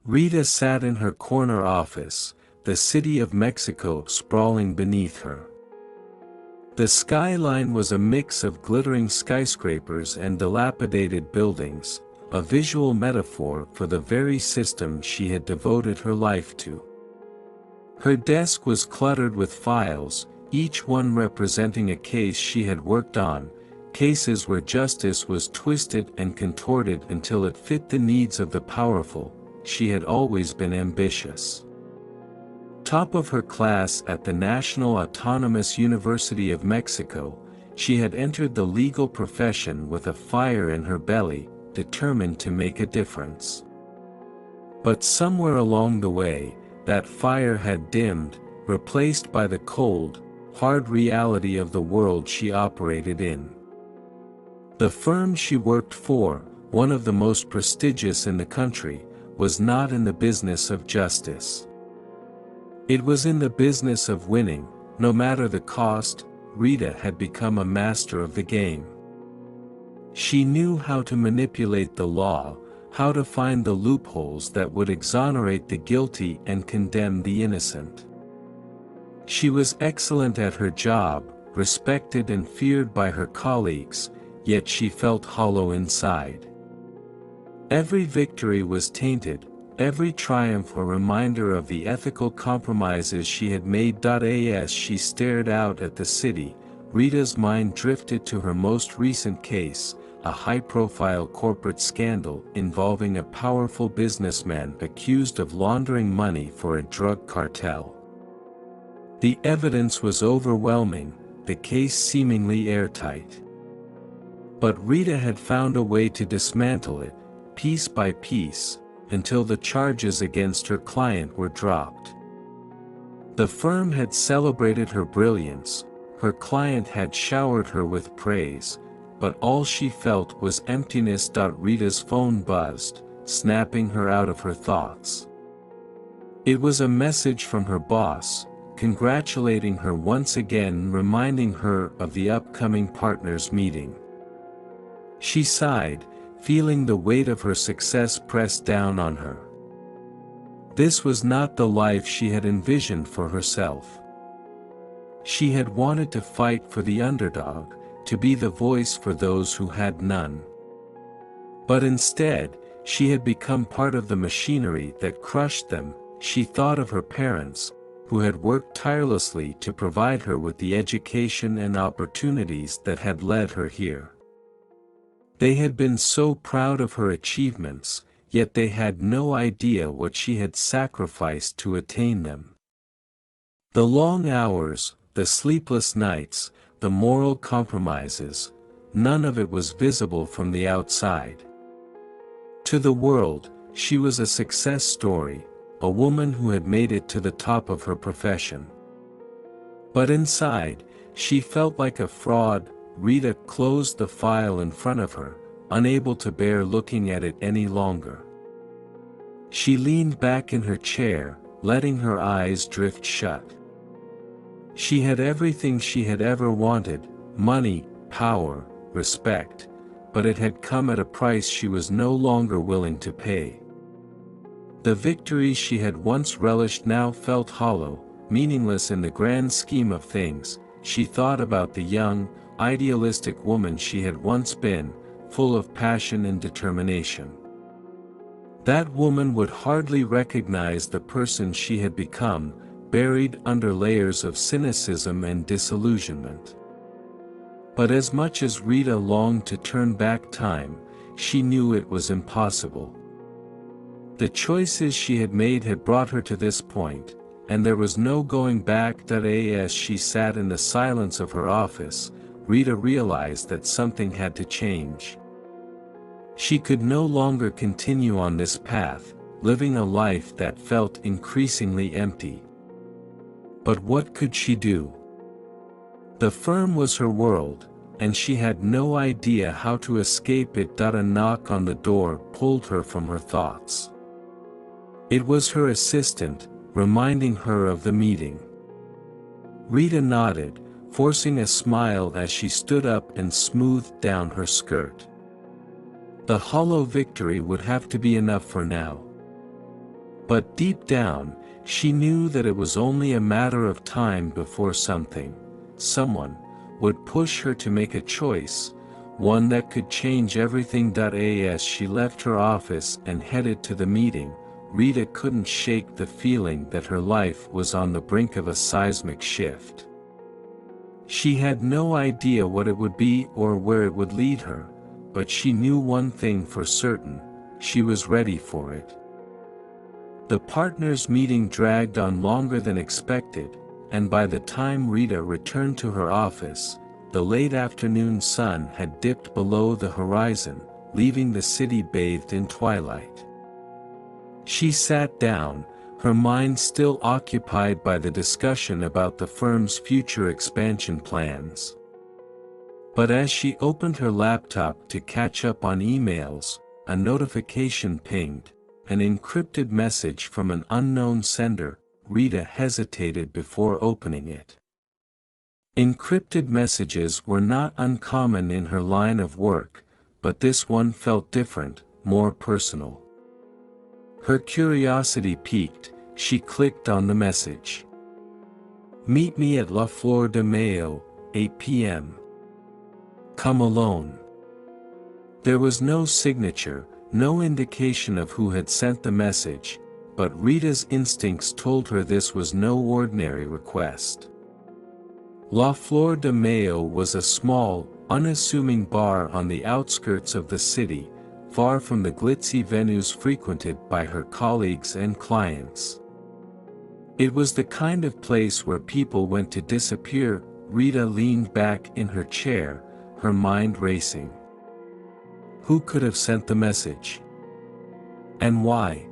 Rita sat in her corner office, the city of Mexico sprawling beneath her. The skyline was a mix of glittering skyscrapers and dilapidated buildings, a visual metaphor for the very system she had devoted her life to. Her desk was cluttered with files, each one representing a case she had worked on, cases where justice was twisted and contorted until it fit the needs of the powerful. She had always been ambitious. Top of her class at the National Autonomous University of Mexico, she had entered the legal profession with a fire in her belly, determined to make a difference. But somewhere along the way, that fire had dimmed, replaced by the cold, hard reality of the world she operated in. The firm she worked for, one of the most prestigious in the country, was not in the business of justice. It was in the business of winning, no matter the cost. Rita had become a master of the game. She knew how to manipulate the law, how to find the loopholes that would exonerate the guilty and condemn the innocent. She was excellent at her job, respected and feared by her colleagues, yet she felt hollow inside. Every victory was tainted, every triumph a reminder of the ethical compromises she had made. As she stared out at the city, Rita's mind drifted to her most recent case, a high-profile corporate scandal involving a powerful businessman accused of laundering money for a drug cartel. The evidence was overwhelming, the case seemingly airtight. But Rita had found a way to dismantle it, piece by piece, until the charges against her client were dropped. The firm had celebrated her brilliance, her client had showered her with praise, but all she felt was emptiness. Rita's phone buzzed, snapping her out of her thoughts. It was a message from her boss, congratulating her once again, reminding her of the upcoming partners' meeting. She sighed, feeling the weight of her success pressed down on her. This was not the life she had envisioned for herself. She had wanted to fight for the underdog, to be the voice for those who had none. But instead, she had become part of the machinery that crushed them. She thought of her parents, who had worked tirelessly to provide her with the education and opportunities that had led her here. They had been so proud of her achievements, yet they had no idea what she had sacrificed to attain them. The long hours, the sleepless nights, the moral compromises, none of it was visible from the outside. To the world, she was a success story, a woman who had made it to the top of her profession. But inside, she felt like a fraud. Rita closed the file in front of her, unable to bear looking at it any longer. She leaned back in her chair, letting her eyes drift shut. She had everything she had ever wanted: money, power, respect, but it had come at a price she was no longer willing to pay. The victories she had once relished now felt hollow, meaningless in the grand scheme of things. She thought about the young, idealistic woman she had once been, full of passion and determination. That woman would hardly recognize the person she had become, buried under layers of cynicism and disillusionment. But as much as Rita longed to turn back time, she knew it was impossible. The choices she had made had brought her to this point, and there was no going back. As she sat in the silence of her office, Rita realized that something had to change. She could no longer continue on this path, living a life that felt increasingly empty. But what could she do? The firm was her world, and she had no idea how to escape it. A knock on the door pulled her from her thoughts. It was her assistant, reminding her of the meeting. Rita nodded, forcing a smile as she stood up and smoothed down her skirt. The hollow victory would have to be enough for now. But deep down, she knew that it was only a matter of time before someone, would push her to make a choice, one that could change everything. As she left her office and headed to the meeting, Rita couldn't shake the feeling that her life was on the brink of a seismic shift. She had no idea what it would be or where it would lead her, but she knew one thing for certain: she was ready for it. The partners' meeting dragged on longer than expected, and by the time Rita returned to her office, the late afternoon sun had dipped below the horizon, leaving the city bathed in twilight. She sat down, her mind still occupied by the discussion about the firm's future expansion plans. But as she opened her laptop to catch up on emails, a notification pinged, an encrypted message from an unknown sender. Rita hesitated before opening it. Encrypted messages were not uncommon in her line of work, but this one felt different, more personal. Her curiosity piqued, she clicked on the message. "Meet me at La Flor de Mayo, 8 p.m. Come alone." There was no signature, no indication of who had sent the message, but Rita's instincts told her this was no ordinary request. La Flor de Mayo was a small, unassuming bar on the outskirts of the city, far from the glitzy venues frequented by her colleagues and clients. It was the kind of place where people went to disappear. Rita leaned back in her chair, her mind racing. Who could have sent the message? And why?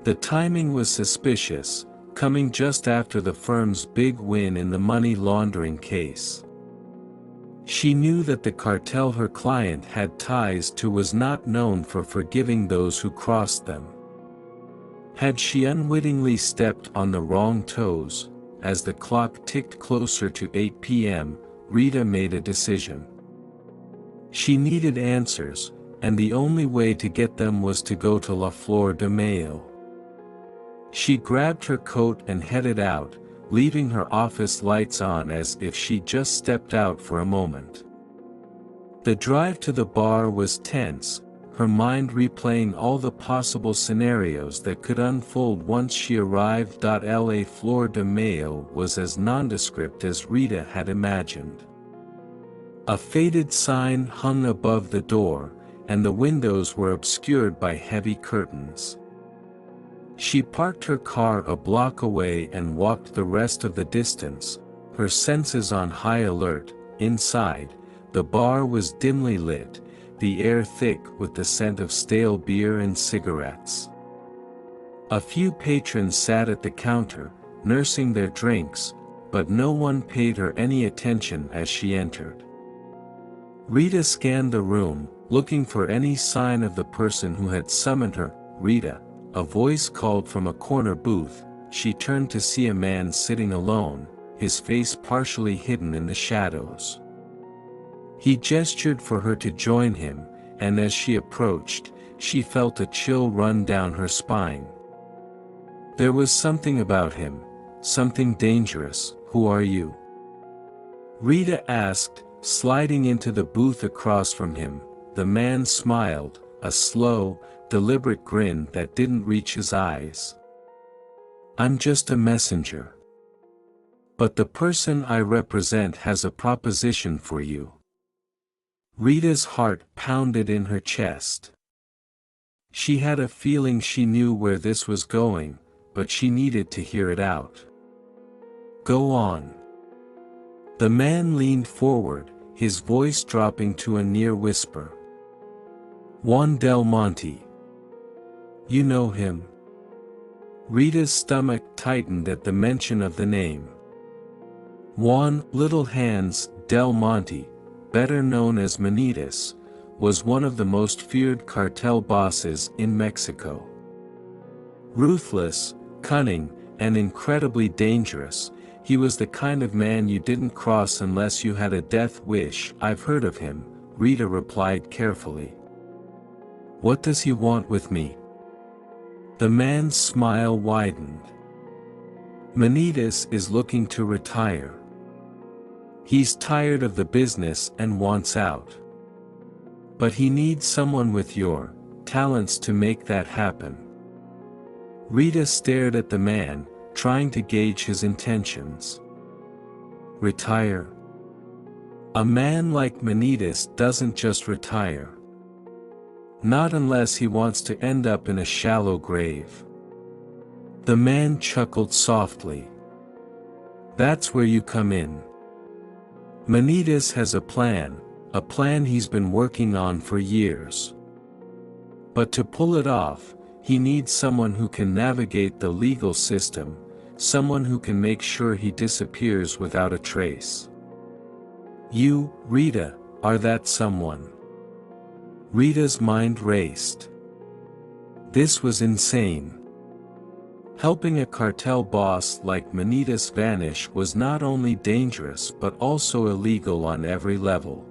The timing was suspicious, coming just after the firm's big win in the money laundering case. She knew that the cartel her client had ties to was not known for forgiving those who crossed them. Had she unwittingly stepped on the wrong toes? As the clock ticked closer to 8 p.m., Rita made a decision. She needed answers, and the only way to get them was to go to La Flor de Mayo. She grabbed her coat and headed out, leaving her office lights on as if she just stepped out for a moment. The drive to the bar was tense, her mind replaying all the possible scenarios that could unfold once she arrived. La Flor de Mayo was as nondescript as Rita had imagined. A faded sign hung above the door, and the windows were obscured by heavy curtains. She parked her car a block away and walked the rest of the distance, her senses on high alert. Inside, the bar was dimly lit, the air thick with the scent of stale beer and cigarettes. A few patrons sat at the counter, nursing their drinks, but no one paid her any attention as she entered. Rita scanned the room, looking for any sign of the person who had summoned her. "Rita," a voice called from a corner booth. She turned to see a man sitting alone, his face partially hidden in the shadows. He gestured for her to join him, and as she approached, she felt a chill run down her spine. There was something about him, something dangerous. "Who are you?" Rita asked, sliding into the booth across from him. The man smiled, a slow, deliberate grin that didn't reach his eyes. "I'm just a messenger. But the person I represent has a proposition for you." Rita's heart pounded in her chest. She had a feeling she knew where this was going, but she needed to hear it out. "Go on." The man leaned forward, his voice dropping to a near whisper. "Juan Del Monte. You know him?" Rita's stomach tightened at the mention of the name. Juan Little Hands Del Monte, better known as Manitas, was one of the most feared cartel bosses in Mexico. Ruthless, cunning, and incredibly dangerous, he was the kind of man you didn't cross unless you had a death wish. "I've heard of him," Rita replied carefully. "What does he want with me?" The man's smile widened. Manitas is looking to retire. He's tired of the business and wants out. But he needs someone with your talents to make that happen. Rita stared at the man, trying to gauge his intentions. Retire? A man like Manitas doesn't just retire. Not unless he wants to end up in a shallow grave. The man chuckled softly. That's where you come in. Manitas has a plan he's been working on for years. But to pull it off, he needs someone who can navigate the legal system, someone who can make sure he disappears without a trace. You, Rita, are that someone. Rita's mind raced. This was insane. Helping a cartel boss like Manitas vanish was not only dangerous but also illegal on every level.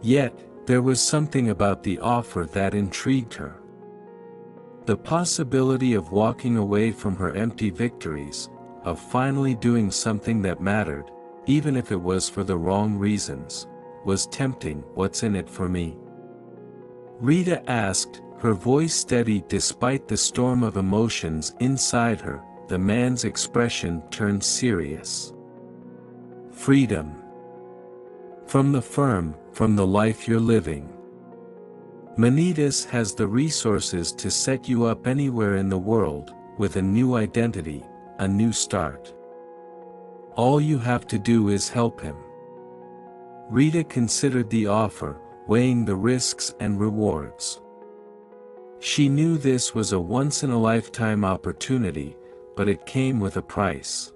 Yet, there was something about the offer that intrigued her. The possibility of walking away from her empty victories, of finally doing something that mattered, even if it was for the wrong reasons, was tempting. What's in it for me? Rita asked, her voice steady despite the storm of emotions inside her. The man's expression turned serious. Freedom. From the firm, from the life you're living. Manitas has the resources to set you up anywhere in the world, with a new identity, a new start. All you have to do is help him. Rita considered the offer, weighing the risks and rewards. She knew this was a once-in-a-lifetime opportunity, but it came with a price.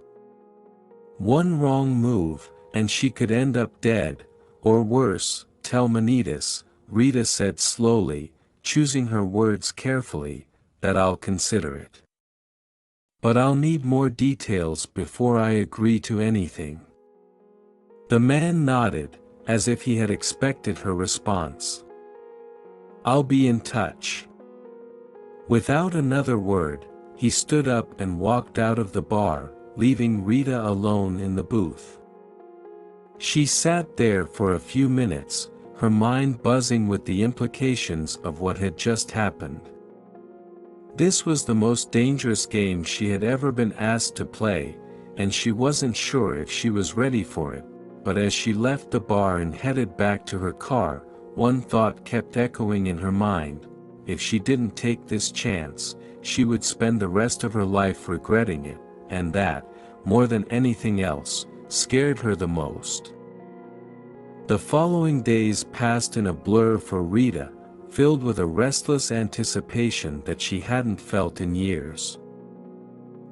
One wrong move, and she could end up dead, or worse. Tell Manitas, Rita said slowly, choosing her words carefully, that I'll consider it. But I'll need more details before I agree to anything. The man nodded, as if he had expected her response. I'll be in touch. Without another word, he stood up and walked out of the bar, leaving Rita alone in the booth. She sat there for a few minutes, her mind buzzing with the implications of what had just happened. This was the most dangerous game she had ever been asked to play, and she wasn't sure if she was ready for it. But as she left the bar and headed back to her car, one thought kept echoing in her mind. If she didn't take this chance, she would spend the rest of her life regretting it, and that, more than anything else, scared her the most. The following days passed in a blur for Rita, filled with a restless anticipation that she hadn't felt in years.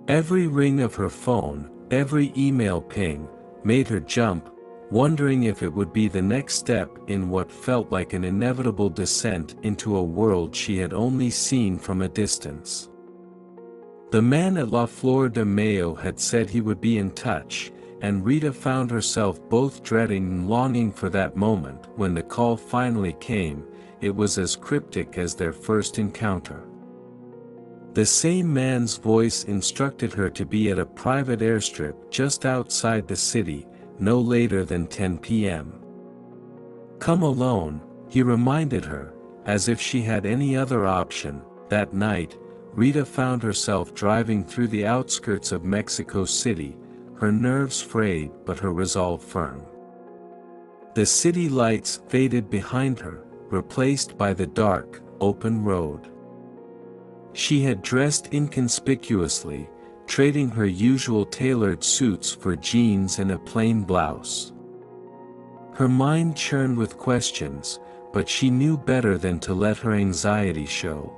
Every ring of her phone, every email ping, made her jump, wondering if it would be the next step in what felt like an inevitable descent into a world she had only seen from a distance. The man at La Flor de Mayo had said he would be in touch, and Rita found herself both dreading and longing for that moment. When the call finally came, it was as cryptic as their first encounter. The same man's voice instructed her to be at a private airstrip just outside the city, no later than 10 p.m. Come alone, he reminded her, as if she had any other option. That night, Rita found herself driving through the outskirts of Mexico City, her nerves frayed but her resolve firm. The city lights faded behind her, replaced by the dark, open road. She had dressed inconspicuously, trading her usual tailored suits for jeans and a plain blouse. Her mind churned with questions, but she knew better than to let her anxiety show.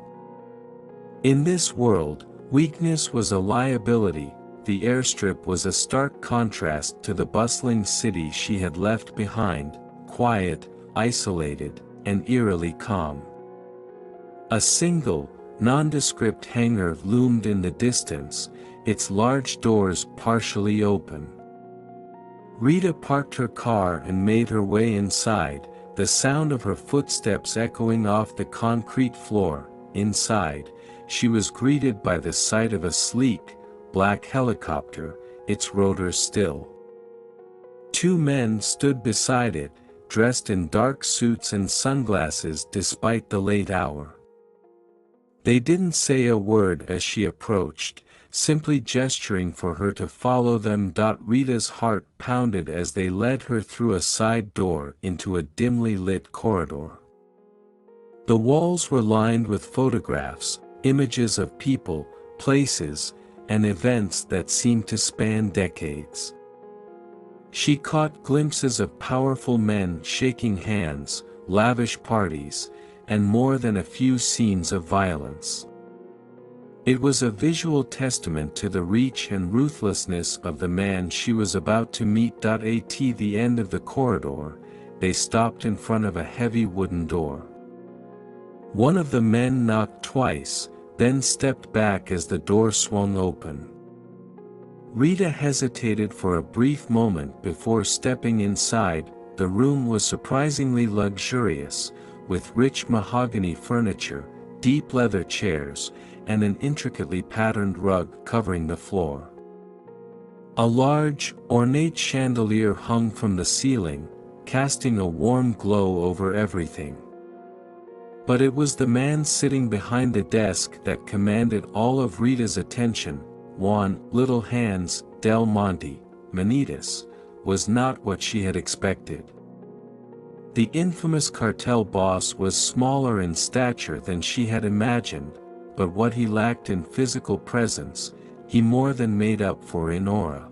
In this world, weakness was a liability. The airstrip was a stark contrast to the bustling city she had left behind, quiet, isolated, and eerily calm. A single, nondescript hangar loomed in the distance, its large doors partially open. Rita parked her car and made her way inside, the sound of her footsteps echoing off the concrete floor. Inside, she was greeted by the sight of a sleek, black helicopter, its rotors still. Two men stood beside it, dressed in dark suits and sunglasses despite the late hour. They didn't say a word as she approached, simply gesturing for her to follow them. Rita's heart pounded as they led her through a side door into a dimly lit corridor. The walls were lined with photographs, images of people, places, and events that seemed to span decades. She caught glimpses of powerful men shaking hands, lavish parties, and more than a few scenes of violence. It was a visual testament to the reach and ruthlessness of the man she was about to meet. At the end of the corridor, they stopped in front of a heavy wooden door. One of the men knocked twice, then stepped back as the door swung open. Rita hesitated for a brief moment before stepping inside. The room was surprisingly luxurious, with rich mahogany furniture, deep leather chairs, and an intricately patterned rug covering the floor. A large, ornate chandelier hung from the ceiling, casting a warm glow over everything. But it was the man sitting behind the desk that commanded all of Rita's attention. Juan, Little Hands, Del Monte, Manitas, was not what she had expected. The infamous cartel boss was smaller in stature than she had imagined, but what he lacked in physical presence, he more than made up for in aura.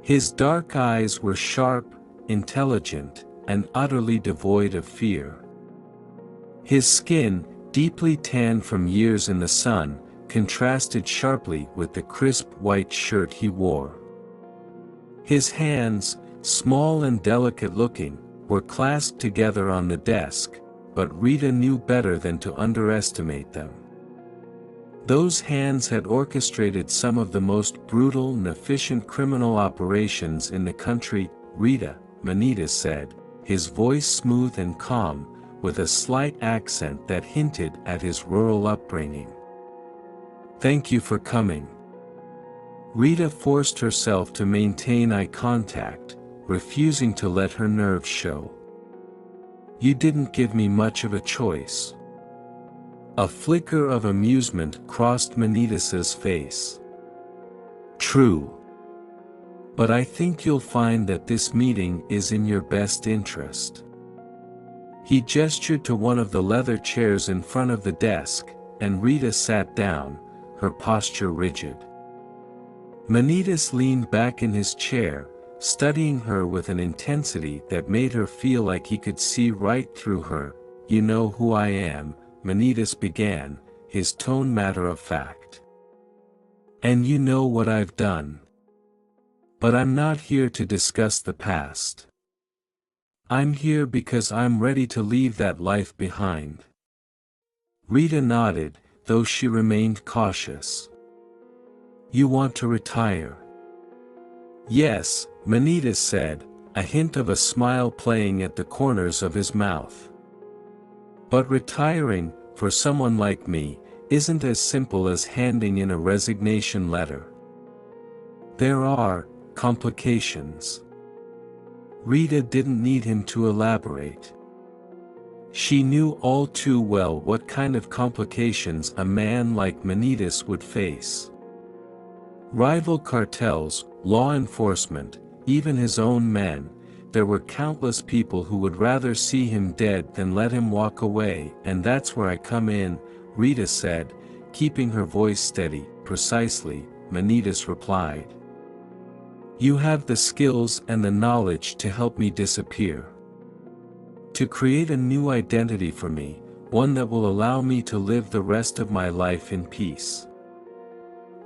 His dark eyes were sharp, intelligent, and utterly devoid of fear. His skin, deeply tanned from years in the sun, contrasted sharply with the crisp white shirt he wore. His hands, small and delicate-looking, were clasped together on the desk, but Rita knew better than to underestimate them. Those hands had orchestrated some of the most brutal and efficient criminal operations in the country. Rita, Manitas said, his voice smooth and calm, with a slight accent that hinted at his rural upbringing. "Thank you for coming." Rita forced herself to maintain eye contact, refusing to let her nerves show. "You didn't give me much of a choice." A flicker of amusement crossed Manitas's face. "True. But I think you'll find that this meeting is in your best interest." He gestured to one of the leather chairs in front of the desk, and Rita sat down, her posture rigid. Manitas leaned back in his chair, studying her with an intensity that made her feel like he could see right through her. "You know who I am," Manitas began, his tone matter-of-fact. "And you know what I've done. But I'm not here to discuss the past. I'm here because I'm ready to leave that life behind." Rita nodded, though she remained cautious. "You want to retire?" "Yes," Manitas said, a hint of a smile playing at the corners of his mouth. "But retiring, for someone like me, isn't as simple as handing in a resignation letter. There are complications." Rita didn't need him to elaborate. She knew all too well what kind of complications a man like Manitas would face. Rival cartels, law enforcement, even his own men, there were countless people who would rather see him dead than let him walk away. "And that's where I come in," Rita said, keeping her voice steady. "Precisely," Manitas replied. "You have the skills and the knowledge to help me disappear. To create a new identity for me, one that will allow me to live the rest of my life in peace."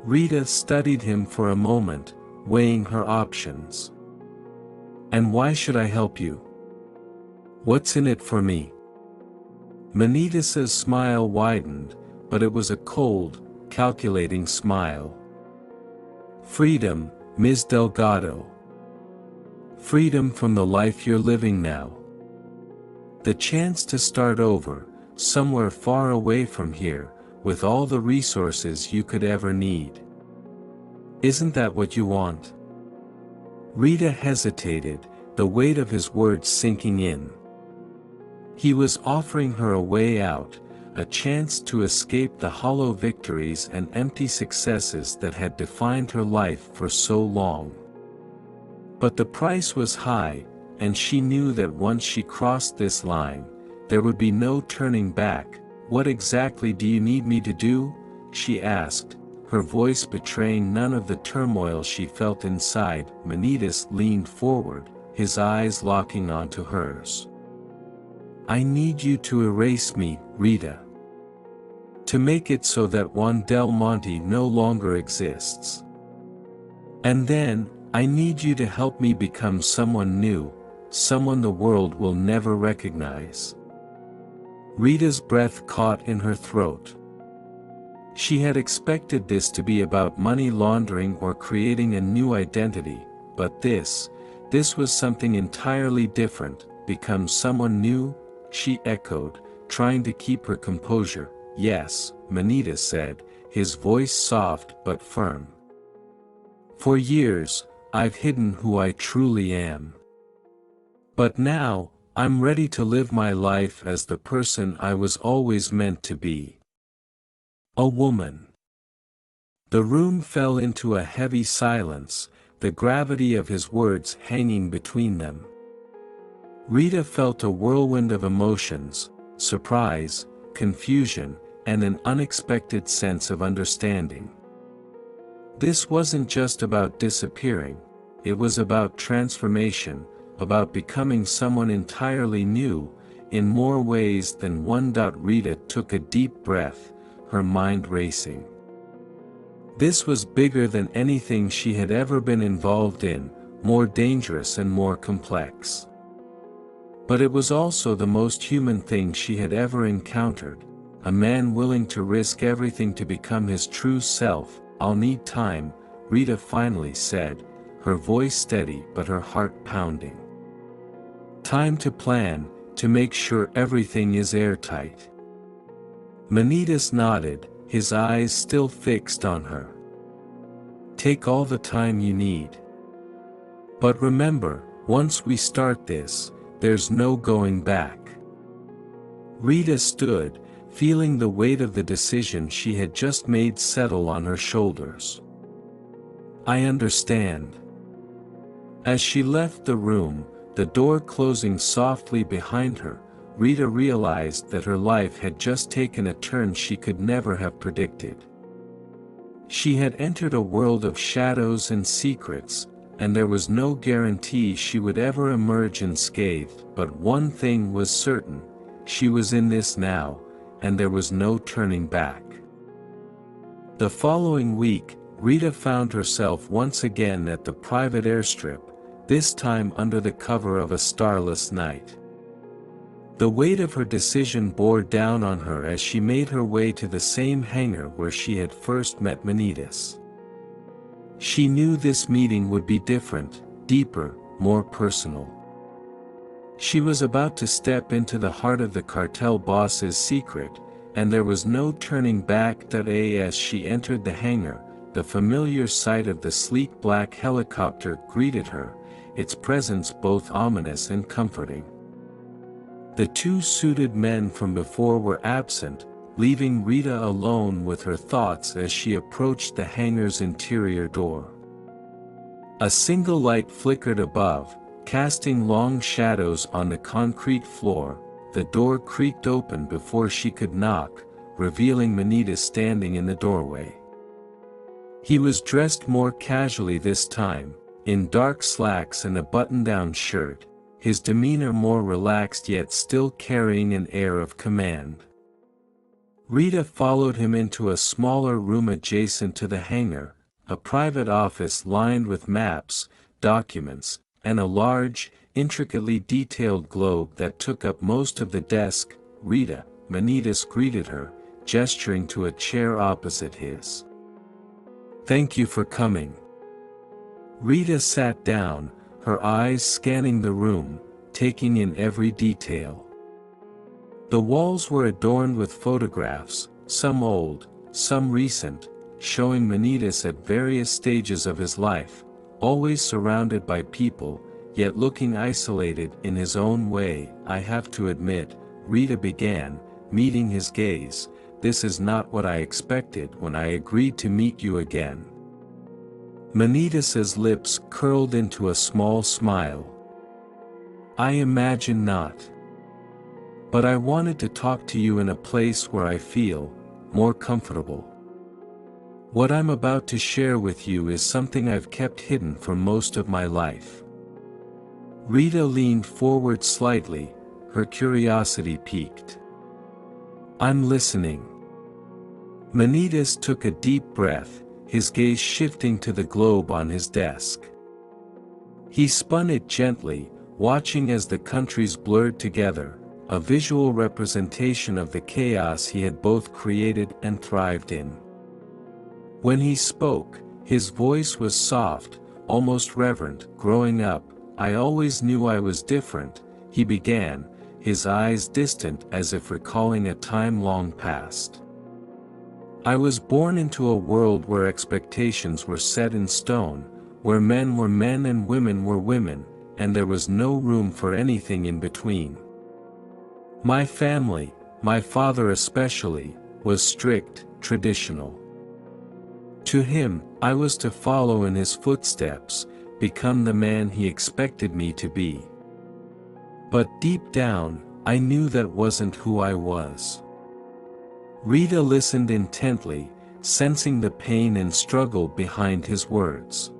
Rita studied him for a moment, weighing her options. "And why should I help you? What's in it for me?" Manitas's smile widened, but it was a cold, calculating smile. "Freedom, Ms. Delgado. Freedom from the life you're living now. The chance to start over, somewhere far away from here, with all the resources you could ever need. Isn't that what you want? Rita hesitated, the weight of his words sinking in. He was offering her a way out, a chance to escape the hollow victories and empty successes that had defined her life for so long. But the price was high, and she knew that once she crossed this line, there would be no turning back. "What exactly do you need me to do?" she asked, her voice betraying none of the turmoil she felt inside. Manitas leaned forward, his eyes locking onto hers. "I need you to erase me, Rita. To make it so that Juan del Monte no longer exists. And then, I need you to help me become someone new, someone the world will never recognize." Rita's breath caught in her throat. She had expected this to be about money laundering or creating a new identity, but this was something entirely different. "Become someone new?" she echoed, trying to keep her composure. "Yes," Manitas said, his voice soft but firm. "For years, I've hidden who I truly am. But now, I'm ready to live my life as the person I was always meant to be. A woman." The room fell into a heavy silence, the gravity of his words hanging between them. Rita felt a whirlwind of emotions, surprise, confusion, and an unexpected sense of understanding. This wasn't just about disappearing, it was about transformation, about becoming someone entirely new, in more ways than one. Rita took a deep breath, her mind racing. This was bigger than anything she had ever been involved in, more dangerous and more complex. But it was also the most human thing she had ever encountered, a man willing to risk everything to become his true self. "I'll need time," Rita finally said, her voice steady but her heart pounding. "Time to plan, to make sure everything is airtight." Manitas nodded, his eyes still fixed on her. "Take all the time you need. But remember, once we start this, there's no going back." Rita stood, feeling the weight of the decision she had just made settle on her shoulders. "I understand." As she left the room, the door closing softly behind her, Rita realized that her life had just taken a turn she could never have predicted. She had entered a world of shadows and secrets, and there was no guarantee she would ever emerge unscathed. But one thing was certain, she was in this now, and there was no turning back. The following week, Rita found herself once again at the private airstrip, this time under the cover of a starless night. The weight of her decision bore down on her as she made her way to the same hangar where she had first met Manitas. She knew this meeting would be different, deeper, more personal. She was about to step into the heart of the cartel boss's secret, and there was no turning back. As she entered the hangar, the familiar sight of the sleek black helicopter greeted her, its presence both ominous and comforting. The two suited men from before were absent, leaving Rita alone with her thoughts as she approached the hangar's interior door. A single light flickered above, casting long shadows on the concrete floor. The door creaked open before she could knock, revealing Manitas standing in the doorway. He was dressed more casually this time, in dark slacks and a button-down shirt, his demeanor more relaxed yet still carrying an air of command. Rita followed him into a smaller room adjacent to the hangar, a private office lined with maps, documents, and a large, intricately detailed globe that took up most of the desk. "Rita," Manitas greeted her, gesturing to a chair opposite his. "Thank you for coming." Rita sat down, her eyes scanning the room, taking in every detail. The walls were adorned with photographs, some old, some recent, showing Manitas at various stages of his life, always surrounded by people, yet looking isolated in his own way. "I have to admit," Rita began, meeting his gaze, "this is not what I expected when I agreed to meet you again." Manitas's lips curled into a small smile. "I imagine not. But I wanted to talk to you in a place where I feel more comfortable. What I'm about to share with you is something I've kept hidden for most of my life." Rita leaned forward slightly, her curiosity piqued. "I'm listening." Manitas took a deep breath, his gaze shifting to the globe on his desk. He spun it gently, watching as the countries blurred together, a visual representation of the chaos he had both created and thrived in. When he spoke, his voice was soft, almost reverent. "Growing up, I always knew I was different," he began, his eyes distant as if recalling a time long past. "I was born into a world where expectations were set in stone, where men were men and women were women, and there was no room for anything in between. My family, my father especially, was strict, traditional. To him, I was to follow in his footsteps, become the man he expected me to be. But deep down, I knew that wasn't who I was." Rita listened intently, sensing the pain and struggle behind his words.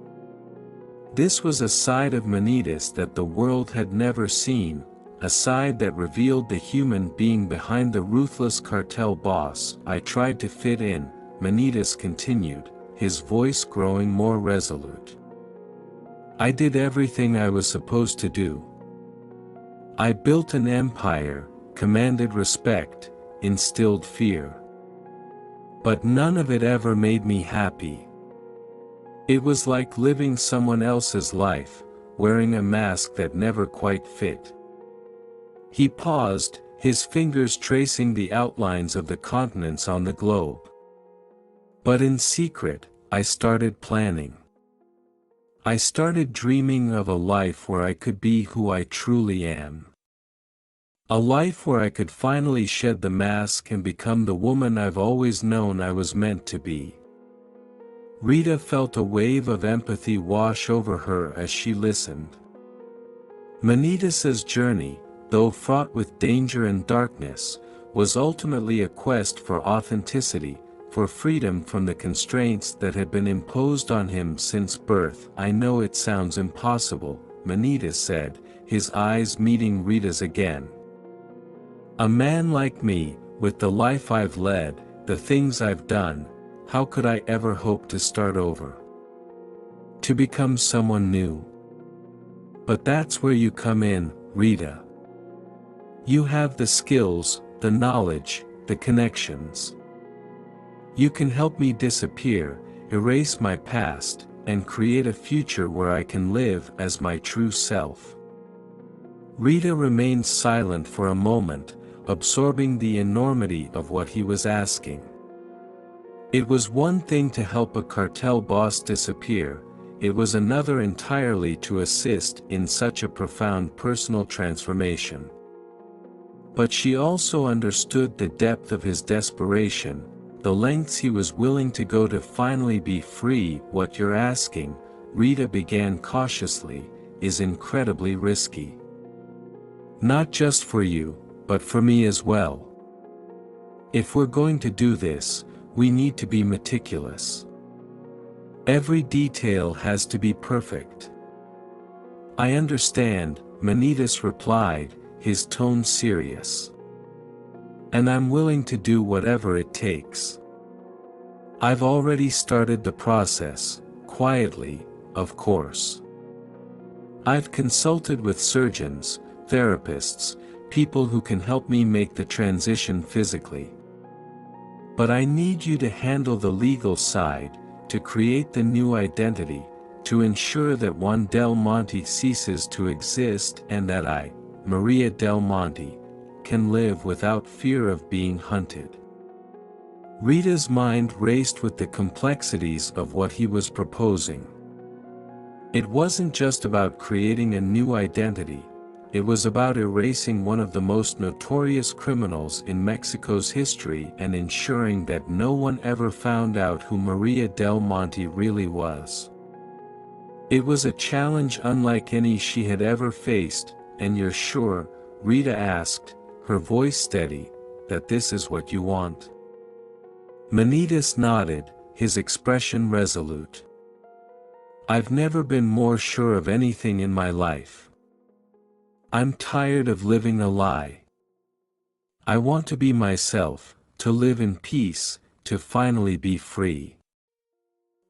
This was a side of Manitas that the world had never seen, a side that revealed the human being behind the ruthless cartel boss. "I tried to fit in," Manitas continued, his voice growing more resolute. "I did everything I was supposed to do. I built an empire, commanded respect, instilled fear. But none of it ever made me happy. It was like living someone else's life, wearing a mask that never quite fit." He paused, his fingers tracing the outlines of the continents on the globe. "But in secret, I started planning. I started dreaming of a life where I could be who I truly am. A life where I could finally shed the mask and become the woman I've always known I was meant to be." Rita felt a wave of empathy wash over her as she listened. Manitas's journey, though fraught with danger and darkness, was ultimately a quest for authenticity, for freedom from the constraints that had been imposed on him since birth. "I know it sounds impossible," Manitas said, his eyes meeting Rita's again. "A man like me, with the life I've led, the things I've done, how could I ever hope to start over? To become someone new? But that's where you come in, Rita. You have the skills, the knowledge, the connections. You can help me disappear, erase my past, and create a future where I can live as my true self." Rita remained silent for a moment, absorbing the enormity of what he was asking. It was one thing to help a cartel boss disappear, it was another entirely to assist in such a profound personal transformation. But she also understood the depth of his desperation, the lengths he was willing to go to finally be free. "What you're asking," Rita began cautiously, "is incredibly risky. Not just for you, but for me as well. If we're going to do this, we need to be meticulous. Every detail has to be perfect." "I understand," Manitas replied, his tone serious. "And I'm willing to do whatever it takes. I've already started the process, quietly, of course. I've consulted with surgeons, therapists, people who can help me make the transition physically. But I need you to handle the legal side, to create the new identity, to ensure that Juan Del Monte ceases to exist and that I, Maria Del Monte, can live without fear of being hunted." Rita's mind raced with the complexities of what he was proposing. It wasn't just about creating a new identity, it was about erasing one of the most notorious criminals in Mexico's history and ensuring that no one ever found out who Maria del Monte really was. It was a challenge unlike any she had ever faced, and you're sure, Rita asked, her voice steady, that this is what you want? Manitas nodded, his expression resolute. I've never been more sure of anything in my life. I'm tired of living a lie. I want to be myself, to live in peace, to finally be free.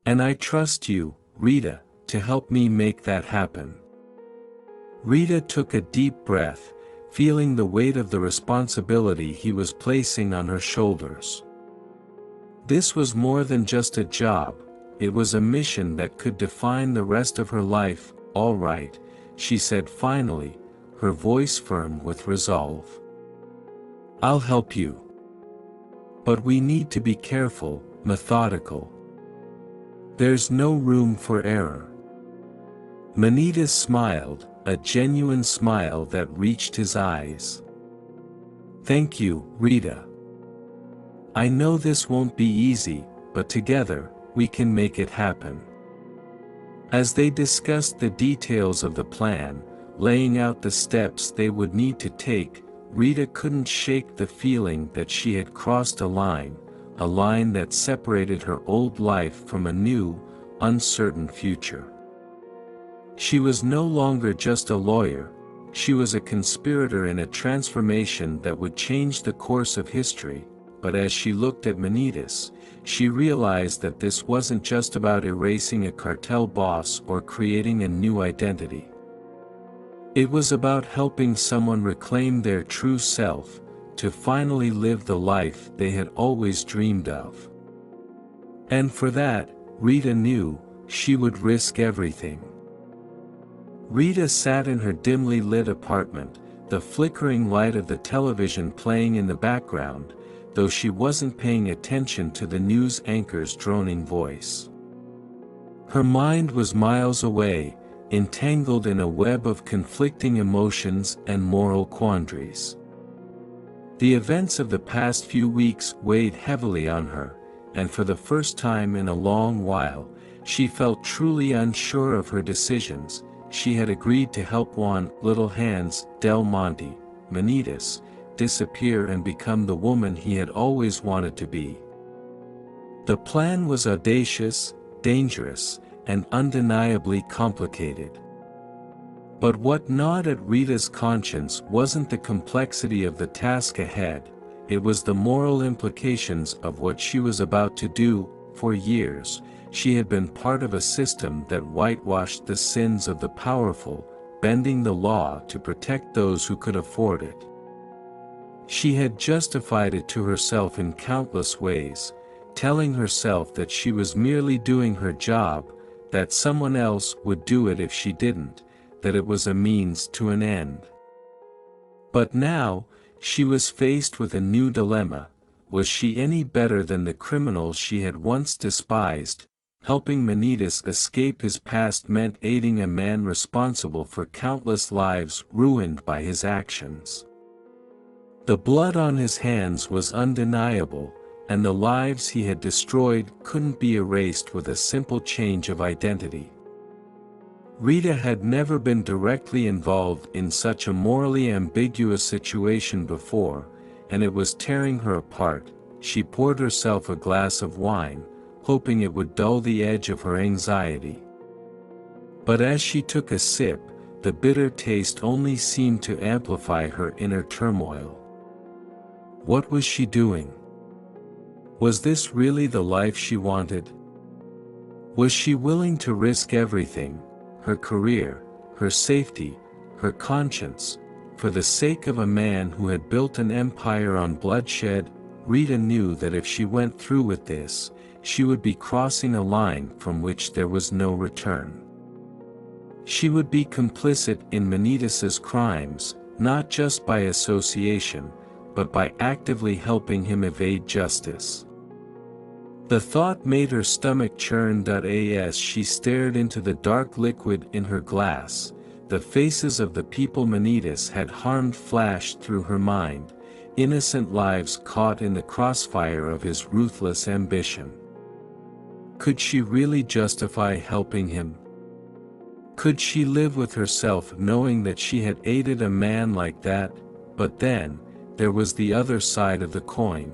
And I trust you, Rita, to help me make that happen. Rita took a deep breath, feeling the weight of the responsibility he was placing on her shoulders. This was more than just a job, it was a mission that could define the rest of her life. All right, she said finally, her voice firm with resolve. I'll help you. But we need to be careful, methodical. There's no room for error. Manitas smiled, a genuine smile that reached his eyes. Thank you, Rita. I know this won't be easy, but together, we can make it happen. As they discussed the details of the plan, laying out the steps they would need to take, Rita couldn't shake the feeling that she had crossed a line that separated her old life from a new, uncertain future. She was no longer just a lawyer, she was a conspirator in a transformation that would change the course of history. But as she looked at Manitas, she realized that this wasn't just about erasing a cartel boss or creating a new identity. It was about helping someone reclaim their true self, to finally live the life they had always dreamed of. And for that, Rita knew, she would risk everything. Rita sat in her dimly lit apartment, the flickering light of the television playing in the background, though she wasn't paying attention to the news anchor's droning voice. Her mind was miles away, entangled in a web of conflicting emotions and moral quandaries. The events of the past few weeks weighed heavily on her, and for the first time in a long while, she felt truly unsure of her decisions. She had agreed to help Juan, Little Hands, Del Monte, Manitas, disappear and become the woman he had always wanted to be. The plan was audacious, dangerous, and undeniably complicated. But what gnawed at Rita's conscience wasn't the complexity of the task ahead, it was the moral implications of what she was about to do. For years, she had been part of a system that whitewashed the sins of the powerful, bending the law to protect those who could afford it. She had justified it to herself in countless ways, telling herself that she was merely doing her job, that someone else would do it if she didn't, that it was a means to an end. But now, she was faced with a new dilemma. Was she any better than the criminal she had once despised? Helping Manitas escape his past meant aiding a man responsible for countless lives ruined by his actions. The blood on his hands was undeniable, and the lives he had destroyed couldn't be erased with a simple change of identity. Rita had never been directly involved in such a morally ambiguous situation before, and it was tearing her apart. She poured herself a glass of wine, hoping it would dull the edge of her anxiety. But as she took a sip, the bitter taste only seemed to amplify her inner turmoil. What was she doing? Was this really the life she wanted? Was she willing to risk everything, her career, her safety, her conscience, for the sake of a man who had built an empire on bloodshed? Rita knew that if she went through with this, she would be crossing a line from which there was no return. She would be complicit in Manitas's crimes, not just by association, but by actively helping him evade justice. The thought made her stomach churn. As she stared into the dark liquid in her glass, the faces of the people Manitas had harmed flashed through her mind, innocent lives caught in the crossfire of his ruthless ambition. Could she really justify helping him? Could she live with herself knowing that she had aided a man like that? But then, there was the other side of the coin.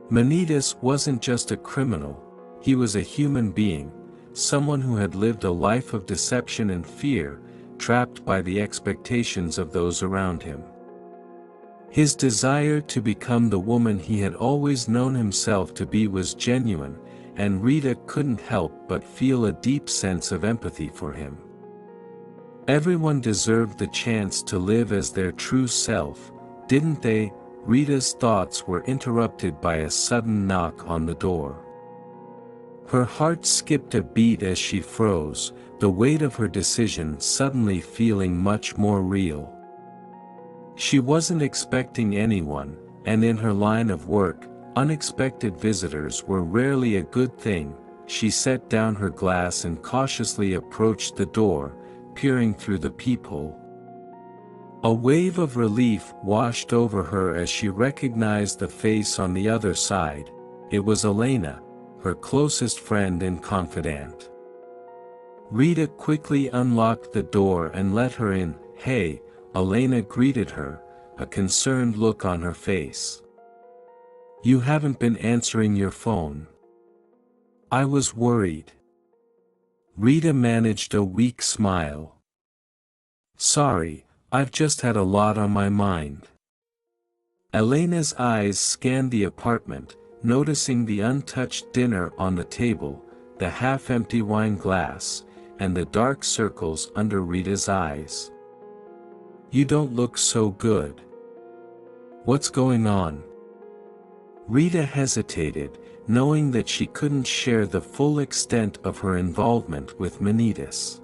Manitas wasn't just a criminal, he was a human being, someone who had lived a life of deception and fear, trapped by the expectations of those around him. His desire to become the woman he had always known himself to be was genuine, and Rita couldn't help but feel a deep sense of empathy for him. Everyone deserved the chance to live as their true self, didn't they? Rita's thoughts were interrupted by a sudden knock on the door. Her heart skipped a beat as she froze, the weight of her decision suddenly feeling much more real. She wasn't expecting anyone, and in her line of work, unexpected visitors were rarely a good thing. She set down her glass and cautiously approached the door, peering through the peephole. A wave of relief washed over her as she recognized the face on the other side. It was Elena, her closest friend and confidant. Rita quickly unlocked the door and let her in. "Hey," Elena greeted her, a concerned look on her face. "You haven't been answering your phone." "I was worried." Rita managed a weak smile. "Sorry, I've just had a lot on my mind." Elena's eyes scanned the apartment, noticing the untouched dinner on the table, the half-empty wine glass, and the dark circles under Rita's eyes. "You don't look so good. What's going on?" Rita hesitated, knowing that she couldn't share the full extent of her involvement with Manitas.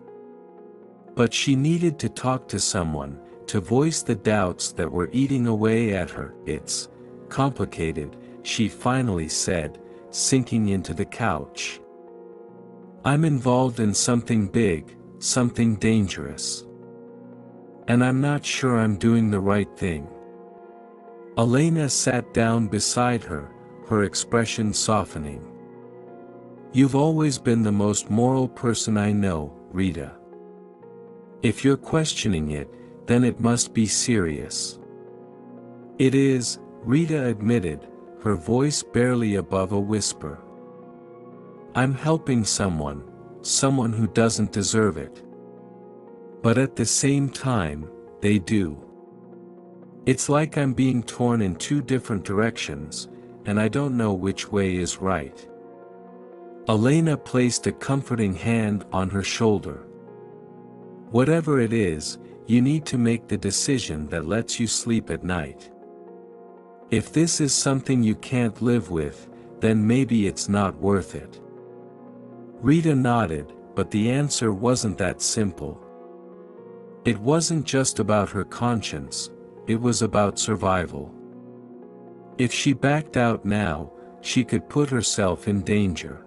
But she needed to talk to someone, to voice the doubts that were eating away at her. "It's complicated," she finally said, sinking into the couch. "I'm involved in something big, something dangerous. And I'm not sure I'm doing the right thing." Elena sat down beside her, her expression softening. "You've always been the most moral person I know, Rita. If you're questioning it, then it must be serious." "It is," Rita admitted, her voice barely above a whisper. "I'm helping someone who doesn't deserve it. But at the same time, they do. It's like I'm being torn in two different directions, and I don't know which way is right." Elena placed a comforting hand on her shoulder. "Whatever it is, you need to make the decision that lets you sleep at night. If this is something you can't live with, then maybe it's not worth it." Rita nodded, but the answer wasn't that simple. It wasn't just about her conscience, it was about survival. If she backed out now, she could put herself in danger.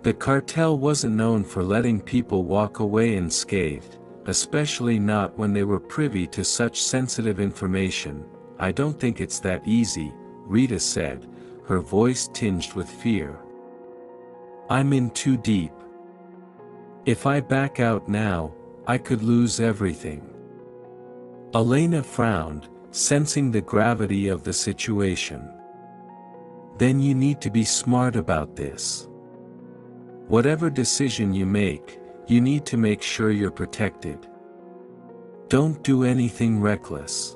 The cartel wasn't known for letting people walk away unscathed, especially not when they were privy to such sensitive information. "I don't think it's that easy," Rita said, her voice tinged with fear. "I'm in too deep. If I back out now, I could lose everything." Elena frowned, sensing the gravity of the situation. "Then you need to be smart about this. Whatever decision you make, you need to make sure you're protected. Don't do anything reckless."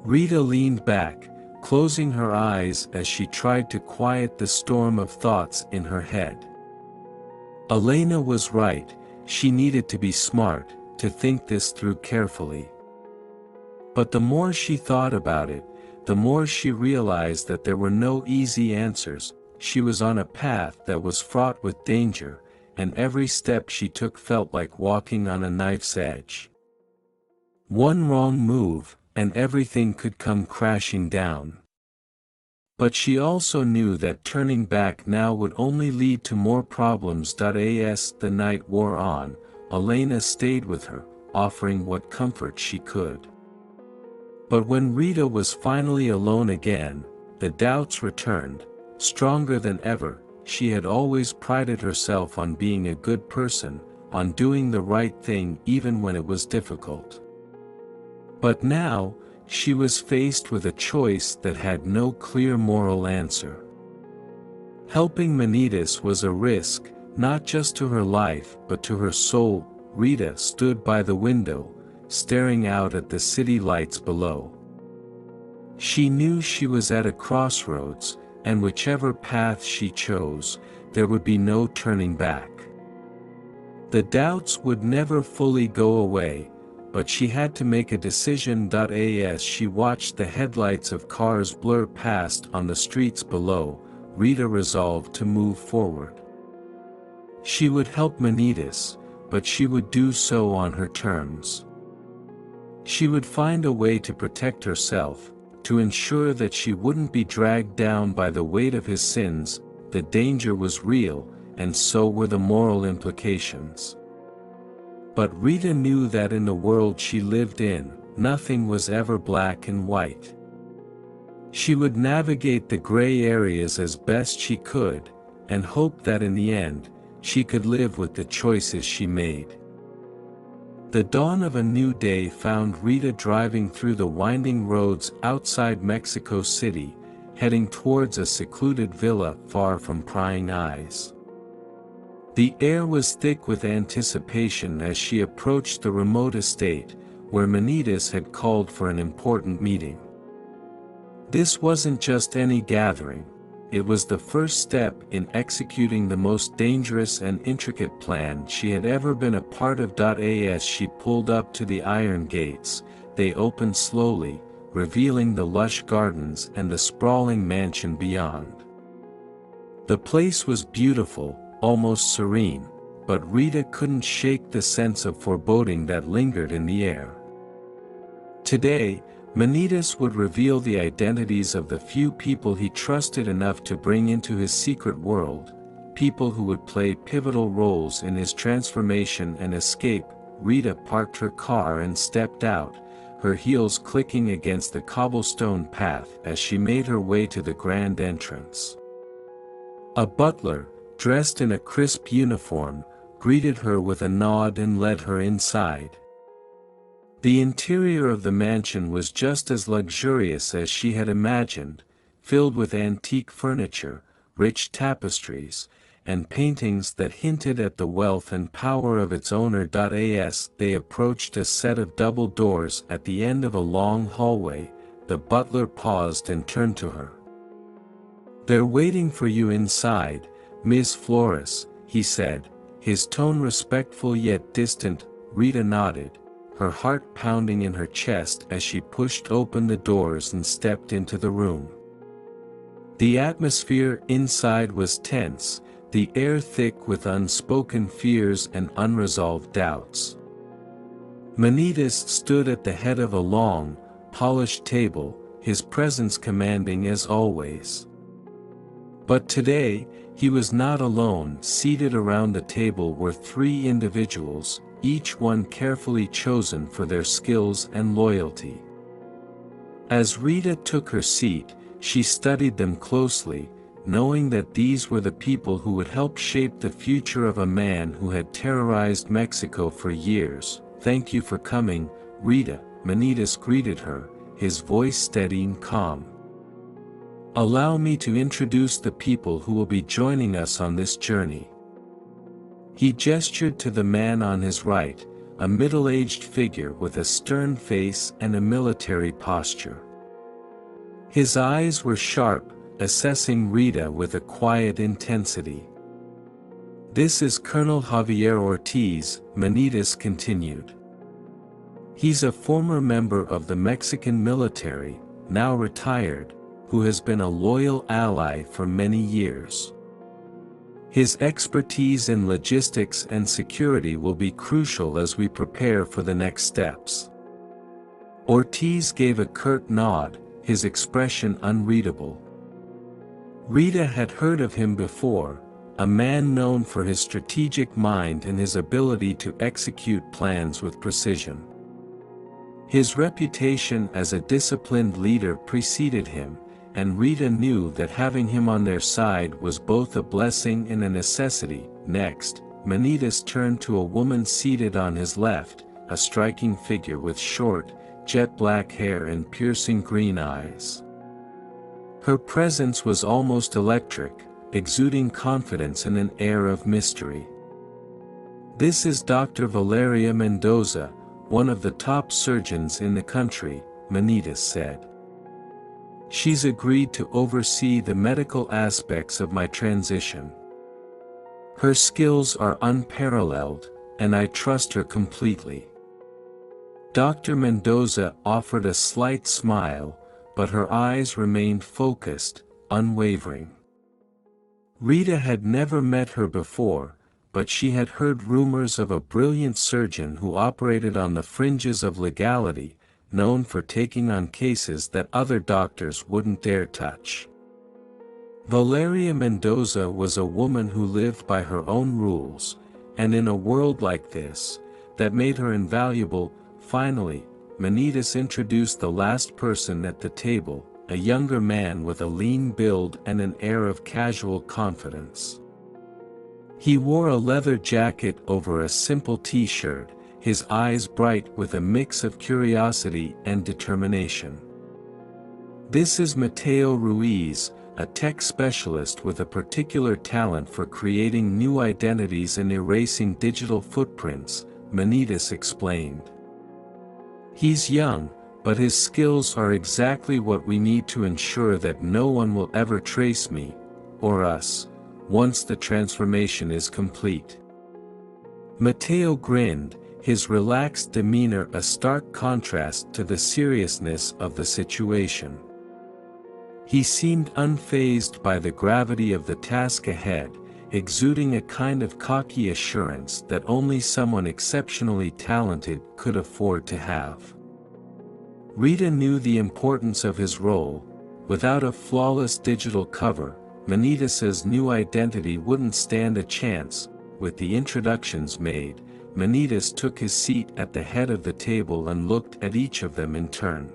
Rita leaned back, closing her eyes as she tried to quiet the storm of thoughts in her head. Elena was right, she needed to be smart, to think this through carefully. But the more she thought about it, the more she realized that there were no easy answers. She was on a path that was fraught with danger, and every step she took felt like walking on a knife's edge. One wrong move, and everything could come crashing down. But she also knew that turning back now would only lead to more problems. As the night wore on, Elena stayed with her, offering what comfort she could. But when Rita was finally alone again, the doubts returned, stronger than ever. She had always prided herself on being a good person, on doing the right thing even when it was difficult. But now, she was faced with a choice that had no clear moral answer. Helping Manitas was a risk, not just to her life but to her soul. Rita stood by the window, staring out at the city lights below. She knew she was at a crossroads, and whichever path she chose, there would be no turning back. The doubts would never fully go away, but she had to make a decision. As she watched the headlights of cars blur past on the streets below, Rita resolved to move forward. She would help Manitas, but she would do so on her terms. She would find a way to protect herself, to ensure that she wouldn't be dragged down by the weight of his sins. The danger was real, and so were the moral implications. But Rita knew that in the world she lived in, nothing was ever black and white. She would navigate the gray areas as best she could, and hope that in the end, she could live with the choices she made. The dawn of a new day found Rita driving through the winding roads outside Mexico City, heading towards a secluded villa far from prying eyes. The air was thick with anticipation as she approached the remote estate, where Manitas had called for an important meeting. This wasn't just any gathering, it was the first step in executing the most dangerous and intricate plan she had ever been a part of. As she pulled up to the iron gates, they opened slowly, revealing the lush gardens and the sprawling mansion beyond. The place was beautiful, almost serene, but Rita couldn't shake the sense of foreboding that lingered in the air. Today, Manitas would reveal the identities of the few people he trusted enough to bring into his secret world, people who would play pivotal roles in his transformation and escape. Rita parked her car and stepped out, her heels clicking against the cobblestone path as she made her way to the grand entrance. A butler, dressed in a crisp uniform, greeted her with a nod and led her inside. The interior of the mansion was just as luxurious as she had imagined, filled with antique furniture, rich tapestries, and paintings that hinted at the wealth and power of its owner. As they approached a set of double doors at the end of a long hallway, the butler paused and turned to her. "They're waiting for you inside, Miss Flores," he said, his tone respectful yet distant. Rita nodded, her heart pounding in her chest as she pushed open the doors and stepped into the room. The atmosphere inside was tense, the air thick with unspoken fears and unresolved doubts. Manitas stood at the head of a long, polished table, his presence commanding as always. But today, he was not alone. Seated around the table were three individuals, each one carefully chosen for their skills and loyalty. As Rita took her seat, she studied them closely, knowing that these were the people who would help shape the future of a man who had terrorized Mexico for years. "Thank you for coming, Rita," Manitas greeted her, his voice steady and calm. "Allow me to introduce the people who will be joining us on this journey." He gestured to the man on his right, a middle-aged figure with a stern face and a military posture. His eyes were sharp, assessing Rita with a quiet intensity. "This is Colonel Javier Ortiz," Manitas continued. "He's a former member of the Mexican military, now retired, who has been a loyal ally for many years. His expertise in logistics and security will be crucial as we prepare for the next steps." Ortiz gave a curt nod, his expression unreadable. Rita had heard of him before, a man known for his strategic mind and his ability to execute plans with precision. His reputation as a disciplined leader preceded him, and Rita knew that having him on their side was both a blessing and a necessity. Next, Manitas turned to a woman seated on his left, a striking figure with short, jet-black hair and piercing green eyes. Her presence was almost electric, exuding confidence and an air of mystery. "This is Dr. Valeria Mendoza, one of the top surgeons in the country," Manitas said. "She's agreed to oversee the medical aspects of my transition. Her skills are unparalleled, and I trust her completely." Dr. Mendoza offered a slight smile, but her eyes remained focused, unwavering. Rita had never met her before, but she had heard rumors of a brilliant surgeon who operated on the fringes of legality, known for taking on cases that other doctors wouldn't dare touch. Valeria Mendoza was a woman who lived by her own rules, and in a world like this, that made her invaluable. Finally, Manitas introduced the last person at the table, a younger man with a lean build and an air of casual confidence. He wore a leather jacket over a simple t-shirt, his eyes bright with a mix of curiosity and determination. "This is Mateo Ruiz, a tech specialist with a particular talent for creating new identities and erasing digital footprints," Manitas explained. "He's young, but his skills are exactly what we need to ensure that no one will ever trace me, or us, once the transformation is complete." Mateo grinned, his relaxed demeanor a stark contrast to the seriousness of the situation. He seemed unfazed by the gravity of the task ahead, exuding a kind of cocky assurance that only someone exceptionally talented could afford to have. Rita knew the importance of his role. Without a flawless digital cover, Manitas's new identity wouldn't stand a chance. With the introductions made, Manitas took his seat at the head of the table and looked at each of them in turn.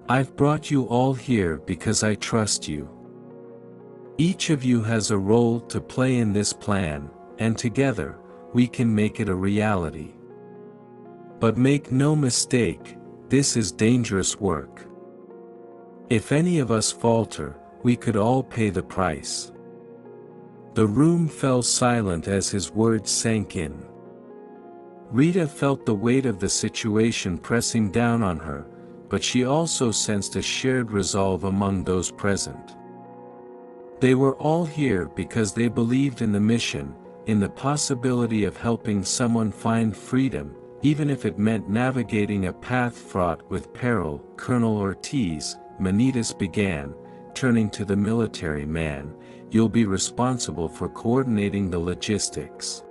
"I've brought you all here because I trust you. Each of you has a role to play in this plan, and together, we can make it a reality. But make no mistake, this is dangerous work. If any of us falter, we could all pay the price." The room fell silent as his words sank in. Rita felt the weight of the situation pressing down on her, but she also sensed a shared resolve among those present. They were all here because they believed in the mission, in the possibility of helping someone find freedom, even if it meant navigating a path fraught with peril. "Colonel Ortiz," Manitas began, turning to the military man, "you'll be responsible for coordinating the logistics.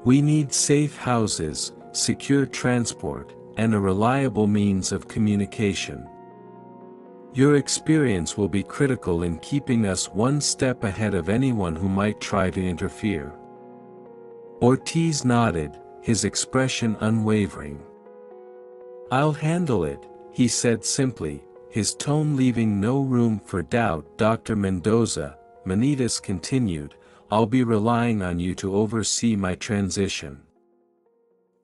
We need safe houses, secure transport, and a reliable means of communication. Your experience will be critical in keeping us one step ahead of anyone who might try to interfere." Ortiz nodded, his expression unwavering. "I'll handle it," he said simply, his tone leaving no room for doubt. "Dr. Mendoza," Manitas continued, "I'll be relying on you to oversee my transition.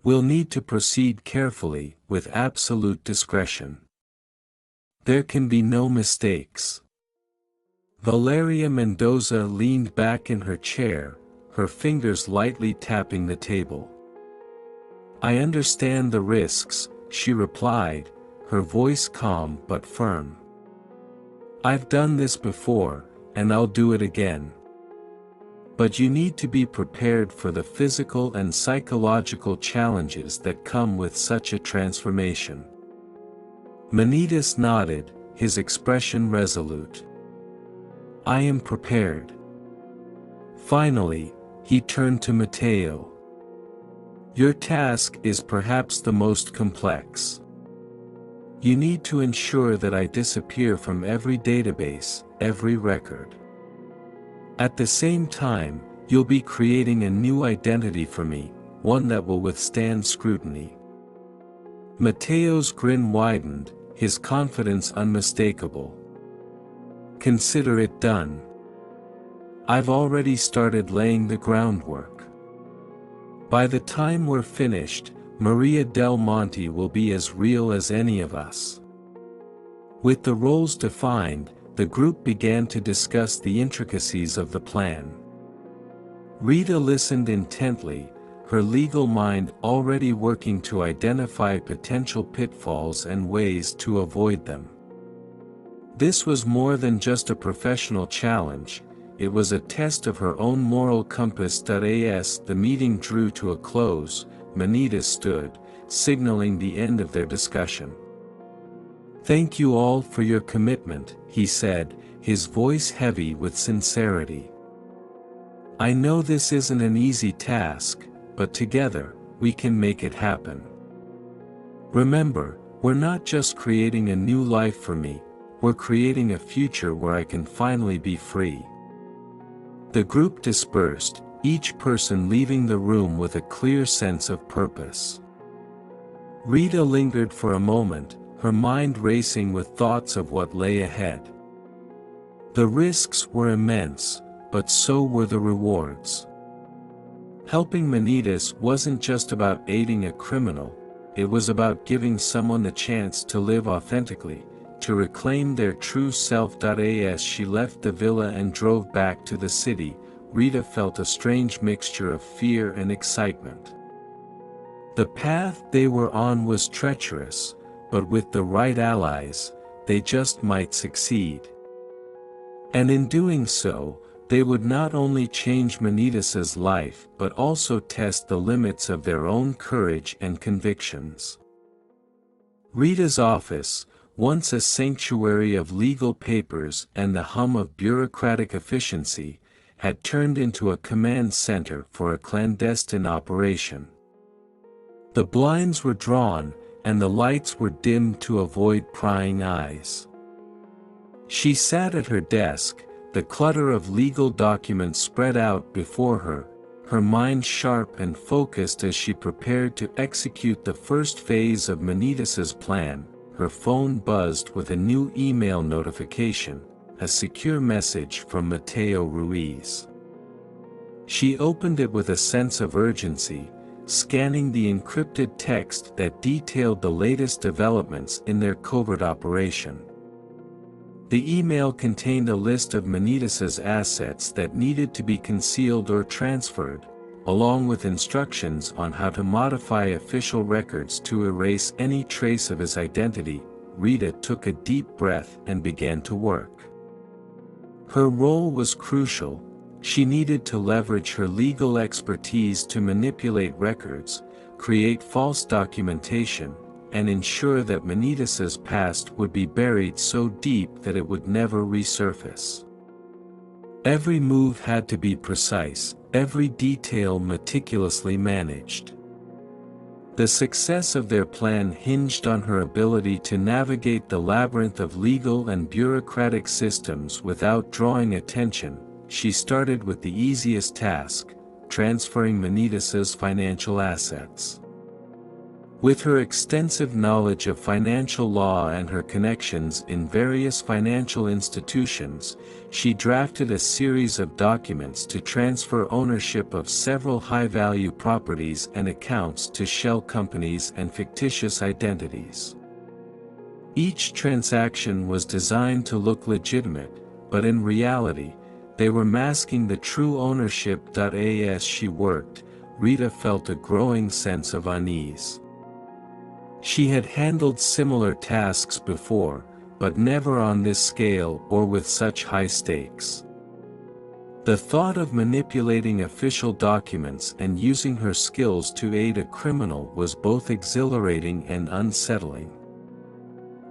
We'll need to proceed carefully, with absolute discretion. There can be no mistakes." Valeria Mendoza leaned back in her chair, her fingers lightly tapping the table. "I understand the risks," she replied, her voice calm but firm. "I've done this before, and I'll do it again. But you need to be prepared for the physical and psychological challenges that come with such a transformation." Manitas nodded, his expression resolute. "I am prepared." Finally, he turned to Mateo. "Your task is perhaps the most complex. You need to ensure that I disappear from every database, every record. At the same time, you'll be creating a new identity for me, one that will withstand scrutiny." Matteo's grin widened, his confidence unmistakable. "Consider it done. I've already started laying the groundwork. By the time we're finished, Maria del Monte will be as real as any of us." With the roles defined, the group began to discuss the intricacies of the plan. Rita listened intently, her legal mind already working to identify potential pitfalls and ways to avoid them. This was more than just a professional challenge, it was a test of her own moral compass. As the meeting drew to a close, Manitas stood, signaling the end of their discussion. "Thank you all for your commitment," he said, his voice heavy with sincerity. "I know this isn't an easy task, but together, we can make it happen. Remember, we're not just creating a new life for me, we're creating a future where I can finally be free." The group dispersed, each person leaving the room with a clear sense of purpose. Rita lingered for a moment, her mind racing with thoughts of what lay ahead. The risks were immense, but so were the rewards. Helping Manitas wasn't just about aiding a criminal, it was about giving someone the chance to live authentically, to reclaim their true self. As she left the villa and drove back to the city, Rita felt a strange mixture of fear and excitement. The path they were on was treacherous, but with the right allies, they just might succeed. And in doing so, they would not only change Manitas's life but also test the limits of their own courage and convictions. Rita's office, once a sanctuary of legal papers and the hum of bureaucratic efficiency, had turned into a command center for a clandestine operation. The blinds were drawn, and the lights were dimmed to avoid prying eyes. She sat at her desk, the clutter of legal documents spread out before her, her mind sharp and focused as she prepared to execute the first phase of Manitas's plan. Her phone buzzed with a new email notification, a secure message from Mateo Ruiz. She opened it with a sense of urgency, scanning the encrypted text that detailed the latest developments in their covert operation. The email contained a list of Manitas's assets that needed to be concealed or transferred, along with instructions on how to modify official records to erase any trace of his identity. Rita took a deep breath and began to work. Her role was crucial. She needed to leverage her legal expertise to manipulate records, create false documentation, and ensure that Manitas's past would be buried so deep that it would never resurface. Every move had to be precise, every detail meticulously managed. The success of their plan hinged on her ability to navigate the labyrinth of legal and bureaucratic systems without drawing attention. She started with the easiest task, transferring Manitas's financial assets. With her extensive knowledge of financial law and her connections in various financial institutions, she drafted a series of documents to transfer ownership of several high-value properties and accounts to shell companies and fictitious identities. Each transaction was designed to look legitimate, but in reality, they were masking the true ownership. As she worked, Rita felt a growing sense of unease. She had handled similar tasks before, but never on this scale or with such high stakes. The thought of manipulating official documents and using her skills to aid a criminal was both exhilarating and unsettling.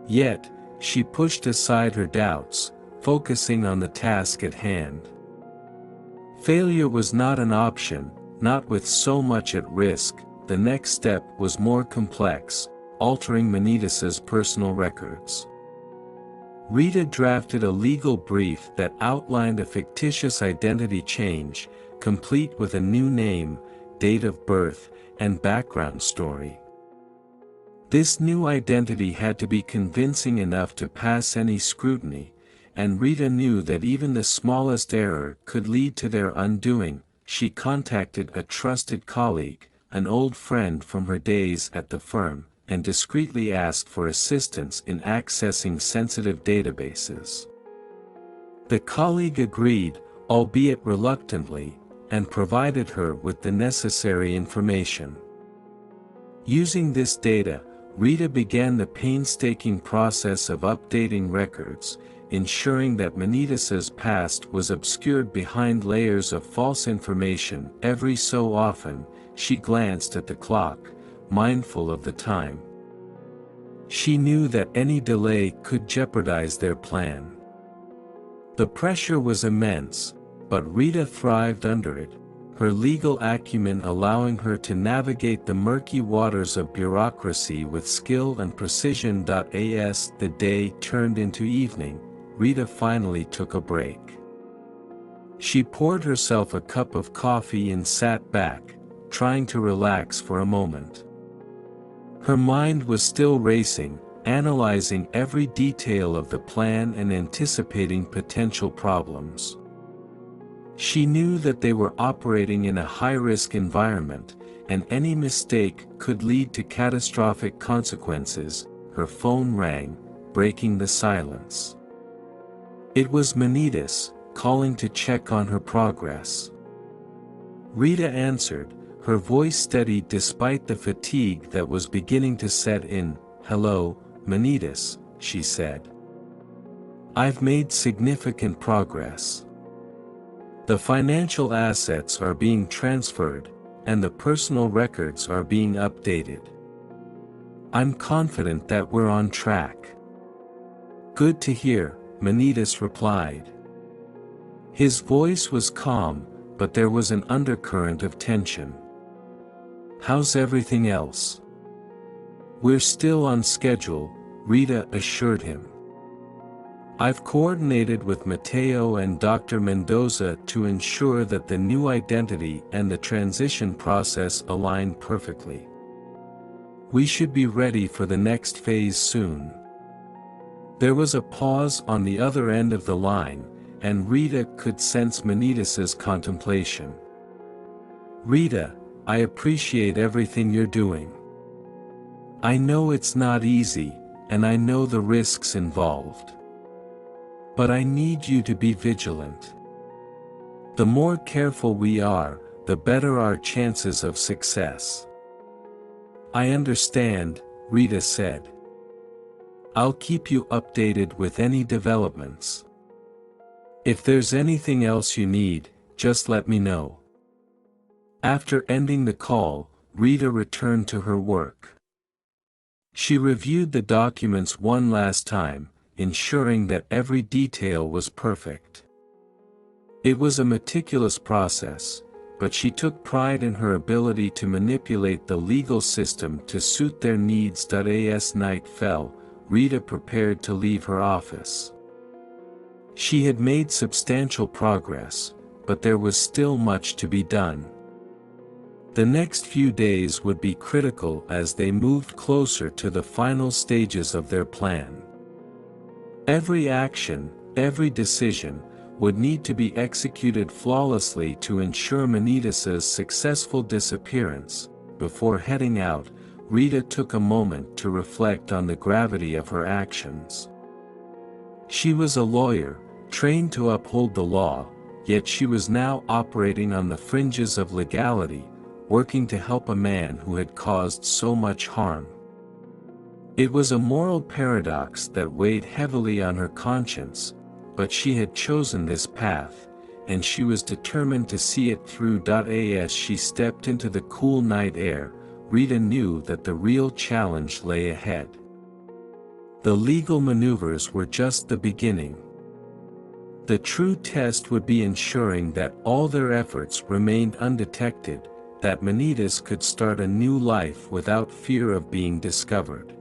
Yet, she pushed aside her doubts, focusing on the task at hand. Failure was not an option, not with so much at risk. The next step was more complex. altering Manitas's personal records. Rita drafted a legal brief that outlined a fictitious identity change, complete with a new name, date of birth, and background story. This new identity had to be convincing enough to pass any scrutiny, and Rita knew that even the smallest error could lead to their undoing. She contacted a trusted colleague, an old friend from her days at the firm, and discreetly asked for assistance in accessing sensitive databases. The colleague agreed, albeit reluctantly, and provided her with the necessary information. Using this data, Rita began the painstaking process of updating records, ensuring that Manitas's past was obscured behind layers of false information. Every so often, she glanced at the clock, mindful of the time. She knew that any delay could jeopardize their plan. The pressure was immense, but Rita thrived under it, her legal acumen allowing her to navigate the murky waters of bureaucracy with skill and precision. As the day turned into evening, Rita finally took a break. She poured herself a cup of coffee and sat back, trying to relax for a moment. Her mind was still racing, analyzing every detail of the plan and anticipating potential problems. She knew that they were operating in a high-risk environment, and any mistake could lead to catastrophic consequences. Her phone rang, breaking the silence. It was Manitas, calling to check on her progress. Rita answered, her voice steady despite the fatigue that was beginning to set in. "Hello, Manitas," she said. "I've made significant progress. The financial assets are being transferred, and the personal records are being updated. I'm confident that we're on track." "Good to hear," Manitas replied. His voice was calm, but there was an undercurrent of tension. "How's everything else?" "We're still on schedule," Rita assured him. "I've coordinated with Mateo and Dr. Mendoza to ensure that the new identity and the transition process align perfectly. We should be ready for the next phase soon." There was a pause on the other end of the line, and Rita could sense Manitas's contemplation. "Rita, I appreciate everything you're doing. I know it's not easy, and I know the risks involved. But I need you to be vigilant. The more careful we are, the better our chances of success." "I understand," Rita said. "I'll keep you updated with any developments. If there's anything else you need, just let me know." After ending the call, Rita returned to her work. She reviewed the documents one last time, ensuring that every detail was perfect. It was a meticulous process, but she took pride in her ability to manipulate the legal system to suit their needs. As night fell, Rita prepared to leave her office. She had made substantial progress, but there was still much to be done. The next few days would be critical as they moved closer to the final stages of their plan. Every action, every decision, would need to be executed flawlessly to ensure Manitas's successful disappearance. Before heading out, Rita took a moment to reflect on the gravity of her actions. She was a lawyer, trained to uphold the law, yet she was now operating on the fringes of legality, working to help a man who had caused so much harm. It was a moral paradox that weighed heavily on her conscience, but she had chosen this path, and she was determined to see it through. As she stepped into the cool night air, Rita knew that the real challenge lay ahead. The legal maneuvers were just the beginning. The true test would be ensuring that all their efforts remained undetected, that Manitas could start a new life without fear of being discovered.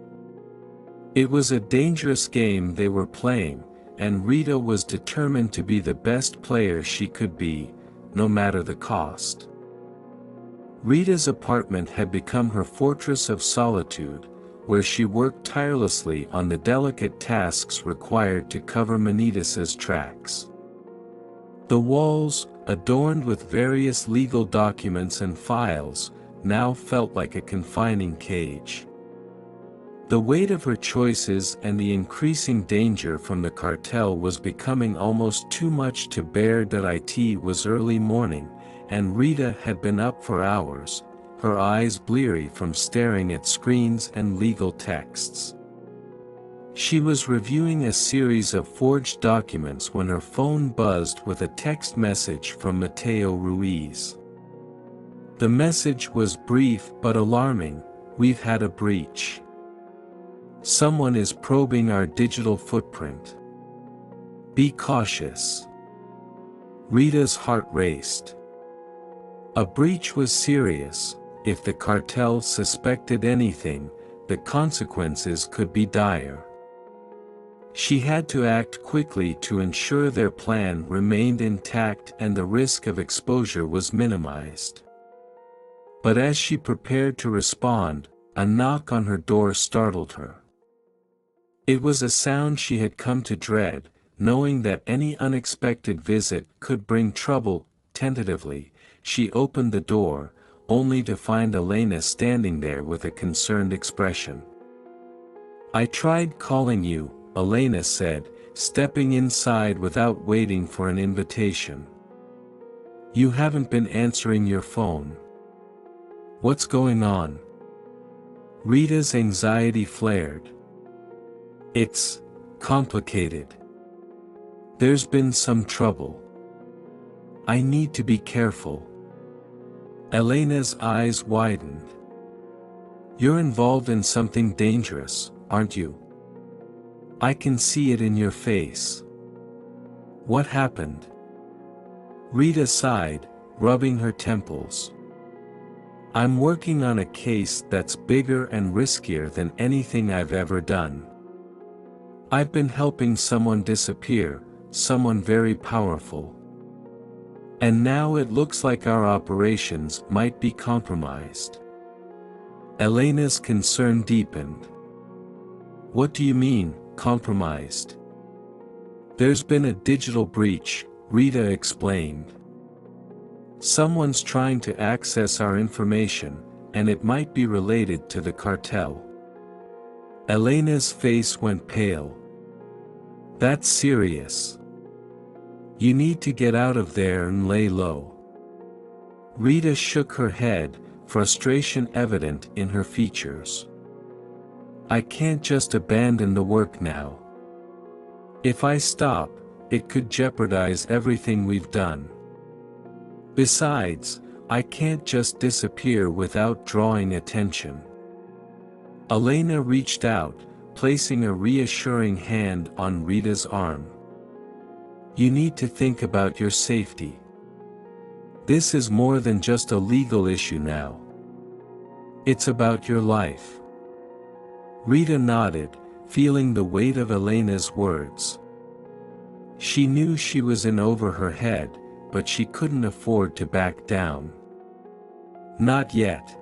It was a dangerous game they were playing, and Rita was determined to be the best player she could be, no matter the cost. Rita's apartment had become her fortress of solitude, where she worked tirelessly on the delicate tasks required to cover Manitas's tracks. The walls, adorned with various legal documents and files, now felt like a confining cage. The weight of her choices and the increasing danger from the cartel was becoming almost too much to bear. It was early morning, and Rita had been up for hours, her eyes bleary from staring at screens and legal texts. She was reviewing a series of forged documents when her phone buzzed with a text message from Mateo Ruiz. The message was brief but alarming: "We've had a breach. Someone is probing our digital footprint. Be cautious." Rita's heart raced. A breach was serious. If the cartel suspected anything, the consequences could be dire. She had to act quickly to ensure their plan remained intact and the risk of exposure was minimized. But as she prepared to respond, a knock on her door startled her. It was a sound she had come to dread, knowing that any unexpected visit could bring trouble. Tentatively, she opened the door, only to find Elena standing there with a concerned expression. "I tried calling you," Elena said, stepping inside without waiting for an invitation. "You haven't been answering your phone. What's going on?" Rita's anxiety flared. "It's complicated. There's been some trouble. I need to be careful." Elena's eyes widened. "You're involved in something dangerous, aren't you? I can see it in your face. What happened?" Rita sighed, rubbing her temples. "I'm working on a case that's bigger and riskier than anything I've ever done. I've been helping someone disappear, someone very powerful. And now it looks like our operations might be compromised." Elena's concern deepened. "What do you mean, compromised?" "There's been a digital breach," Rita explained. "Someone's trying to access our information, and it might be related to the cartel." Elena's face went pale. "That's serious. You need to get out of there and lay low." Rita shook her head, frustration evident in her features. "I can't just abandon the work now. If I stop, it could jeopardize everything we've done. Besides, I can't just disappear without drawing attention." Elena reached out, placing a reassuring hand on Rita's arm. "You need to think about your safety. This is more than just a legal issue now. It's about your life." Rita nodded, feeling the weight of Elena's words. She knew she was in over her head, but she couldn't afford to back down. "Not yet.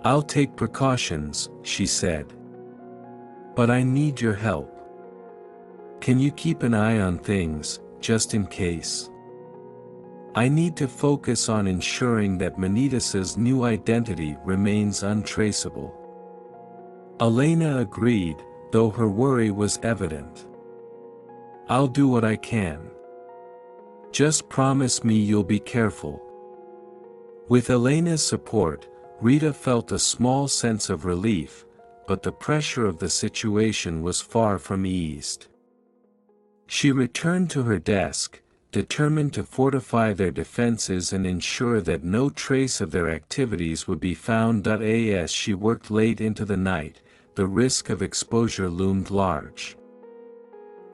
I'll take precautions," she said. "But I need your help. Can you keep an eye on things, just in case? I need to focus on ensuring that Manitas's new identity remains untraceable." Elena agreed, though her worry was evident. "I'll do what I can. Just promise me you'll be careful." With Elena's support, Rita felt a small sense of relief, but the pressure of the situation was far from eased. She returned to her desk, determined to fortify their defenses and ensure that no trace of their activities would be found. As she worked late into the night, the risk of exposure loomed large.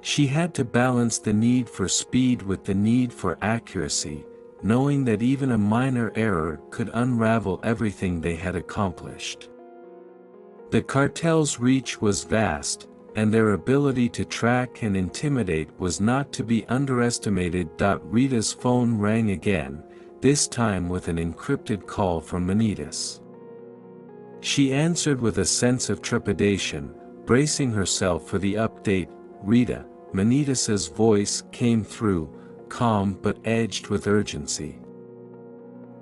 She had to balance the need for speed with the need for accuracy, knowing that even a minor error could unravel everything they had accomplished. The cartel's reach was vast, and their ability to track and intimidate was not to be underestimated. Rita's phone rang again, this time with an encrypted call from Manitas. She answered with a sense of trepidation, bracing herself for the update. "Rita," Manitas's voice came through, calm but edged with urgency.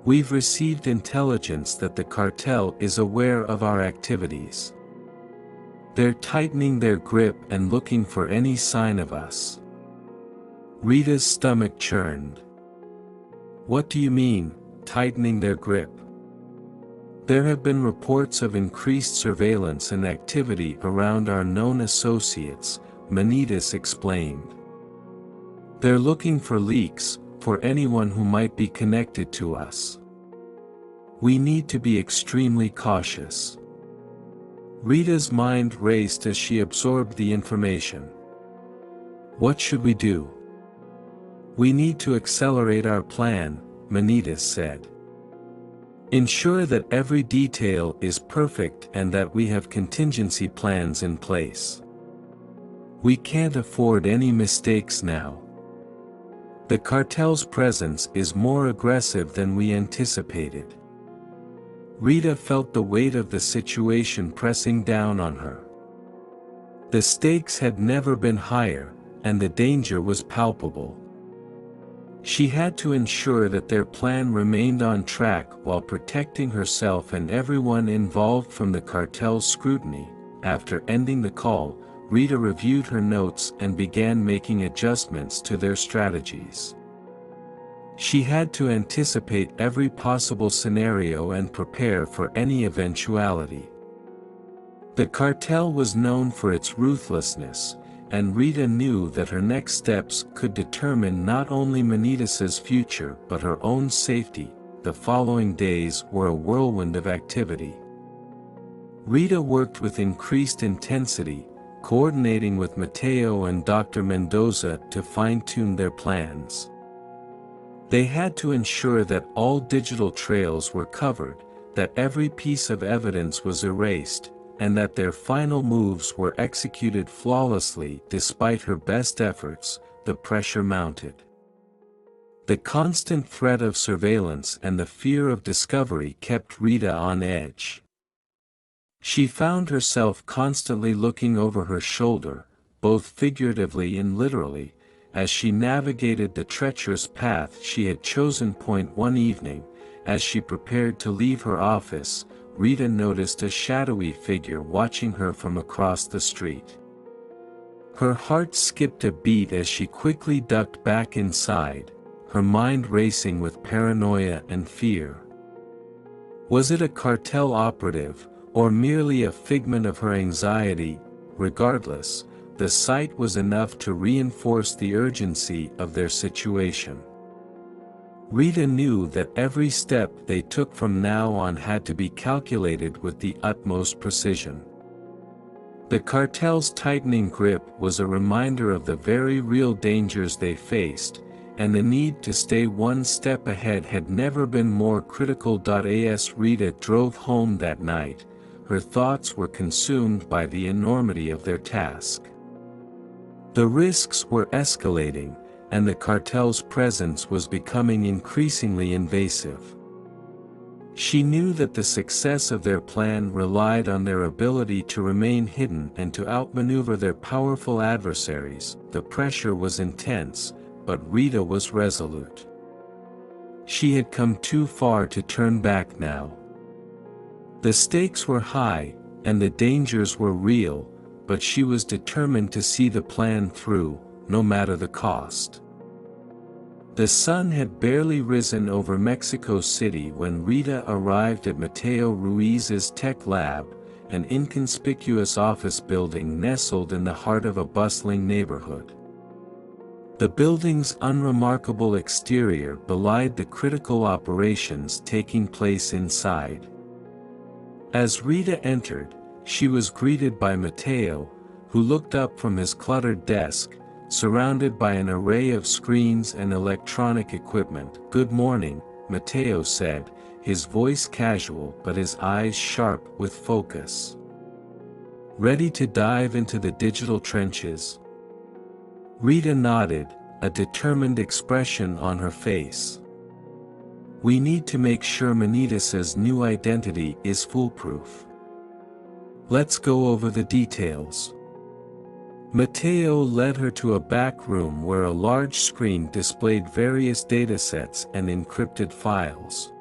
"We've received intelligence that the cartel is aware of our activities. They're tightening their grip and looking for any sign of us." Rita's stomach churned. "What do you mean, tightening their grip?" "There have been reports of increased surveillance and activity around our known associates," Manitas explained. "They're looking for leaks, for anyone who might be connected to us. We need to be extremely cautious." Rita's mind raced as she absorbed the information. "What should we do?" "We need to accelerate our plan," Manitas said. "Ensure that every detail is perfect and that we have contingency plans in place. We can't afford any mistakes now. The cartel's presence is more aggressive than we anticipated." Rita felt the weight of the situation pressing down on her. The stakes had never been higher, and the danger was palpable. She had to ensure that their plan remained on track while protecting herself and everyone involved from the cartel's scrutiny. After ending the call, Rita reviewed her notes and began making adjustments to their strategies. She had to anticipate every possible scenario and prepare for any eventuality. The cartel was known for its ruthlessness, and Rita knew that her next steps could determine not only Manitas's future but her own safety. The following days were a whirlwind of activity. Rita worked with increased intensity, coordinating with Mateo and Dr. Mendoza to fine-tune their plans. They had to ensure that all digital trails were covered, that every piece of evidence was erased, and that their final moves were executed flawlessly. Despite her best efforts, the pressure mounted. The constant threat of surveillance and the fear of discovery kept Rita on edge. She found herself constantly looking over her shoulder, both figuratively and literally, as she navigated the treacherous path she had chosen. One evening, as she prepared to leave her office, Rita noticed a shadowy figure watching her from across the street. Her heart skipped a beat as she quickly ducked back inside, her mind racing with paranoia and fear. Was it a cartel operative, or merely a figment of her anxiety? Regardless, the sight was enough to reinforce the urgency of their situation. Rita knew that every step they took from now on had to be calculated with the utmost precision. The cartel's tightening grip was a reminder of the very real dangers they faced, and the need to stay one step ahead had never been more critical. As Rita drove home that night, her thoughts were consumed by the enormity of their task. The risks were escalating, and the cartel's presence was becoming increasingly invasive. She knew that the success of their plan relied on their ability to remain hidden and to outmaneuver their powerful adversaries. The pressure was intense, but Rita was resolute. She had come too far to turn back now. The stakes were high, and the dangers were real, but she was determined to see the plan through, no matter the cost. The sun had barely risen over Mexico City when Rita arrived at Mateo Ruiz's tech lab, an inconspicuous office building nestled in the heart of a bustling neighborhood. The building's unremarkable exterior belied the critical operations taking place inside. As Rita entered, she was greeted by Mateo, who looked up from his cluttered desk, surrounded by an array of screens and electronic equipment. "Good morning," Matteo said, his voice casual but his eyes sharp with focus. "Ready to dive into the digital trenches?" Rita nodded, a determined expression on her face. "We need to make sure Manitas's new identity is foolproof. Let's go over the details." Matteo led her to a back room where a large screen displayed various datasets and encrypted files.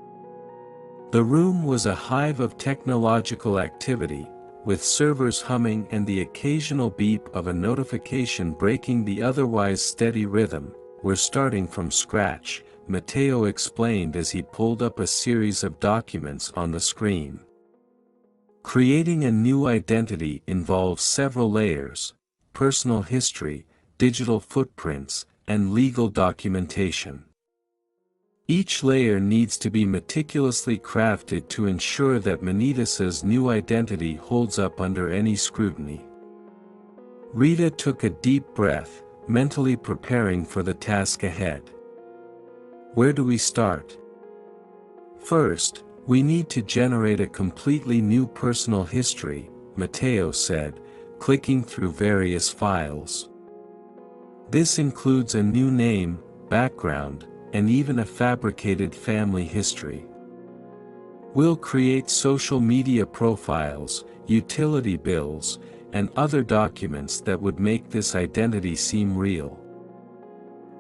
The room was a hive of technological activity, with servers humming and the occasional beep of a notification breaking the otherwise steady rhythm. "We're starting from scratch," Matteo explained as he pulled up a series of documents on the screen. Creating a new identity involves several layers: personal history, digital footprints, and legal documentation. Each layer needs to be meticulously crafted to ensure that Manitas's new identity holds up under any scrutiny. Rita took a deep breath, mentally preparing for the task ahead. "Where do we start?" "First, we need to generate a completely new personal history," Matteo said, clicking through various files. "This includes a new name, background, and even a fabricated family history. We'll create social media profiles, utility bills, and other documents that would make this identity seem real."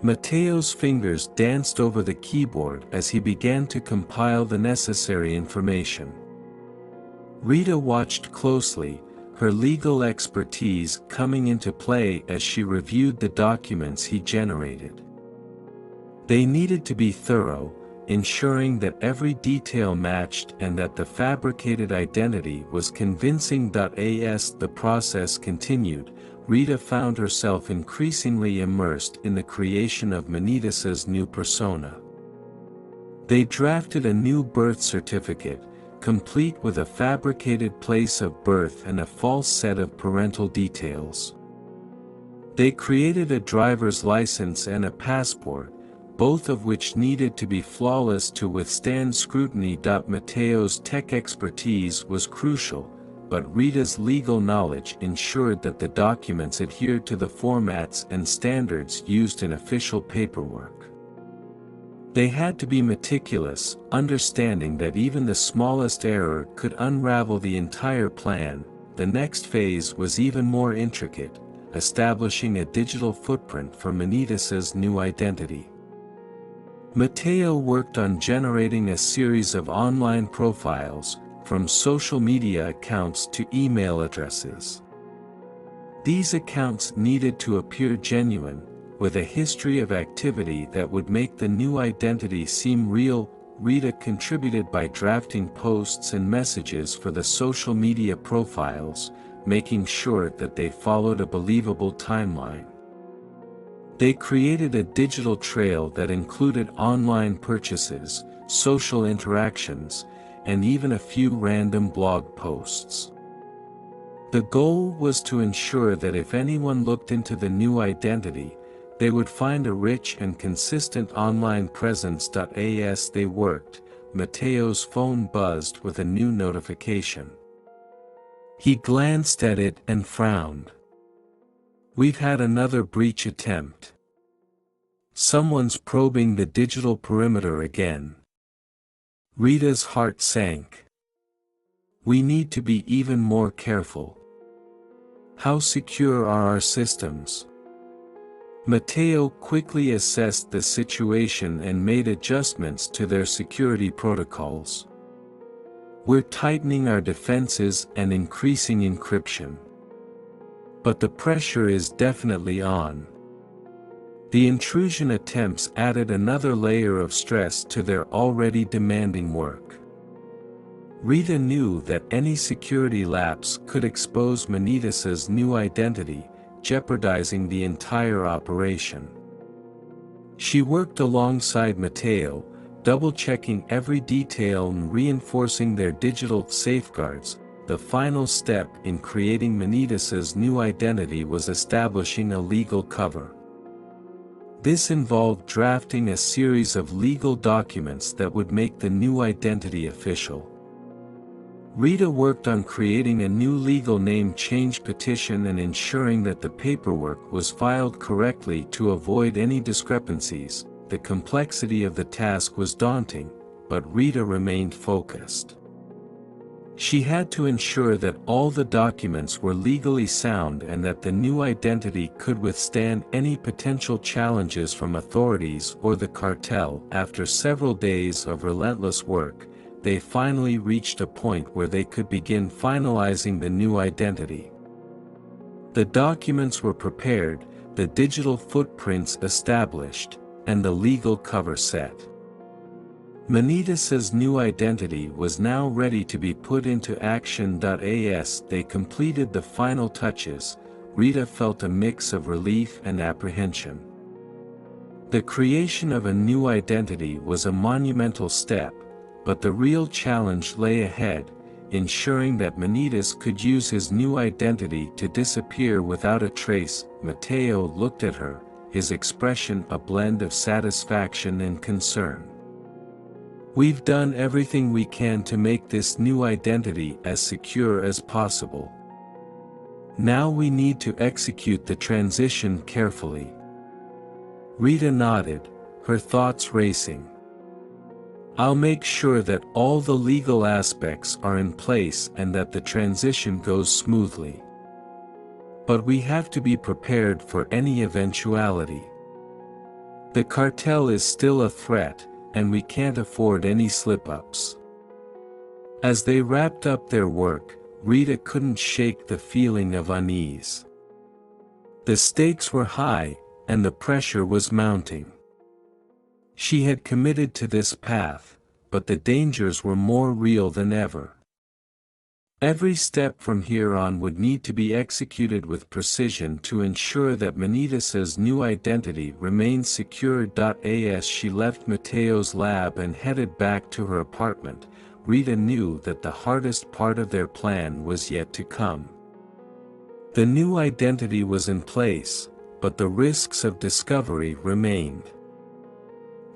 Matteo's fingers danced over the keyboard as he began to compile the necessary information. Rita watched closely, her legal expertise coming into play as she reviewed the documents he generated. They needed to be thorough, ensuring that every detail matched and that the fabricated identity was convincing. As the process continued, Rita found herself increasingly immersed in the creation of Manitas's new persona. They drafted a new birth certificate, complete with a fabricated place of birth and a false set of parental details. They created a driver's license and a passport, both of which needed to be flawless to withstand scrutiny. Matteo's tech expertise was crucial, but Rita's legal knowledge ensured that the documents adhered to the formats and standards used in official paperwork. They had to be meticulous, understanding that even the smallest error could unravel the entire plan. The next phase was even more intricate, establishing a digital footprint for Manitas's new identity. Matteo worked on generating a series of online profiles, from social media accounts to email addresses. These accounts needed to appear genuine, with a history of activity that would make the new identity seem real. Rita contributed by drafting posts and messages for the social media profiles, making sure that they followed a believable timeline. They created a digital trail that included online purchases, social interactions, and even a few random blog posts. The goal was to ensure that if anyone looked into the new identity, they would find a rich and consistent online presence. As they worked, Matteo's phone buzzed with a new notification. He glanced at it and frowned. "We've had another breach attempt. Someone's probing the digital perimeter again." Rita's heart sank. "We need to be even more careful. How secure are our systems?" Matteo quickly assessed the situation and made adjustments to their security protocols. "We're tightening our defenses and increasing encryption. But the pressure is definitely on." The intrusion attempts added another layer of stress to their already demanding work. Rita knew that any security lapse could expose Manitas's new identity, jeopardizing the entire operation. She worked alongside Matteo, double-checking every detail and reinforcing their digital safeguards. The final step in creating Manitas's new identity was establishing a legal cover. This involved drafting a series of legal documents that would make the new identity official. Rita worked on creating a new legal name change petition and ensuring that the paperwork was filed correctly to avoid any discrepancies. The complexity of the task was daunting, but Rita remained focused. She had to ensure that all the documents were legally sound and that the new identity could withstand any potential challenges from authorities or the cartel. After several days of relentless work, they finally reached a point where they could begin finalizing the new identity. The documents were prepared, the digital footprints established, and the legal cover set. Manitas's new identity was now ready to be put into action. As they completed the final touches, Rita felt a mix of relief and apprehension. The creation of a new identity was a monumental step, but the real challenge lay ahead, ensuring that Manitas could use his new identity to disappear without a trace. Mateo looked at her, his expression a blend of satisfaction and concern. "We've done everything we can to make this new identity as secure as possible. Now we need to execute the transition carefully." Rita nodded, her thoughts racing. "I'll make sure that all the legal aspects are in place and that the transition goes smoothly. But we have to be prepared for any eventuality. The cartel is still a threat, and we can't afford any slip-ups." As they wrapped up their work, Rita couldn't shake the feeling of unease. The stakes were high, and the pressure was mounting. She had committed to this path, but the dangers were more real than ever. Every step from here on would need to be executed with precision to ensure that Manitas's new identity remained secure. As she left Mateo's lab and headed back to her apartment, Rita knew that the hardest part of their plan was yet to come. The new identity was in place, but the risks of discovery remained.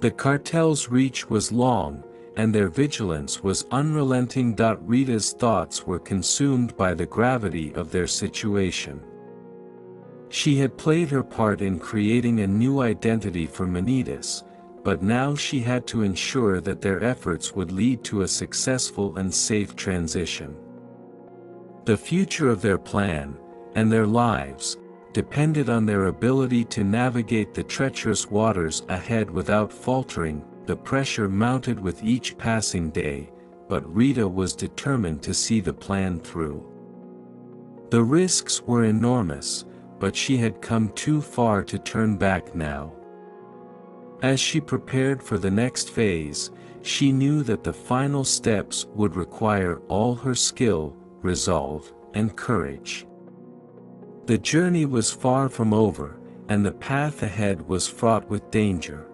The cartel's reach was long, and their vigilance was unrelenting. Rita's thoughts were consumed by the gravity of their situation. She had played her part in creating a new identity for Manitas, but now she had to ensure that their efforts would lead to a successful and safe transition. The future of their plan, and their lives, depended on their ability to navigate the treacherous waters ahead without faltering. The pressure mounted with each passing day, but Rita was determined to see the plan through. The risks were enormous, but she had come too far to turn back now. As she prepared for the next phase, she knew that the final steps would require all her skill, resolve, and courage. The journey was far from over, and the path ahead was fraught with danger.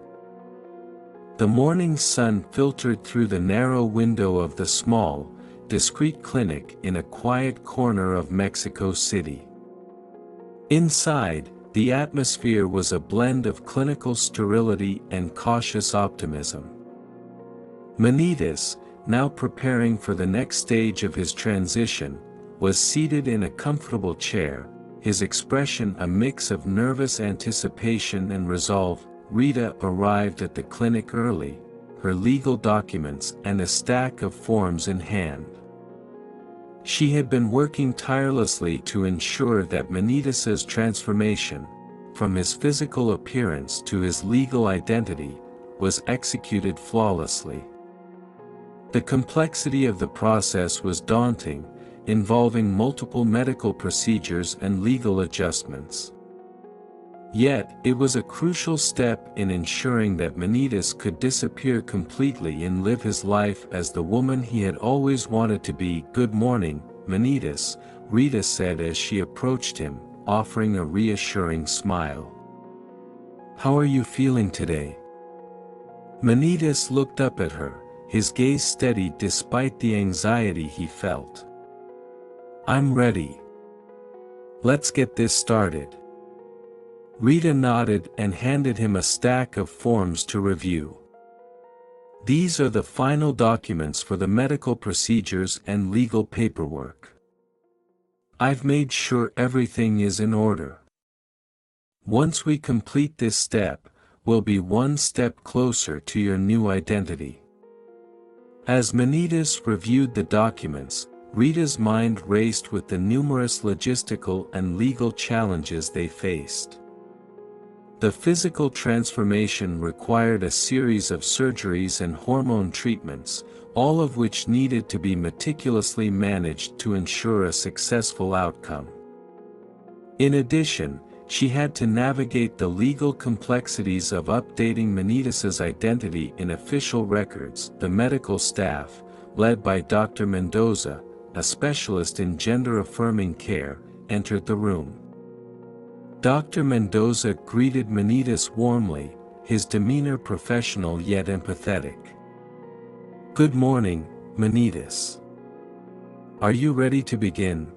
The morning sun filtered through the narrow window of the small, discreet clinic in a quiet corner of Mexico City. Inside, the atmosphere was a blend of clinical sterility and cautious optimism. Manitas, now preparing for the next stage of his transition, was seated in a comfortable chair, his expression a mix of nervous anticipation and resolve. Rita arrived at the clinic early, her legal documents and a stack of forms in hand. She had been working tirelessly to ensure that Manitas's transformation, from his physical appearance to his legal identity, was executed flawlessly. The complexity of the process was daunting, involving multiple medical procedures and legal adjustments. Yet, it was a crucial step in ensuring that Manitas could disappear completely and live his life as the woman he had always wanted to be. "Good morning, Manitas," Rita said as she approached him, offering a reassuring smile. "How are you feeling today?" Manitas looked up at her, his gaze steady despite the anxiety he felt. "I'm ready. Let's get this started." Rita nodded and handed him a stack of forms to review. These are the final documents for the medical procedures and legal paperwork. I've made sure everything is in order. Once we complete this step, we'll be one step closer to your new identity. As Manitas reviewed the documents, Rita's mind raced with the numerous logistical and legal challenges they faced. The physical transformation required a series of surgeries and hormone treatments, all of which needed to be meticulously managed to ensure a successful outcome. In addition, she had to navigate the legal complexities of updating Manitas's identity in official records. The medical staff, led by Dr. Mendoza, a specialist in gender-affirming care, entered the room. Dr. Mendoza greeted Manitas warmly, his demeanor professional yet empathetic. "Good morning, Manitas. Are you ready to begin?"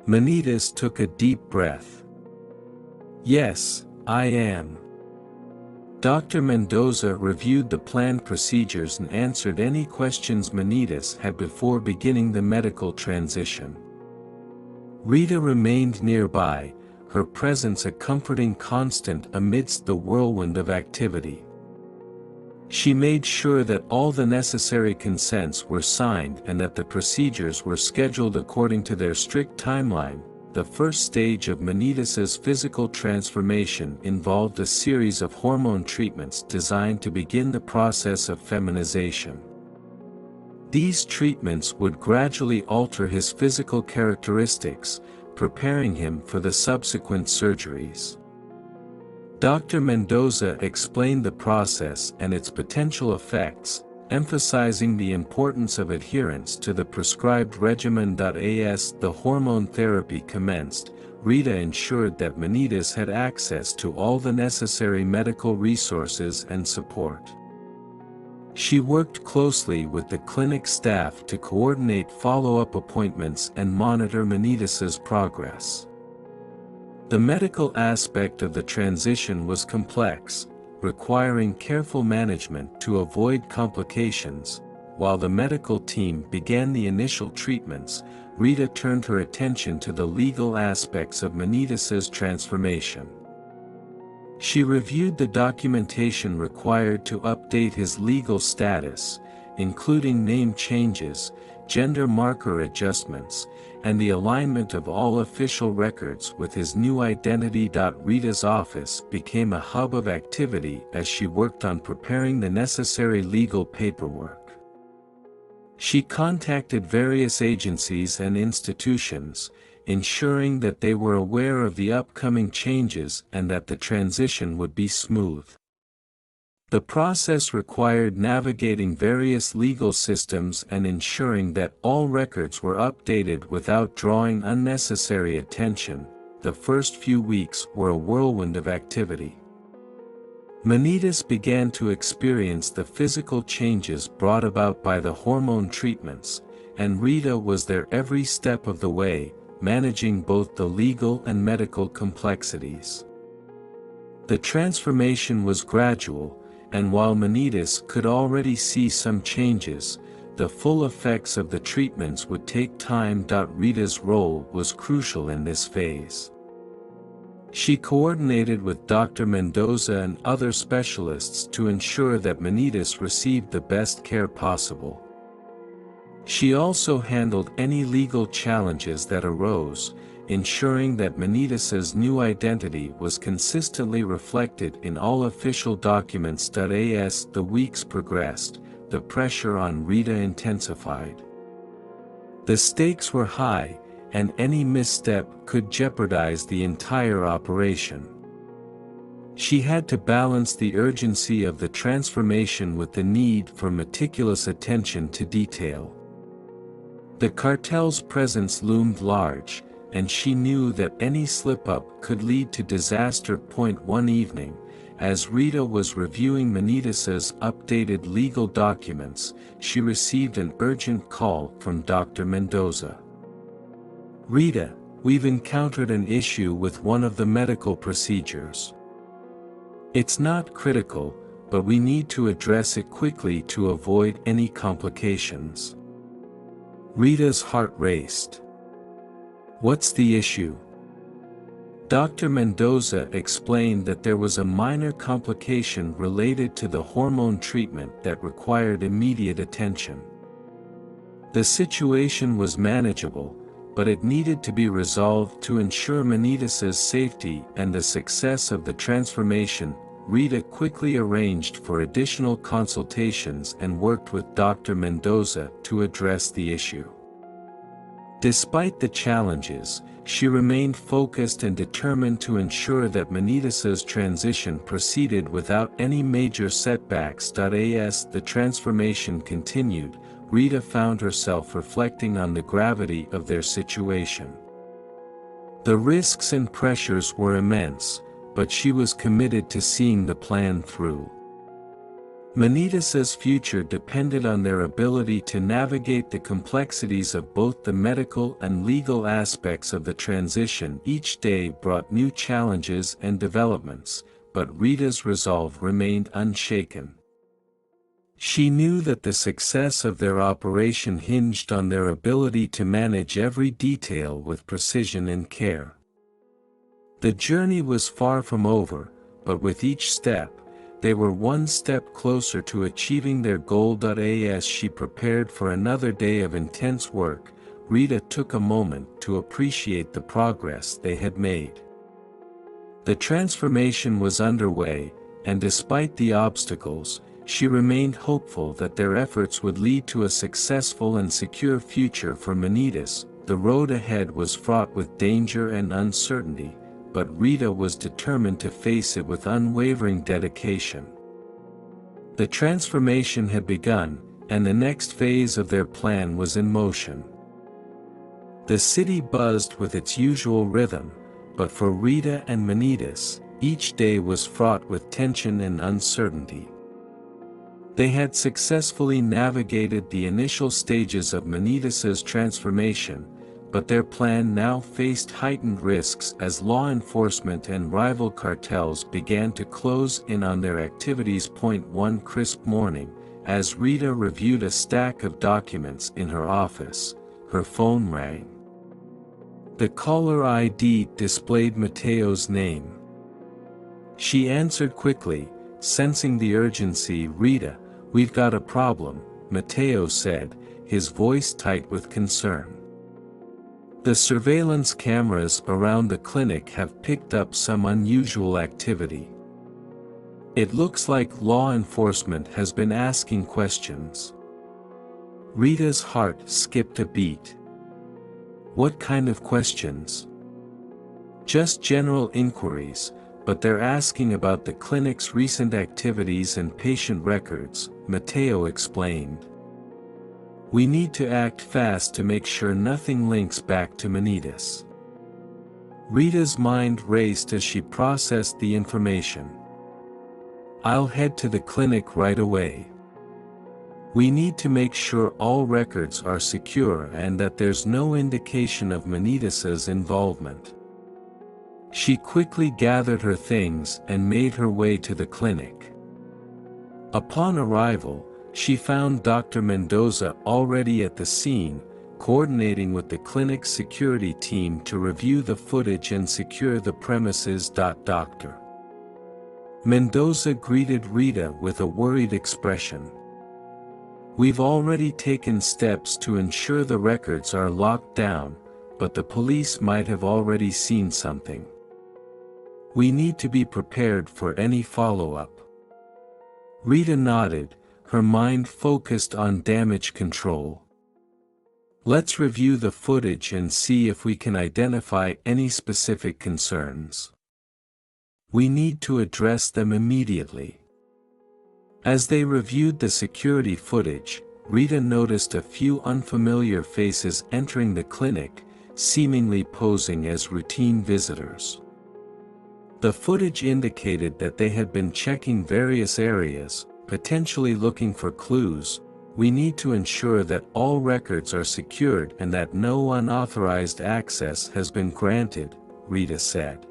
Manitas took a deep breath. "Yes, I am." Dr. Mendoza reviewed the planned procedures and answered any questions Manitas had before beginning the medical transition. Rita remained nearby, her presence a comforting constant amidst the whirlwind of activity. She made sure that all the necessary consents were signed and that the procedures were scheduled according to their strict timeline. The first stage of Manitas's physical transformation involved a series of hormone treatments designed to begin the process of feminization. These treatments would gradually alter his physical characteristics, preparing him for the subsequent surgeries. Dr. Mendoza explained the process and its potential effects, emphasizing the importance of adherence to the prescribed regimen. As the hormone therapy commenced, Rita ensured that Manitas had access to all the necessary medical resources and support. She worked closely with the clinic staff to coordinate follow-up appointments and monitor Manitas's progress. The medical aspect of the transition was complex, requiring careful management to avoid complications. While the medical team began the initial treatments, Rita turned her attention to the legal aspects of Manitas's transformation. She reviewed the documentation required to update his legal status, including name changes, gender marker adjustments, and the alignment of all official records with his new identity. Rita's office became a hub of activity as she worked on preparing the necessary legal paperwork. She contacted various agencies and institutions, ensuring that they were aware of the upcoming changes and that the transition would be smooth. The process required navigating various legal systems and ensuring that all records were updated without drawing unnecessary attention. The first few weeks were a whirlwind of activity. Manitas began to experience the physical changes brought about by the hormone treatments, and Rita was there every step of the way, managing both the legal and medical complexities. The transformation was gradual, and while Manitas could already see some changes, the full effects of the treatments would take time. Rita's role was crucial in this phase. She coordinated with Dr. Mendoza and other specialists to ensure that Manitas received the best care possible. She also handled any legal challenges that arose, ensuring that Manitas's new identity was consistently reflected in all official documents. As the weeks progressed, the pressure on Rita intensified. The stakes were high, and any misstep could jeopardize the entire operation. She had to balance the urgency of the transformation with the need for meticulous attention to detail. The cartel's presence loomed large, and she knew that any slip-up could lead to disaster. One evening, as Rita was reviewing Manitas's updated legal documents, she received an urgent call from Dr. Mendoza. "Rita, we've encountered an issue with one of the medical procedures. It's not critical, but we need to address it quickly to avoid any complications. Rita's heart raced. What's the issue? Dr. Mendoza explained that there was a minor complication related to the hormone treatment that required immediate attention. The situation was manageable, but it needed to be resolved to ensure Manitas' safety and the success of the transformation. Rita quickly arranged for additional consultations and worked with Dr. Mendoza to address the issue. Despite the challenges, she remained focused and determined to ensure that Manitas' transition proceeded without any major setbacks. As the transformation continued, Rita found herself reflecting on the gravity of their situation. The risks and pressures were immense, but she was committed to seeing the plan through. Manitas' future depended on their ability to navigate the complexities of both the medical and legal aspects of the transition. Each day brought new challenges and developments, but Rita's resolve remained unshaken. She knew that the success of their operation hinged on their ability to manage every detail with precision and care. The journey was far from over, but with each step, they were one step closer to achieving their goal. As she prepared for another day of intense work, Rita took a moment to appreciate the progress they had made. The transformation was underway, and despite the obstacles, she remained hopeful that their efforts would lead to a successful and secure future for Manitas. The road ahead was fraught with danger and uncertainty, but Rita was determined to face it with unwavering dedication. The transformation had begun, and the next phase of their plan was in motion. The city buzzed with its usual rhythm, but for Rita and Manitas, each day was fraught with tension and uncertainty. They had successfully navigated the initial stages of Manitas' transformation, but their plan now faced heightened risks as law enforcement and rival cartels began to close in on their activities. One crisp morning, as Rita reviewed a stack of documents in her office, her phone rang. The caller ID displayed Mateo's name. She answered quickly, sensing the urgency. "Rita, we've got a problem," Mateo said, his voice tight with concern. "The surveillance cameras around the clinic have picked up some unusual activity. It looks like law enforcement has been asking questions." Rita's heart skipped a beat. "What kind of questions?" "Just general inquiries, but they're asking about the clinic's recent activities and patient records," Mateo explained. "We need to act fast to make sure nothing links back to Manitas." Rita's mind raced as she processed the information. "I'll head to the clinic right away. We need to make sure all records are secure and that there's no indication of Manitas' involvement." She quickly gathered her things and made her way to the clinic. Upon arrival, she found Dr. Mendoza already at the scene, coordinating with the clinic's security team to review the footage and secure the premises. Dr. Mendoza greeted Rita with a worried expression. "We've already taken steps to ensure the records are locked down, but the police might have already seen something. We need to be prepared for any follow-up." Rita nodded, her mind focused on damage control. "Let's review the footage and see if we can identify any specific concerns. We need to address them immediately." As they reviewed the security footage, Rita noticed a few unfamiliar faces entering the clinic, seemingly posing as routine visitors. The footage indicated that they had been checking various areas, potentially looking for clues. we need to ensure that all records are secured and that no unauthorized access has been granted, Rita said.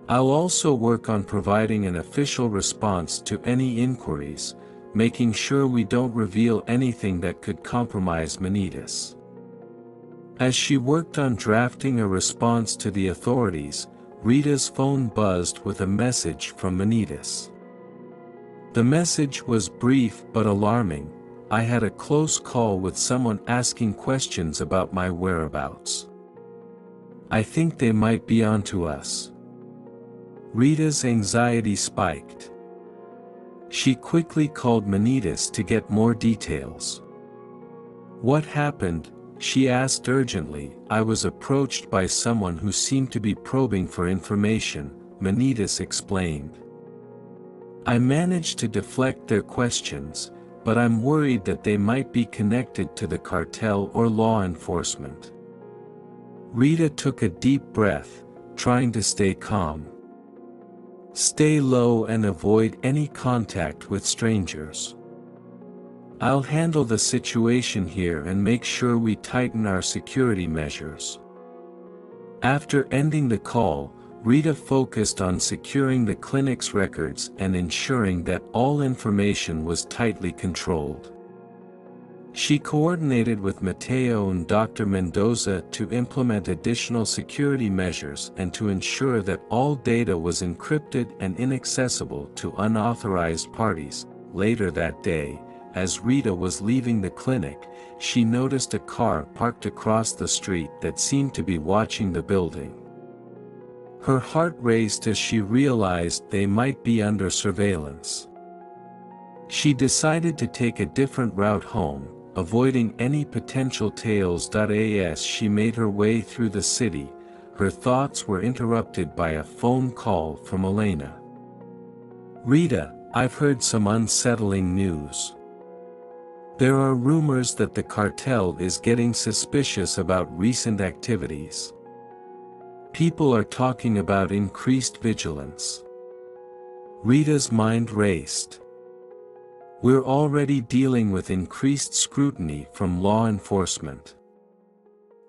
I'll also work on providing an official response to any inquiries, making sure we don't reveal anything that could compromise Manitas. As she worked on drafting a response to the authorities, Rita's phone buzzed with a message from Manitas. The message was brief but alarming. I had a close call with someone asking questions about my whereabouts. I think they might be onto us. Rita's anxiety spiked. She quickly called Manitas to get more details. What happened? She asked urgently. I was approached by someone who seemed to be probing for information, Manitas explained. I managed to deflect their questions, but I'm worried that they might be connected to the cartel or law enforcement. Rita took a deep breath, trying to stay calm. Stay low and avoid any contact with strangers. I'll handle the situation here and make sure we tighten our security measures. After ending the call, Rita focused on securing the clinic's records and ensuring that all information was tightly controlled. She coordinated with Mateo and Dr. Mendoza to implement additional security measures and to ensure that all data was encrypted and inaccessible to unauthorized parties. Later that day, as Rita was leaving the clinic, she noticed a car parked across the street that seemed to be watching the building. Her heart raced as she realized they might be under surveillance. She decided to take a different route home, avoiding any potential tails. As she made her way through the city, her thoughts were interrupted by a phone call from Elena. Rita, I've heard some unsettling news. There are rumors that the cartel is getting suspicious about recent activities. People are talking about increased vigilance. Rita's mind raced. We're already dealing with increased scrutiny from law enforcement.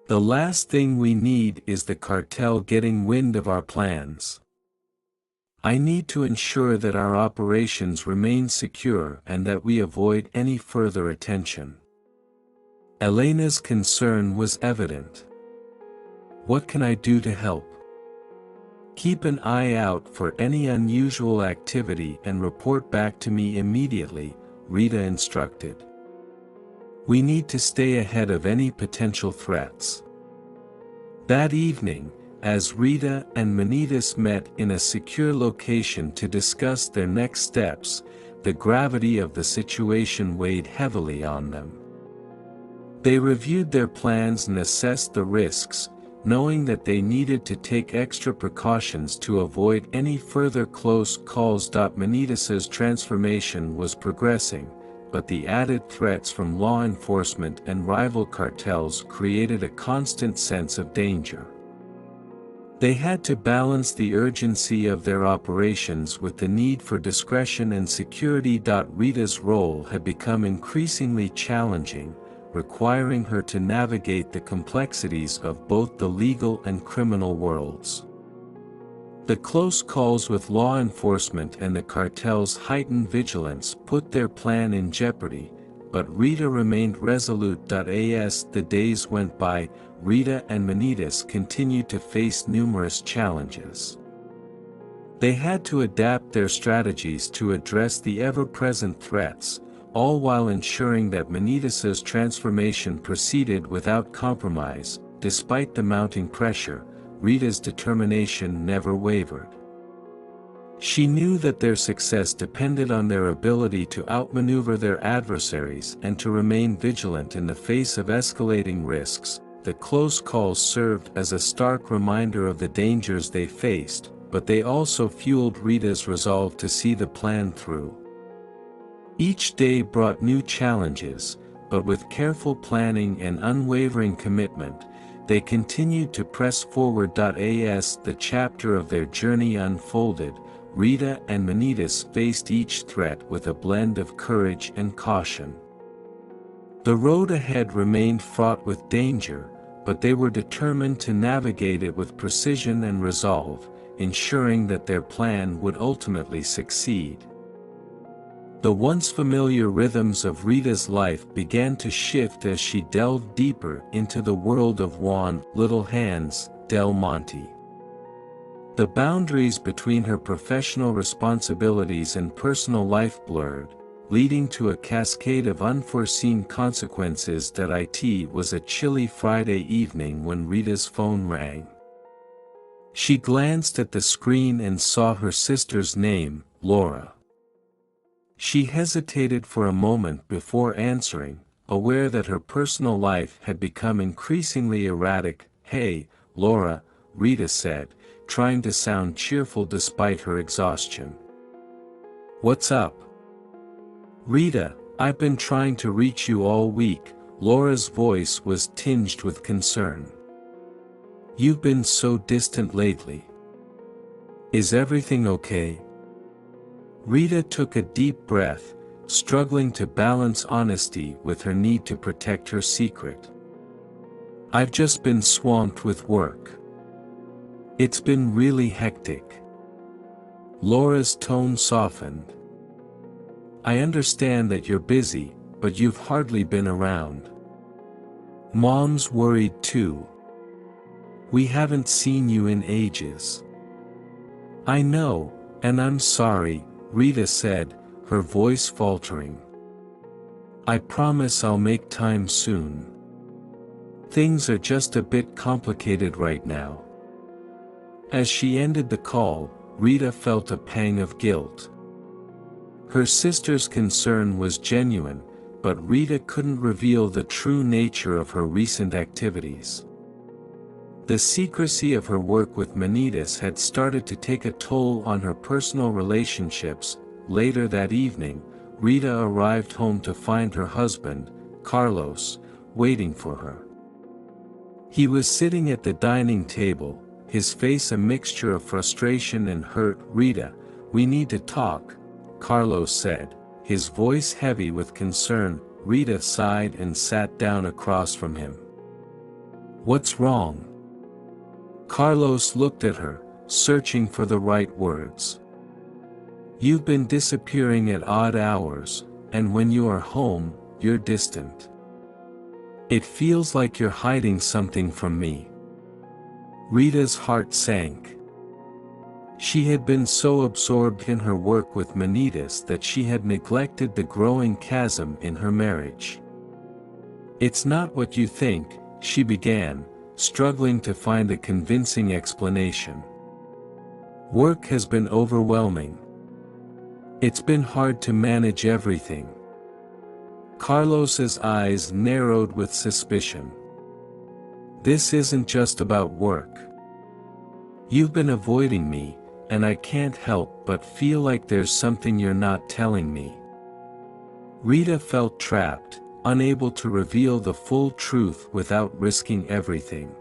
The last thing we need is the cartel getting wind of our plans. I need to ensure that our operations remain secure and that we avoid any further attention. Elena's concern was evident. What can I do to help? Keep an eye out for any unusual activity and report back to me immediately, Rita instructed. We need to stay ahead of any potential threats. That evening, as Rita and Manitas met in a secure location to discuss their next steps, the gravity of the situation weighed heavily on them. They reviewed their plans and assessed the risks, knowing that they needed to take extra precautions to avoid any further close calls. Manitas's transformation was progressing, but the added threats from law enforcement and rival cartels created a constant sense of danger. They had to balance the urgency of their operations with the need for discretion and security. Rita's role had become increasingly challenging, requiring her to navigate the complexities of both the legal and criminal worlds. The close calls with law enforcement and the cartel's heightened vigilance put their plan in jeopardy, but Rita remained resolute. As the days went by, Rita and Manitas continued to face numerous challenges. They had to adapt their strategies to address the ever-present threats, all while ensuring that Manitas's transformation proceeded without compromise. Despite the mounting pressure, Rita's determination never wavered. She knew that their success depended on their ability to outmaneuver their adversaries and to remain vigilant in the face of escalating risks. The close calls served as a stark reminder of the dangers they faced, but they also fueled Rita's resolve to see the plan through. Each day brought new challenges, but with careful planning and unwavering commitment, they continued to press forward. As the chapter of their journey unfolded, Rita and Manitas faced each threat with a blend of courage and caution. The road ahead remained fraught with danger, but they were determined to navigate it with precision and resolve, ensuring that their plan would ultimately succeed. The once familiar rhythms of Rita's life began to shift as she delved deeper into the world of Juan, Little Hands, Del Monte. The boundaries between her professional responsibilities and personal life blurred, leading to a cascade of unforeseen consequences. It was a chilly Friday evening when Rita's phone rang. She glanced at the screen and saw her sister's name, Laura. She hesitated for a moment before answering, aware that her personal life had become increasingly erratic. "Hey, Laura," Rita said, trying to sound cheerful despite her exhaustion. "What's up?" "Rita, I've been trying to reach you all week." Laura's voice was tinged with concern. "You've been so distant lately. Is everything okay?" Rita took a deep breath, struggling to balance honesty with her need to protect her secret. "I've just been swamped with work. It's been really hectic." Laura's tone softened. "I understand that you're busy, but you've hardly been around. Mom's worried too. We haven't seen you in ages." "I know, and I'm sorry," Rita said, her voice faltering. "I promise I'll make time soon. Things are just a bit complicated right now." As she ended the call, Rita felt a pang of guilt. Her sister's concern was genuine, but Rita couldn't reveal the true nature of her recent activities. The secrecy of her work with Manitas had started to take a toll on her personal relationships. Later that evening, Rita arrived home to find her husband, Carlos, waiting for her. He was sitting at the dining table, his face a mixture of frustration and hurt. "Rita, we need to talk," Carlos said, his voice heavy with concern. Rita sighed and sat down across from him. "What's wrong?" Carlos looked at her, searching for the right words. "You've been disappearing at odd hours, and when you are home, you're distant. It feels like you're hiding something from me." Rita's heart sank. She had been so absorbed in her work with Manitas that she had neglected the growing chasm in her marriage. "It's not what you think," she began, struggling to find a convincing explanation. "Work has been overwhelming. It's been hard to manage everything." Carlos's eyes narrowed with suspicion. "This isn't just about work. You've been avoiding me, and I can't help but feel like there's something you're not telling me." Rita felt trapped, unable to reveal the full truth without risking everything.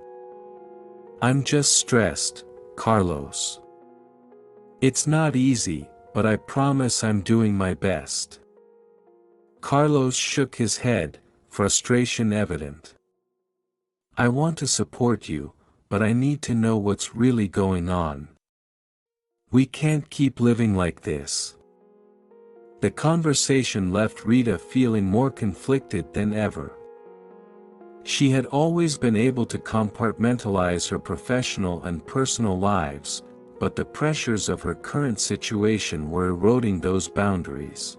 "I'm just stressed, Carlos. It's not easy, but I promise I'm doing my best." Carlos shook his head, frustration evident. "I want to support you, but I need to know what's really going on. We can't keep living like this." The conversation left Rita feeling more conflicted than ever. She had always been able to compartmentalize her professional and personal lives, but the pressures of her current situation were eroding those boundaries.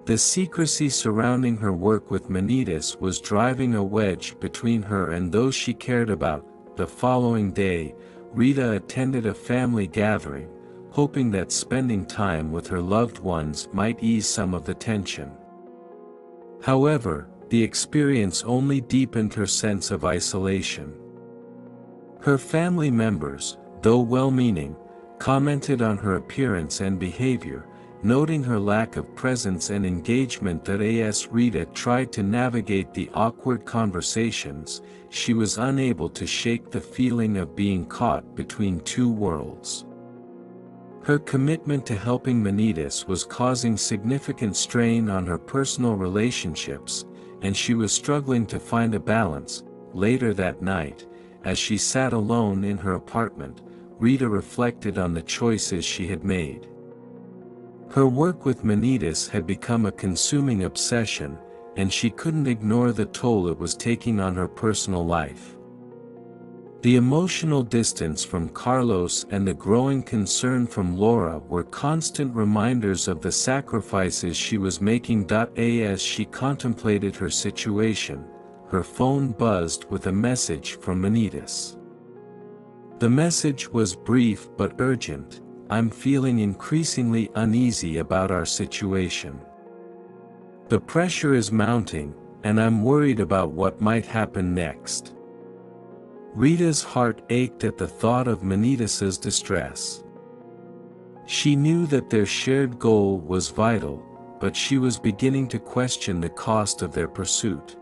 The secrecy surrounding her work with Manitas was driving a wedge between her and those she cared about. The following day, Rita attended a family gathering, hoping that spending time with her loved ones might ease some of the tension. However, the experience only deepened her sense of isolation. Her family members, though well-meaning, commented on her appearance and behavior, noting her lack of presence and engagement. As Rita tried to navigate the awkward conversations, she was unable to shake the feeling of being caught between two worlds. Her commitment to helping Manitas was causing significant strain on her personal relationships, and she was struggling to find a balance. Later that night, as she sat alone in her apartment, Rita reflected on the choices she had made. Her work with Manitas had become a consuming obsession, and she couldn't ignore the toll it was taking on her personal life. The emotional distance from Carlos and the growing concern from Laura were constant reminders of the sacrifices she was making. As she contemplated her situation, her phone buzzed with a message from Manitas. The message was brief but urgent. "I'm feeling increasingly uneasy about our situation. The pressure is mounting, and I'm worried about what might happen next." Rita's heart ached at the thought of Manitas's distress. She knew that their shared goal was vital, but she was beginning to question the cost of their pursuit.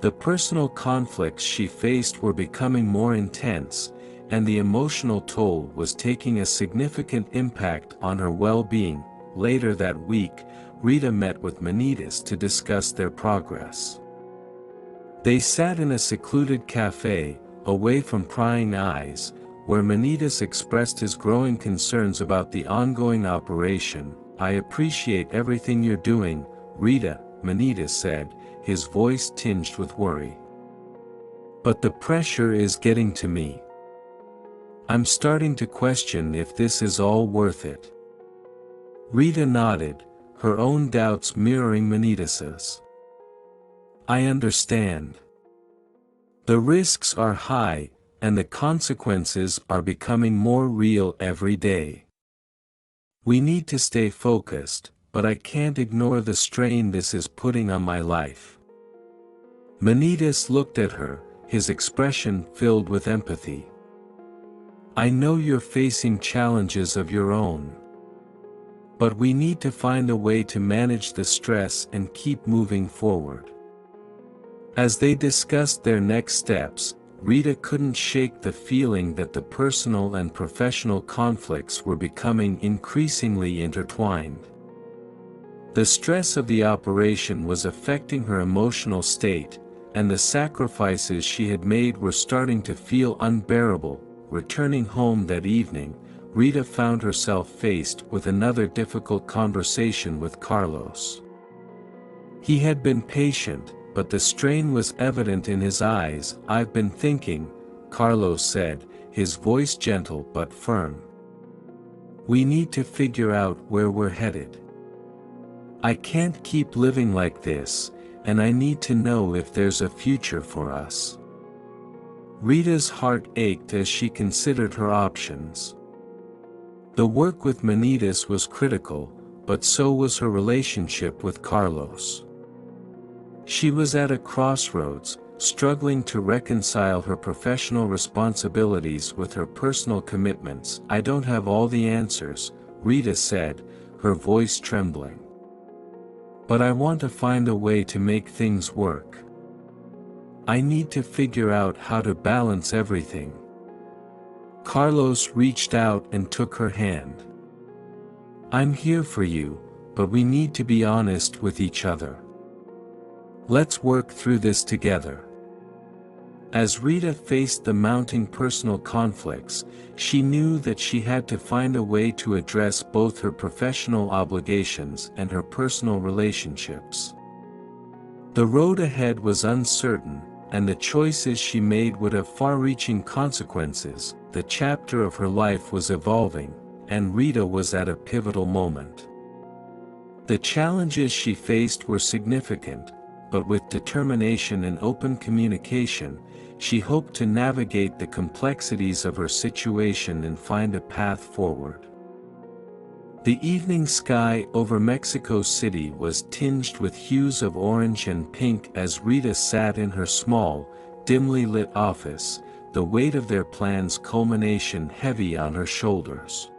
The personal conflicts she faced were becoming more intense, and the emotional toll was taking a significant impact on her well-being. Later that week, Rita met with Manitas to discuss their progress. They sat in a secluded cafe, away from prying eyes, where Manitas expressed his growing concerns about the ongoing operation. "I appreciate everything you're doing, Rita," Manitas said, his voice tinged with worry. "But the pressure is getting to me. I'm starting to question if this is all worth it." Rita nodded, her own doubts mirroring Manitas's. "I understand. The risks are high, and the consequences are becoming more real every day. We need to stay focused, but I can't ignore the strain this is putting on my life." Manitas looked at her, his expression filled with empathy. "I know you're facing challenges of your own. But we need to find a way to manage the stress and keep moving forward." As they discussed their next steps, Rita couldn't shake the feeling that the personal and professional conflicts were becoming increasingly intertwined. The stress of the operation was affecting her emotional state, and the sacrifices she had made were starting to feel unbearable. Returning home that evening, Rita found herself faced with another difficult conversation with Carlos. He had been patient, but the strain was evident in his eyes. "I've been thinking," Carlos said, his voice gentle but firm. "We need to figure out where we're headed. I can't keep living like this, and I need to know if there's a future for us." Rita's heart ached as she considered her options. The work with Manitas was critical, but so was her relationship with Carlos. She was at a crossroads, struggling to reconcile her professional responsibilities with her personal commitments. "I don't have all the answers," Rita said, her voice trembling. "But I want to find a way to make things work. I need to figure out how to balance everything." Carlos reached out and took her hand. "I'm here for you, but we need to be honest with each other. Let's work through this together." As Rita faced the mounting personal conflicts, she knew that she had to find a way to address both her professional obligations and her personal relationships. The road ahead was uncertain, and the choices she made would have far-reaching consequences. The chapter of her life was evolving, and Rita was at a pivotal moment. The challenges she faced were significant, but with determination and open communication, she hoped to navigate the complexities of her situation and find a path forward. The evening sky over Mexico City was tinged with hues of orange and pink as Rita sat in her small, dimly lit office, the weight of their plan's culmination heavy on her shoulders.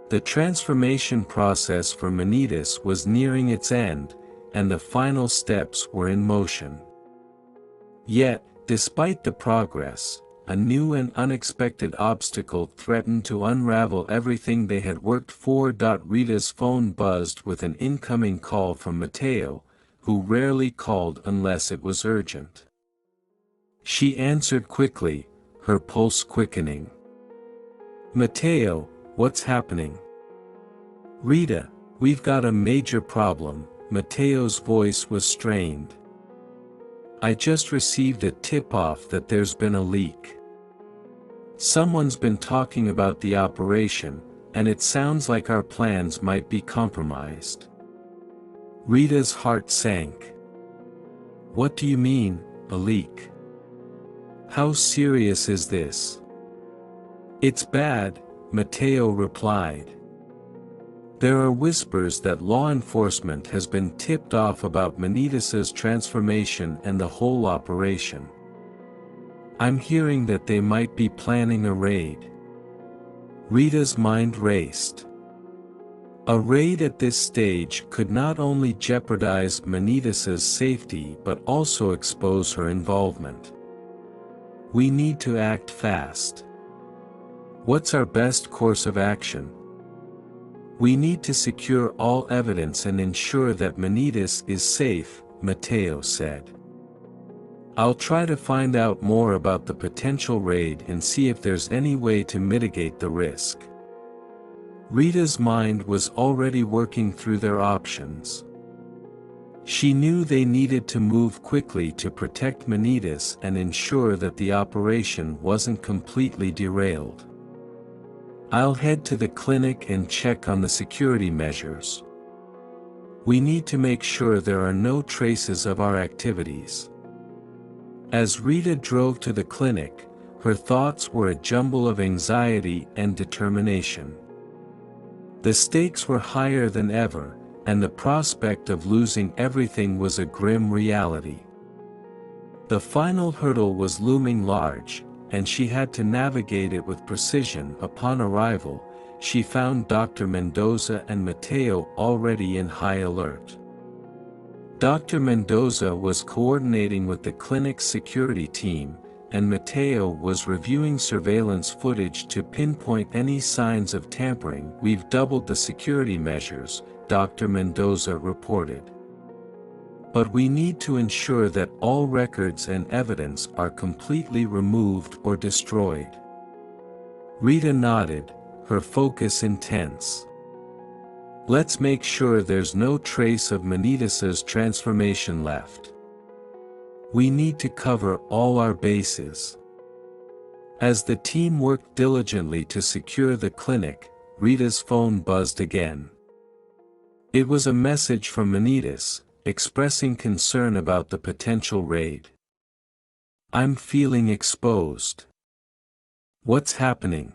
The transformation process for Manitas was nearing its end, and the final steps were in motion. Yet, despite the progress, a new and unexpected obstacle threatened to unravel everything they had worked for. Rita's phone buzzed with an incoming call from Mateo, who rarely called unless it was urgent. She answered quickly, her pulse quickening. "Matteo, what's happening?" "Rita, we've got a major problem." Matteo's voice was strained. "I just received a tip-off that there's been a leak. Someone's been talking about the operation, and it sounds like our plans might be compromised." Rita's heart sank. "What do you mean, a leak? How serious is this?" "It's bad," Matteo replied. "There are whispers that law enforcement has been tipped off about Manitas's transformation and the whole operation. I'm hearing that they might be planning a raid." Rita's mind raced. A raid at this stage could not only jeopardize Manitas's safety but also expose her involvement. "We need to act fast. What's our best course of action?" "We need to secure all evidence and ensure that Manitas is safe," Matteo said. "I'll try to find out more about the potential raid and see if there's any way to mitigate the risk." Rita's mind was already working through their options. She knew they needed to move quickly to protect Manitas and ensure that the operation wasn't completely derailed. "I'll head to the clinic and check on the security measures. We need to make sure there are no traces of our activities." As Rita drove to the clinic, her thoughts were a jumble of anxiety and determination. The stakes were higher than ever, and the prospect of losing everything was a grim reality. The final hurdle was looming large, and she had to navigate it with precision. Upon arrival, she found Dr. Mendoza and Matteo already in high alert. Dr. Mendoza was coordinating with the clinic's security team, and Matteo was reviewing surveillance footage to pinpoint any signs of tampering. "We've doubled the security measures," Dr. Mendoza reported. "But we need to ensure that all records and evidence are completely removed or destroyed." Rita nodded, her focus intense. "Let's make sure there's no trace of Manitas's transformation left. We need to cover all our bases." As the team worked diligently to secure the clinic, Rita's phone buzzed again. It was a message from Manitas, expressing concern about the potential raid. "I'm feeling exposed. What's happening?"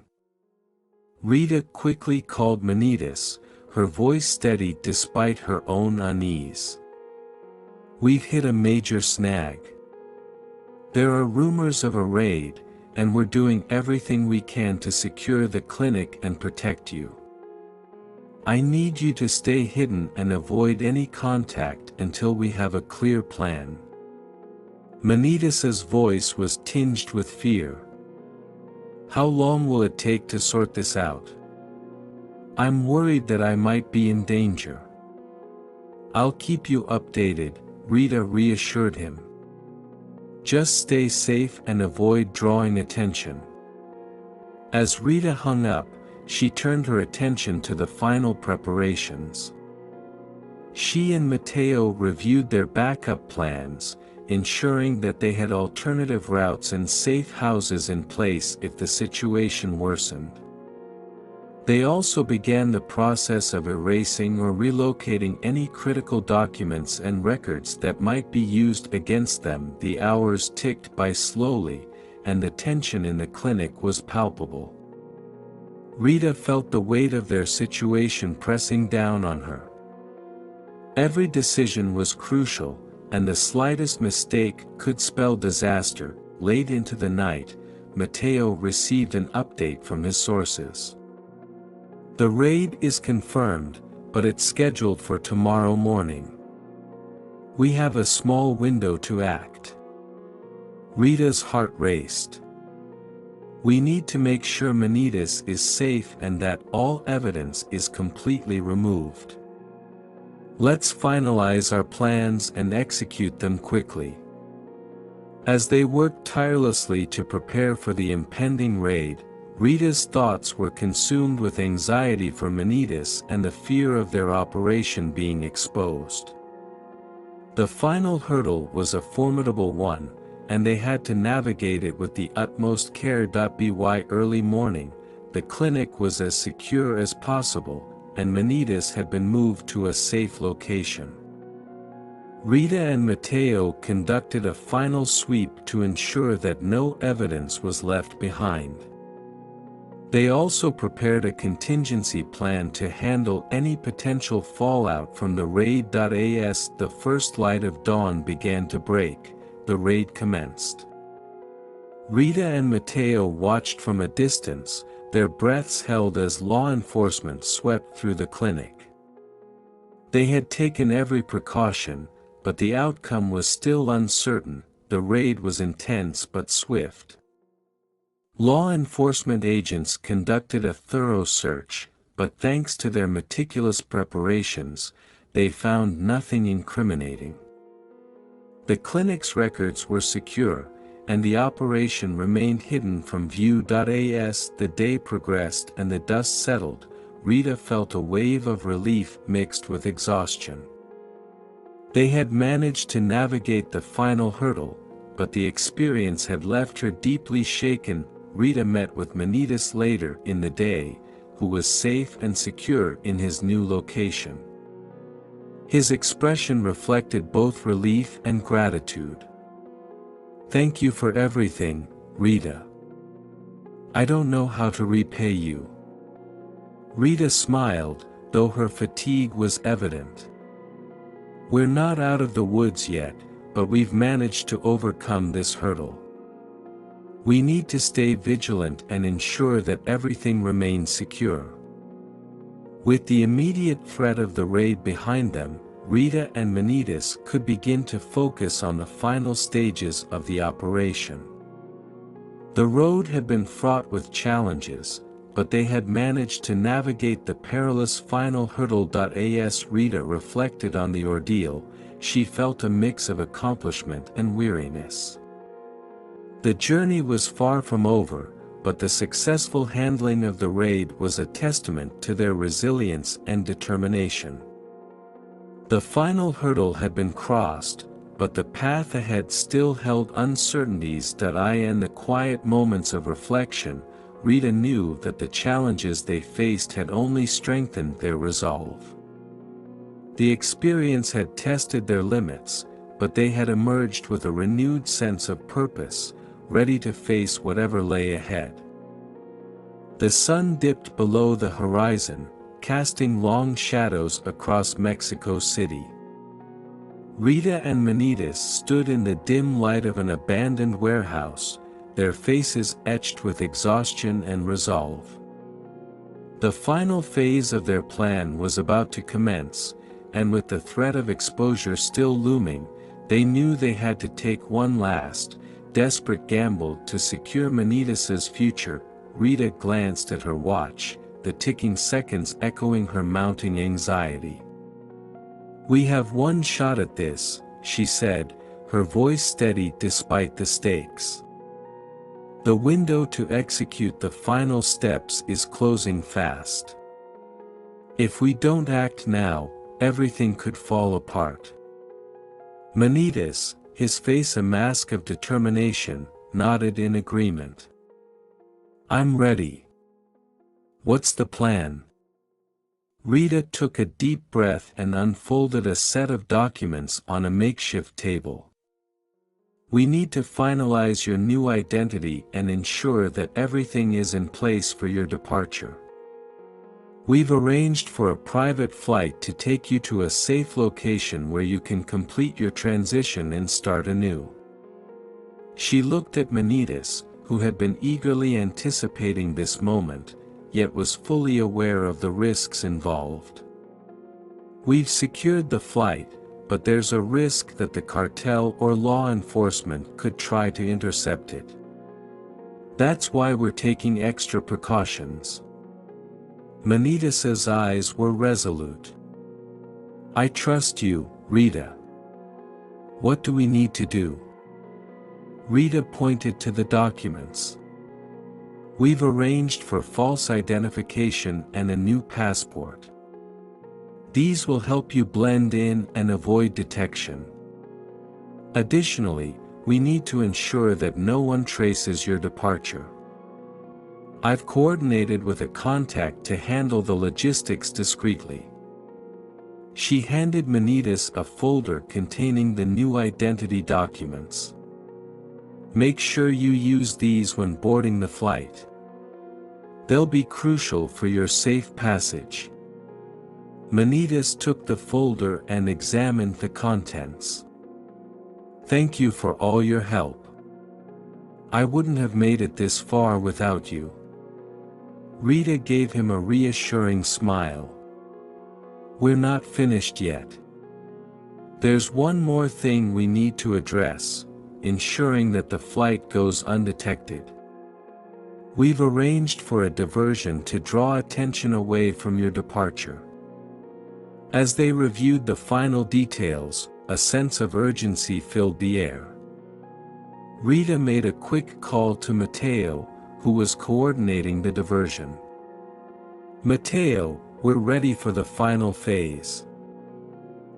Rita quickly called Manitas, her voice steady despite her own unease. "We've hit a major snag. There are rumors of a raid, and we're doing everything we can to secure the clinic and protect you. I need you to stay hidden and avoid any contact until we have a clear plan." Manitas's voice was tinged with fear. "How long will it take to sort this out? I'm worried that I might be in danger." "I'll keep you updated," Rita reassured him. "Just stay safe and avoid drawing attention." As Rita hung up, she turned her attention to the final preparations. She and Matteo reviewed their backup plans, ensuring that they had alternative routes and safe houses in place if the situation worsened. They also began the process of erasing or relocating any critical documents and records that might be used against them. The hours ticked by slowly, and the tension in the clinic was palpable. Rita felt the weight of their situation pressing down on her. Every decision was crucial, and the slightest mistake could spell disaster. Late into the night, Matteo received an update from his sources. "The raid is confirmed, but it's scheduled for tomorrow morning. We have a small window to act." Rita's heart raced. "We need to make sure Manitas is safe and that all evidence is completely removed. Let's finalize our plans and execute them quickly. As they worked tirelessly to prepare for the impending raid, Rita's thoughts were consumed with anxiety for Manitas and the fear of their operation being exposed. The final hurdle was a formidable one, and they had to navigate it with the utmost care. By early morning, the clinic was as secure as possible, and Manitas had been moved to a safe location. Rita and Mateo conducted a final sweep to ensure that no evidence was left behind. They also prepared a contingency plan to handle any potential fallout from the raid. As the first light of dawn began to break, the raid commenced. Rita and Mateo watched from a distance, their breaths held as law enforcement swept through the clinic. They had taken every precaution, but the outcome was still uncertain. The raid was intense but swift. Law enforcement agents conducted a thorough search, but thanks to their meticulous preparations, they found nothing incriminating. The clinic's records were secure, and the operation remained hidden from view. As the day progressed and the dust settled, Rita felt a wave of relief mixed with exhaustion. They had managed to navigate the final hurdle, but the experience had left her deeply shaken. Rita met with Manitas later in the day, who was safe and secure in his new location. His expression reflected both relief and gratitude. "Thank you for everything, Rita. I don't know how to repay you." Rita smiled, though her fatigue was evident. "We're not out of the woods yet, but we've managed to overcome this hurdle. We need to stay vigilant and ensure that everything remains secure." With the immediate threat of the raid behind them, Rita and Manitas could begin to focus on the final stages of the operation. The road had been fraught with challenges, but they had managed to navigate the perilous final hurdle. As Rita reflected on the ordeal, she felt a mix of accomplishment and weariness. The journey was far from over, but the successful handling of the raid was a testament to their resilience and determination. The final hurdle had been crossed, but the path ahead still held uncertainties. In the quiet moments of reflection, Rita knew that the challenges they faced had only strengthened their resolve. The experience had tested their limits, but they had emerged with a renewed sense of purpose, ready to face whatever lay ahead. The sun dipped below the horizon, casting long shadows across Mexico City. Rita and Manitas stood in the dim light of an abandoned warehouse, their faces etched with exhaustion and resolve. The final phase of their plan was about to commence, and with the threat of exposure still looming, they knew they had to take one last, desperate gamble to secure Manitas's future. Rita glanced at her watch, the ticking seconds echoing her mounting anxiety. "We have one shot at this," she said, her voice steady despite the stakes. "The window to execute the final steps is closing fast. If we don't act now, everything could fall apart." Manitas, his face a mask of determination, nodded in agreement. "I'm ready. What's the plan?" Rita took a deep breath and unfolded a set of documents on a makeshift table. "We need to finalize your new identity and ensure that everything is in place for your departure. We've arranged for a private flight to take you to a safe location where you can complete your transition and start anew." She looked at Manitas, who had been eagerly anticipating this moment, yet was fully aware of the risks involved. "We've secured the flight, but there's a risk that the cartel or law enforcement could try to intercept it. That's why we're taking extra precautions." Manitas's eyes were resolute. I trust you, Rita. What do we need to do? Rita pointed to the documents. We've arranged for false identification and a new passport. These will help you blend in and avoid detection. Additionally, we need to ensure that no one traces your departure. I've coordinated with a contact to handle the logistics discreetly. She handed Manitas a folder containing the new identity documents. Make sure you use these when boarding the flight. They'll be crucial for your safe passage. Manitas took the folder and examined the contents. Thank you for all your help. I wouldn't have made it this far without you. Rita gave him a reassuring smile. We're not finished yet. There's one more thing we need to address, ensuring that the flight goes undetected. We've arranged for a diversion to draw attention away from your departure. As they reviewed the final details, a sense of urgency filled the air. Rita made a quick call to Matteo, who was coordinating the diversion. Matteo, we're ready for the final phase.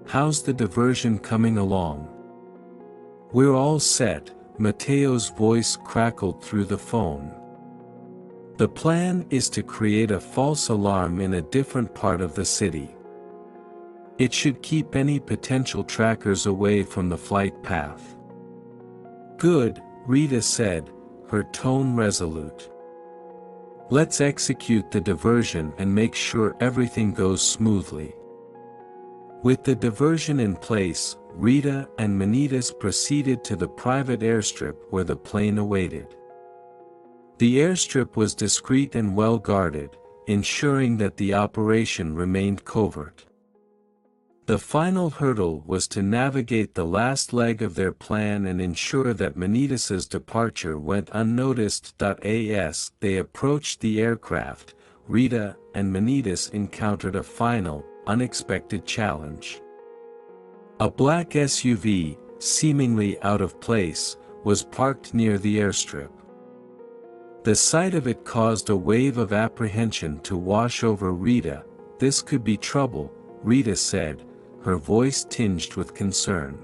How's the diversion coming along? We're all set, Matteo's voice crackled through the phone. The plan is to create a false alarm in a different part of the city. It should keep any potential trackers away from the flight path. Good, Rita said, her tone resolute. Let's execute the diversion and make sure everything goes smoothly. With the diversion in place, Rita and Manitas proceeded to the private airstrip where the plane awaited. The airstrip was discreet and well guarded, ensuring that the operation remained covert. The final hurdle was to navigate the last leg of their plan and ensure that Manitas's departure went unnoticed. As they approached the aircraft, Rita and Manitas encountered a final, unexpected challenge. A black SUV, seemingly out of place, was parked near the airstrip. The sight of it caused a wave of apprehension to wash over Rita. This could be trouble, Rita said, her voice tinged with concern.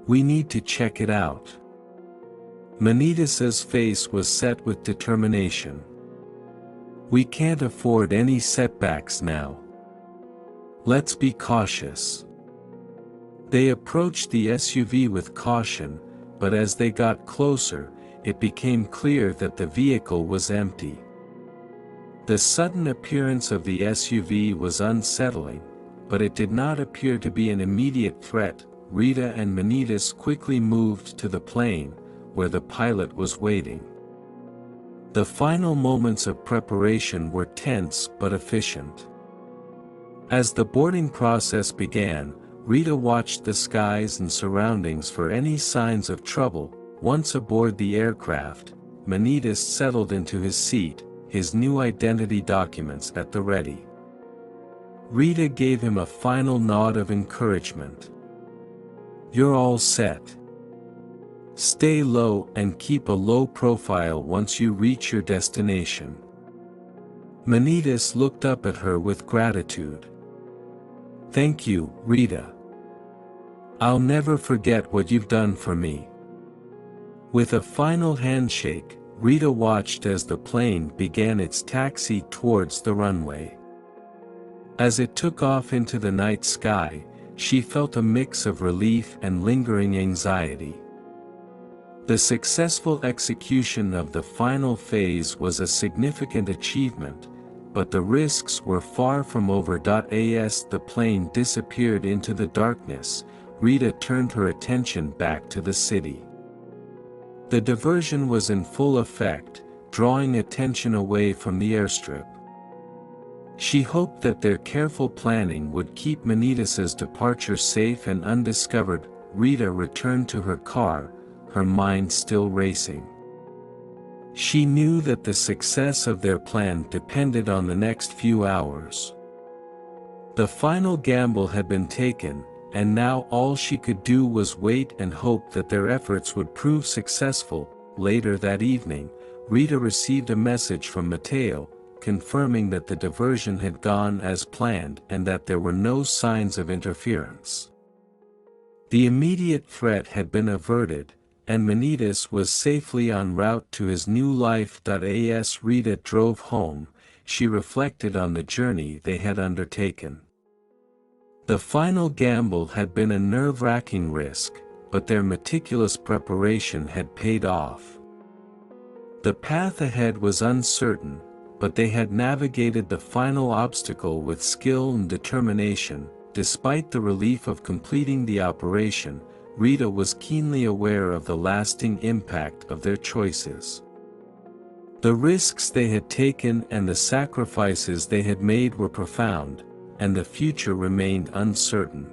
We need to check it out. Manitas's face was set with determination. We can't afford any setbacks now. Let's be cautious. They approached the SUV with caution, but as they got closer, it became clear that the vehicle was empty. The sudden appearance of the SUV was unsettling, but it did not appear to be an immediate threat. Rita and Manitas quickly moved to the plane, where the pilot was waiting. The final moments of preparation were tense but efficient. As the boarding process began, Rita watched the skies and surroundings for any signs of trouble. Once aboard the aircraft, Manitas settled into his seat, his new identity documents at the ready. Rita gave him a final nod of encouragement. You're all set. Stay low and keep a low profile once you reach your destination. Manitas looked up at her with gratitude. Thank you, Rita. I'll never forget what you've done for me. With a final handshake, Rita watched as the plane began its taxi towards the runway. As it took off into the night sky, she felt a mix of relief and lingering anxiety. The successful execution of the final phase was a significant achievement, but the risks were far from over. As the plane disappeared into the darkness, Rita turned her attention back to the city. The diversion was in full effect, drawing attention away from the airstrip. She hoped that their careful planning would keep Manitas's departure safe and undiscovered. Rita returned to her car, her mind still racing. She knew that the success of their plan depended on the next few hours. The final gamble had been taken, and now all she could do was wait and hope that their efforts would prove successful. Later that evening, Rita received a message from Matteo, confirming that the diversion had gone as planned and that there were no signs of interference. The immediate threat had been averted, and Manitas was safely en route to his new life. As Rita drove home, she reflected on the journey they had undertaken. The final gamble had been a nerve-wracking risk, but their meticulous preparation had paid off. The path ahead was uncertain, but they had navigated the final obstacle with skill and determination. Despite the relief of completing the operation, Rita was keenly aware of the lasting impact of their choices. The risks they had taken and the sacrifices they had made were profound, and the future remained uncertain.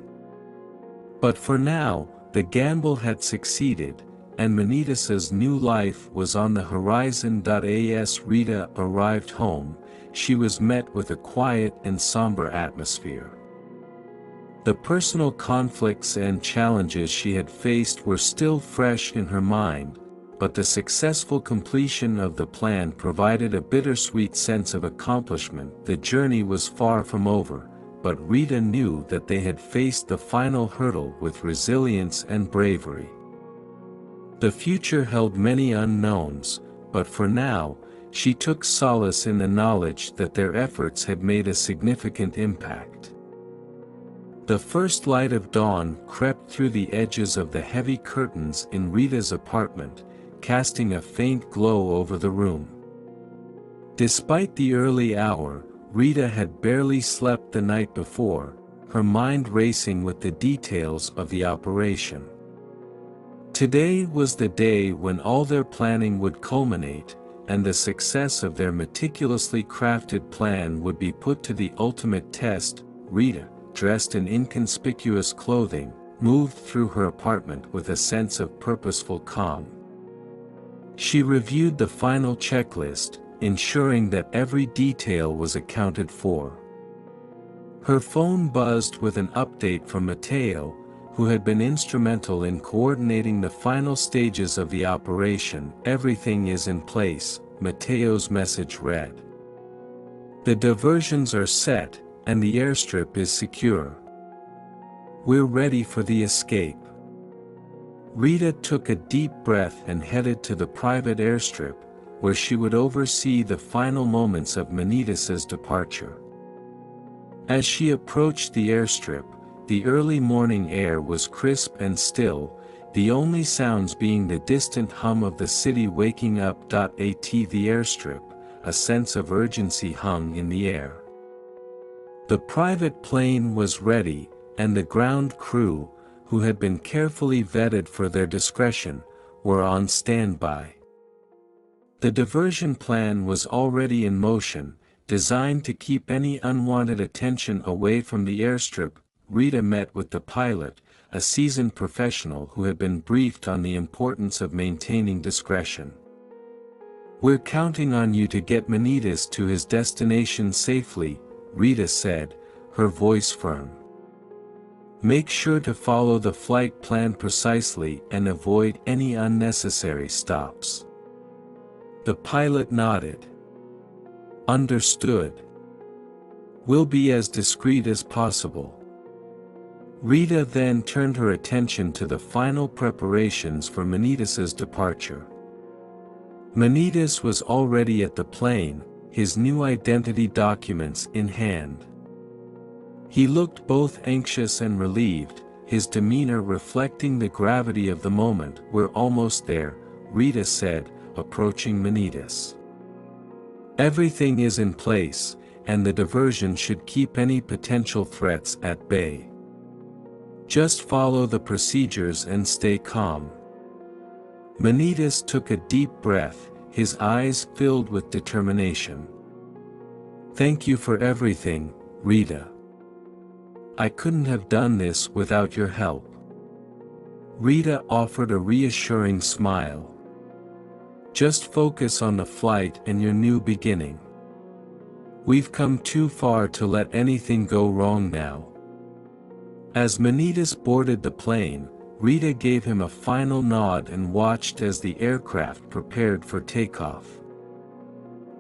But for now, the gamble had succeeded, and Manitas's new life was on the horizon. As Rita arrived home, she was met with a quiet and somber atmosphere. The personal conflicts and challenges she had faced were still fresh in her mind, but the successful completion of the plan provided a bittersweet sense of accomplishment. The journey was far from over, but Rita knew that they had faced the final hurdle with resilience and bravery. The future held many unknowns, but for now, she took solace in the knowledge that their efforts had made a significant impact. The first light of dawn crept through the edges of the heavy curtains in Rita's apartment, casting a faint glow over the room. Despite the early hour, Rita had barely slept the night before, her mind racing with the details of the operation. Today was the day when all their planning would culminate, and the success of their meticulously crafted plan would be put to the ultimate test. Rita, dressed in inconspicuous clothing, moved through her apartment with a sense of purposeful calm. She reviewed the final checklist, ensuring that every detail was accounted for. Her phone buzzed with an update from Matteo, who had been instrumental in coordinating the final stages of the operation. "Everything is in place," Matteo's message read. "The diversions are set, and the airstrip is secure. We're ready for the escape." Rita took a deep breath and headed to the private airstrip, where she would oversee the final moments of Manitas's departure. As she approached the airstrip, the early morning air was crisp and still, the only sounds being the distant hum of the city waking up. At the airstrip, a sense of urgency hung in the air. The private plane was ready, and the ground crew, who had been carefully vetted for their discretion, were on standby. The diversion plan was already in motion, designed to keep any unwanted attention away from the airstrip. Rita met with the pilot, a seasoned professional who had been briefed on the importance of maintaining discretion. "We're counting on you to get Manitas to his destination safely," Rita said, her voice firm. "Make sure to follow the flight plan precisely and avoid any unnecessary stops." The pilot nodded. "Understood. We'll be as discreet as possible." Rita then turned her attention to the final preparations for Manitas's departure. Manitas was already at the plane, his new identity documents in hand. He looked both anxious and relieved, his demeanor reflecting the gravity of the moment. "We're almost there," Rita said, approaching Manitas. "Everything is in place, and the diversion should keep any potential threats at bay. Just follow the procedures and stay calm." Manitas took a deep breath, his eyes filled with determination. "Thank you for everything, Rita. I couldn't have done this without your help." Rita offered a reassuring smile. "Just focus on the flight and your new beginning. We've come too far to let anything go wrong now. As Manitas boarded the plane, Rita gave him a final nod and watched as the aircraft prepared for takeoff.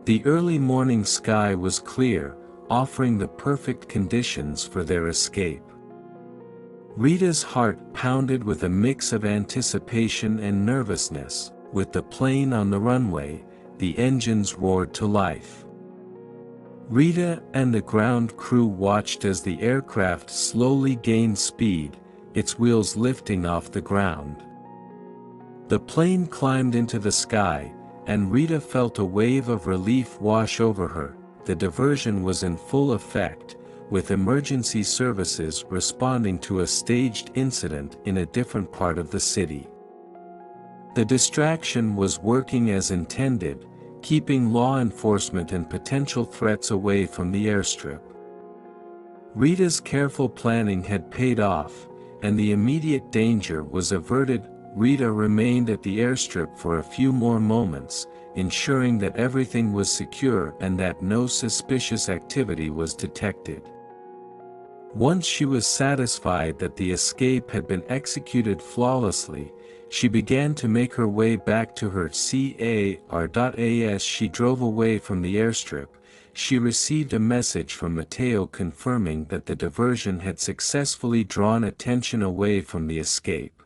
The early morning sky was clear, offering the perfect conditions for their escape. Rita's heart pounded with a mix of anticipation and nervousness. With the plane on the runway, the engines roared to life. Rita and the ground crew watched as the aircraft slowly gained speed, its wheels lifting off the ground. The plane climbed into the sky, and Rita felt a wave of relief wash over her. The diversion was in full effect, with emergency services responding to a staged incident in a different part of the city. The distraction was working as intended, keeping law enforcement and potential threats away from the airstrip. Rita's careful planning had paid off, and the immediate danger was averted. Rita remained at the airstrip for a few more moments, ensuring that everything was secure and that no suspicious activity was detected. Once she was satisfied that the escape had been executed flawlessly, she began to make her way back to her car. As she drove away from the airstrip, she received a message from Mateo confirming that the diversion had successfully drawn attention away from the escape.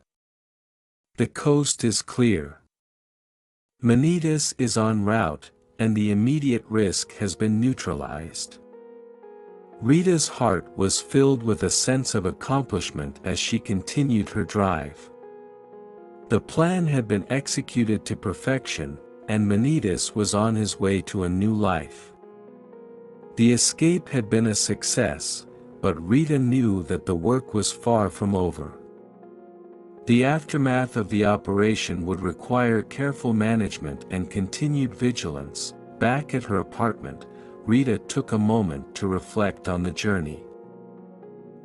The coast is clear. Manitas is en route, and the immediate risk has been neutralized. Rita's heart was filled with a sense of accomplishment as she continued her drive. The plan had been executed to perfection, and Manitas was on his way to a new life. The escape had been a success, but Rita knew that the work was far from over. The aftermath of the operation would require careful management and continued vigilance. Back at her apartment, Rita took a moment to reflect on the journey.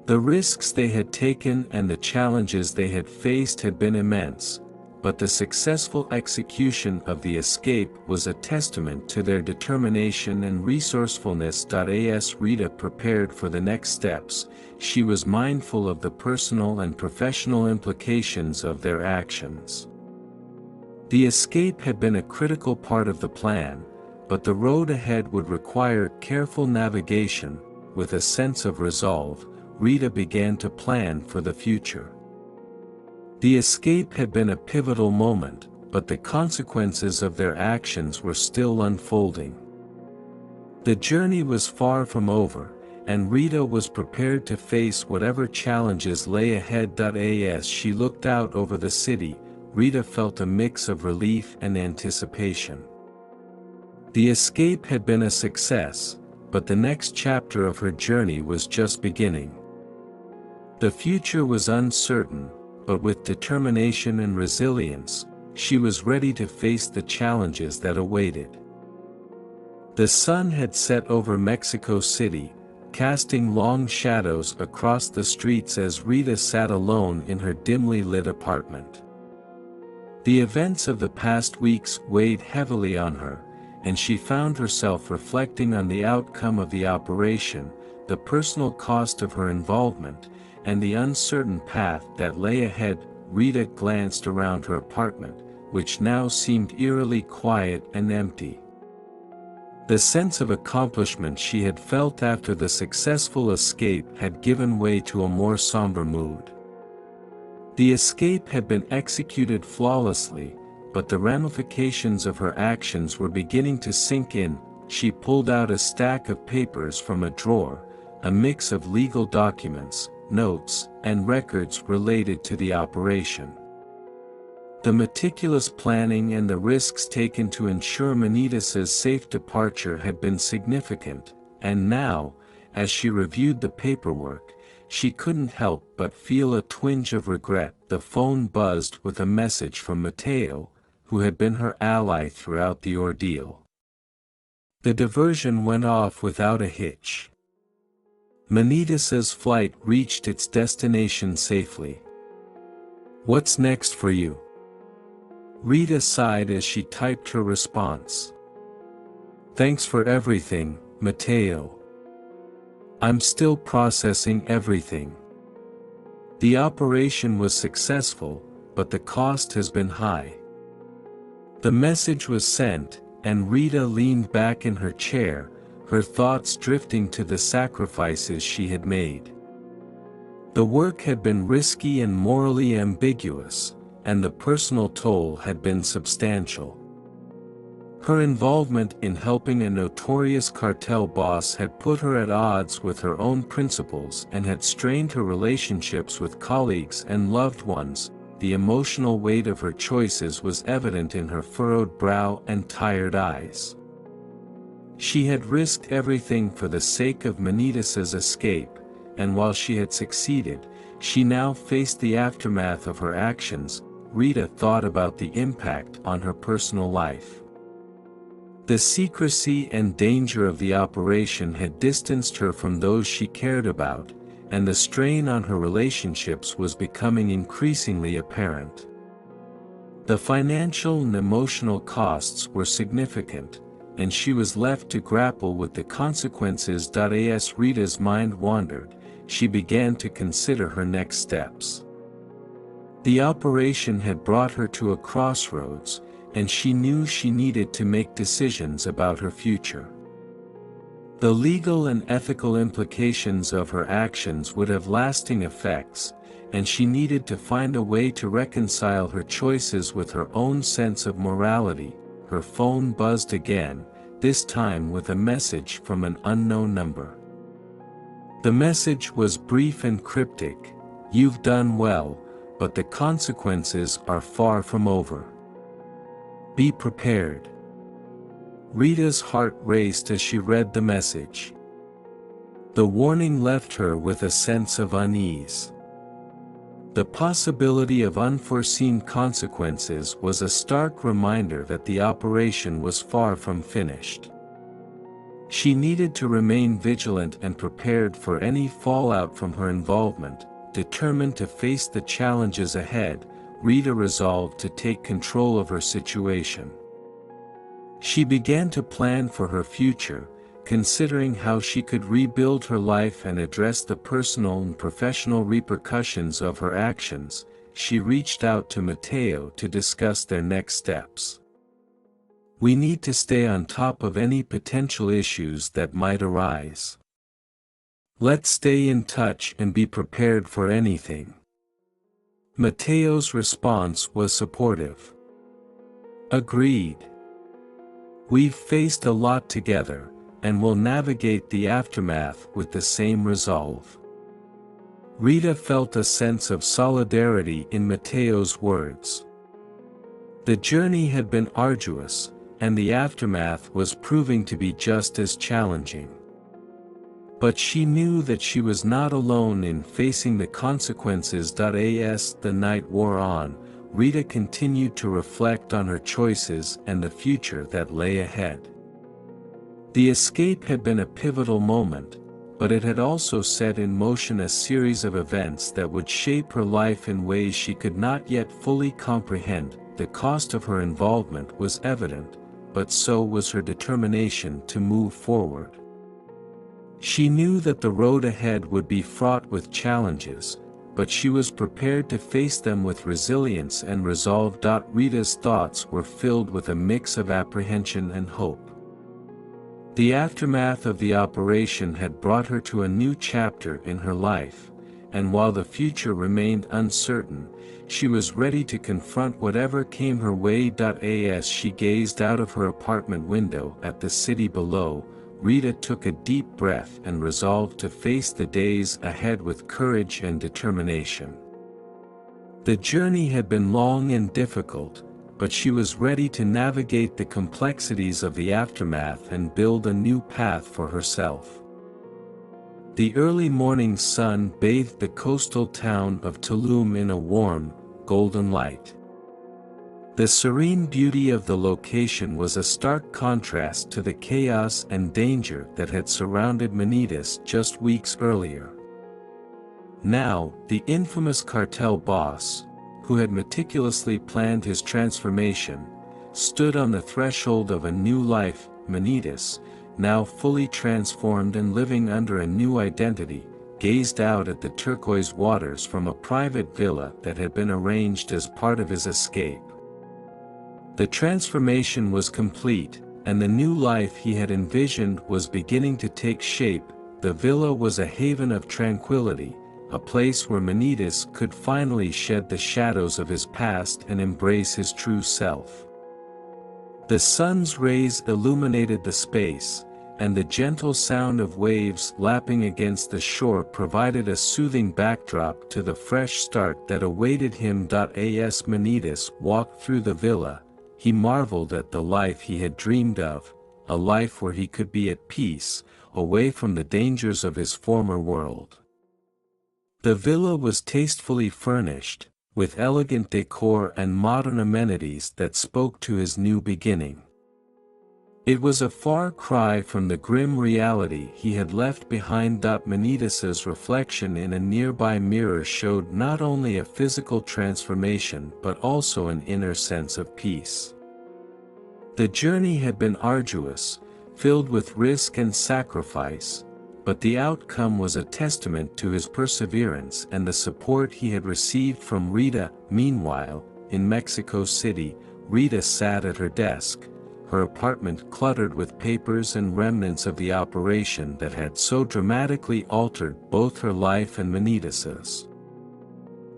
The risks they had taken and the challenges they had faced had been immense, but the successful execution of the escape was a testament to their determination and resourcefulness. As Rita prepared for the next steps, she was mindful of the personal and professional implications of their actions. The escape had been a critical part of the plan, but the road ahead would require careful navigation. With a sense of resolve, Rita began to plan for the future. The escape had been a pivotal moment, but the consequences of their actions were still unfolding. The journey was far from over, and Rita was prepared to face whatever challenges lay ahead. As she looked out over the city, Rita felt a mix of relief and anticipation. The escape had been a success, but the next chapter of her journey was just beginning. The future was uncertain, but with determination and resilience, she was ready to face the challenges that awaited. The sun had set over Mexico City, casting long shadows across the streets as Rita sat alone in her dimly lit apartment. The events of the past weeks weighed heavily on her, and she found herself reflecting on the outcome of the operation, the personal cost of her involvement, and the uncertain path that lay ahead. Rita glanced around her apartment, which now seemed eerily quiet and empty. The sense of accomplishment she had felt after the successful escape had given way to a more somber mood. The escape had been executed flawlessly, but the ramifications of her actions were beginning to sink in. She pulled out a stack of papers from a drawer, a mix of legal documents, notes, and records related to the operation. The meticulous planning and the risks taken to ensure Manitas' safe departure had been significant, and now, as she reviewed the paperwork, she couldn't help but feel a twinge of regret. The phone buzzed with a message from Mateo, who had been her ally throughout the ordeal. The diversion went off without a hitch. Manitas' flight reached its destination safely. "What's next for you?" Rita sighed as she typed her response. "Thanks for everything, Mateo. I'm still processing everything. The operation was successful, but the cost has been high. The message was sent, and Rita leaned back in her chair, her thoughts drifting to the sacrifices she had made. The work had been risky and morally ambiguous, and the personal toll had been substantial. Her involvement in helping a notorious cartel boss had put her at odds with her own principles and had strained her relationships with colleagues and loved ones. The emotional weight of her choices was evident in her furrowed brow and tired eyes. She had risked everything for the sake of Manitas' escape, and while she had succeeded, she now faced the aftermath of her actions. Rita thought about the impact on her personal life. The secrecy and danger of the operation had distanced her from those she cared about, and the strain on her relationships was becoming increasingly apparent. The financial and emotional costs were significant, and she was left to grapple with the consequences. As Rita's mind wandered, she began to consider her next steps. The operation had brought her to a crossroads, and she knew she needed to make decisions about her future. The legal and ethical implications of her actions would have lasting effects, and she needed to find a way to reconcile her choices with her own sense of morality. Her phone buzzed again, this time with a message from an unknown number. The message was brief and cryptic: "You've done well, but the consequences are far from over. Be prepared." Rita's heart raced as she read the message. The warning left her with a sense of unease. The possibility of unforeseen consequences was a stark reminder that the operation was far from finished. She needed to remain vigilant and prepared for any fallout from her involvement. Determined to face the challenges ahead, Rita resolved to take control of her situation. She began to plan for her future, considering how she could rebuild her life and address the personal and professional repercussions of her actions. She reached out to Mateo to discuss their next steps. "We need to stay on top of any potential issues that might arise. Let's stay in touch and be prepared for anything." Mateo's response was supportive. "Agreed. We've faced a lot together, and we'll navigate the aftermath with the same resolve." Rita felt a sense of solidarity in Mateo's words. The journey had been arduous, and the aftermath was proving to be just as challenging. But she knew that she was not alone in facing the consequences. As the night wore on, Rita continued to reflect on her choices and the future that lay ahead. The escape had been a pivotal moment, but it had also set in motion a series of events that would shape her life in ways she could not yet fully comprehend. The cost of her involvement was evident, but so was her determination to move forward. She knew that the road ahead would be fraught with challenges, but she was prepared to face them with resilience and resolve. Rita's thoughts were filled with a mix of apprehension and hope. The aftermath of the operation had brought her to a new chapter in her life, and while the future remained uncertain, she was ready to confront whatever came her way. As she gazed out of her apartment window at the city below, Rita took a deep breath and resolved to face the days ahead with courage and determination. The journey had been long and difficult, but she was ready to navigate the complexities of the aftermath and build a new path for herself. The early morning sun bathed the coastal town of Tulum in a warm, golden light. The serene beauty of the location was a stark contrast to the chaos and danger that had surrounded Manitas just weeks earlier. Now, the infamous cartel boss, who had meticulously planned his transformation, stood on the threshold of a new life. Manitas, now fully transformed and living under a new identity, gazed out at the turquoise waters from a private villa that had been arranged as part of his escape. The transformation was complete, and the new life he had envisioned was beginning to take shape. The villa was a haven of tranquility, a place where Manitas could finally shed the shadows of his past and embrace his true self. The sun's rays illuminated the space, and the gentle sound of waves lapping against the shore provided a soothing backdrop to the fresh start that awaited him. As Manitas walked through the villa, he marveled at the life he had dreamed of, a life where he could be at peace, away from the dangers of his former world. The villa was tastefully furnished, with elegant decor and modern amenities that spoke to his new beginning. It was a far cry from the grim reality he had left behind. Manitas's reflection in a nearby mirror showed not only a physical transformation but also an inner sense of peace. The journey had been arduous, filled with risk and sacrifice, but the outcome was a testament to his perseverance and the support he had received from Rita. Meanwhile, in Mexico City, Rita sat at her desk, her apartment cluttered with papers and remnants of the operation that had so dramatically altered both her life and Manitas's.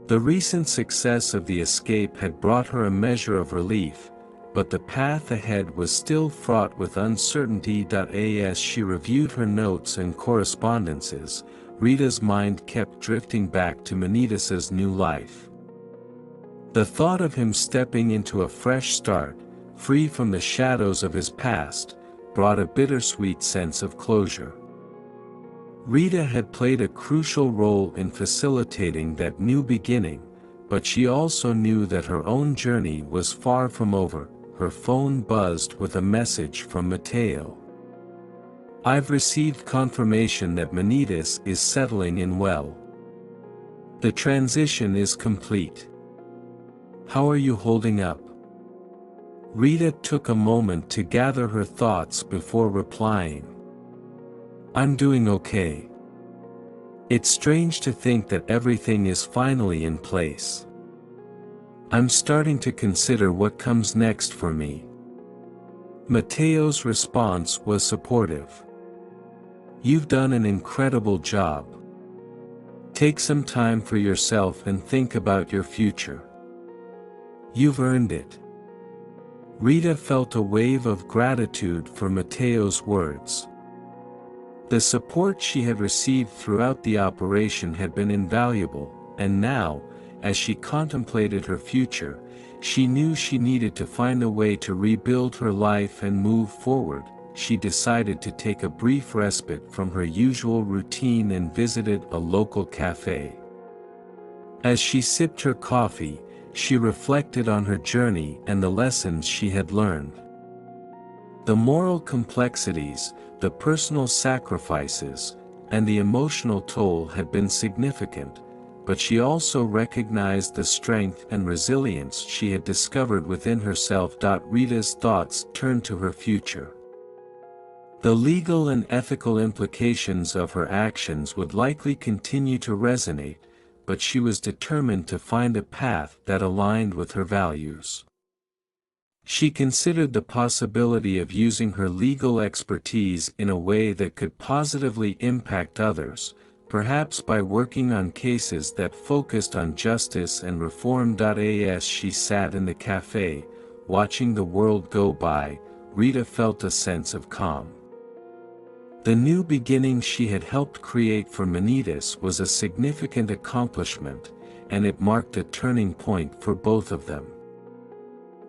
The recent success of the escape had brought her a measure of relief, but the path ahead was still fraught with uncertainty. As she reviewed her notes and correspondences, Rita's mind kept drifting back to Manitas's new life. The thought of him stepping into a fresh start, free from the shadows of his past, brought a bittersweet sense of closure. Rita had played a crucial role in facilitating that new beginning, but she also knew that her own journey was far from over. Her phone buzzed with a message from Mateo. "I've received confirmation that Manitas is settling in well. The transition is complete. How are you holding up?" Rita took a moment to gather her thoughts before replying. "I'm doing okay. It's strange to think that everything is finally in place. I'm starting to consider what comes next for me." Mateo's response was supportive. "You've done an incredible job. Take some time for yourself and think about your future. You've earned it." Rita felt a wave of gratitude for Mateo's words. The support she had received throughout the operation had been invaluable, and now, as she contemplated her future, she knew she needed to find a way to rebuild her life and move forward. She decided to take a brief respite from her usual routine and visited a local cafe. As she sipped her coffee, she reflected on her journey and the lessons she had learned. The moral complexities, the personal sacrifices, and the emotional toll had been significant, but she also recognized the strength and resilience she had discovered within herself. Rita's thoughts turned to her future. The legal and ethical implications of her actions would likely continue to resonate, but she was determined to find a path that aligned with her values. She considered the possibility of using her legal expertise in a way that could positively impact others, perhaps by working on cases that focused on justice and reform. As she sat in the cafe, watching the world go by, Rita felt a sense of calm. The new beginning she had helped create for Manitas was a significant accomplishment, and it marked a turning point for both of them.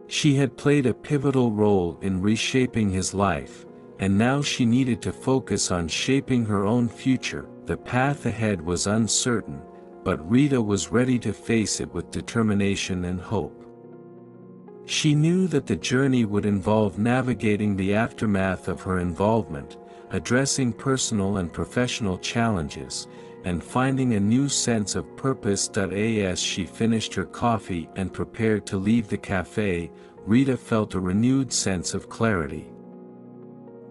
She had played a pivotal role in reshaping his life, and now she needed to focus on shaping her own future. The path ahead was uncertain, but Rita was ready to face it with determination and hope. She knew that the journey would involve navigating the aftermath of her involvement, addressing personal and professional challenges, and finding a new sense of purpose. As she finished her coffee and prepared to leave the cafe, Rita felt a renewed sense of clarity.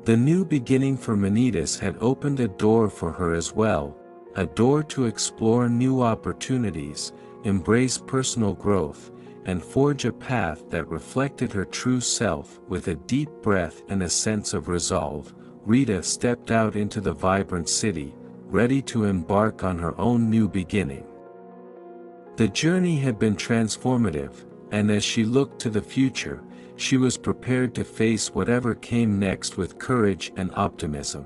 The new beginning for Manitas had opened a door for her as well, a door to explore new opportunities, embrace personal growth, and forge a path that reflected her true self. With a deep breath and a sense of resolve, Rita stepped out into the vibrant city, ready to embark on her own new beginning. The journey had been transformative, and as she looked to the future, she was prepared to face whatever came next with courage and optimism.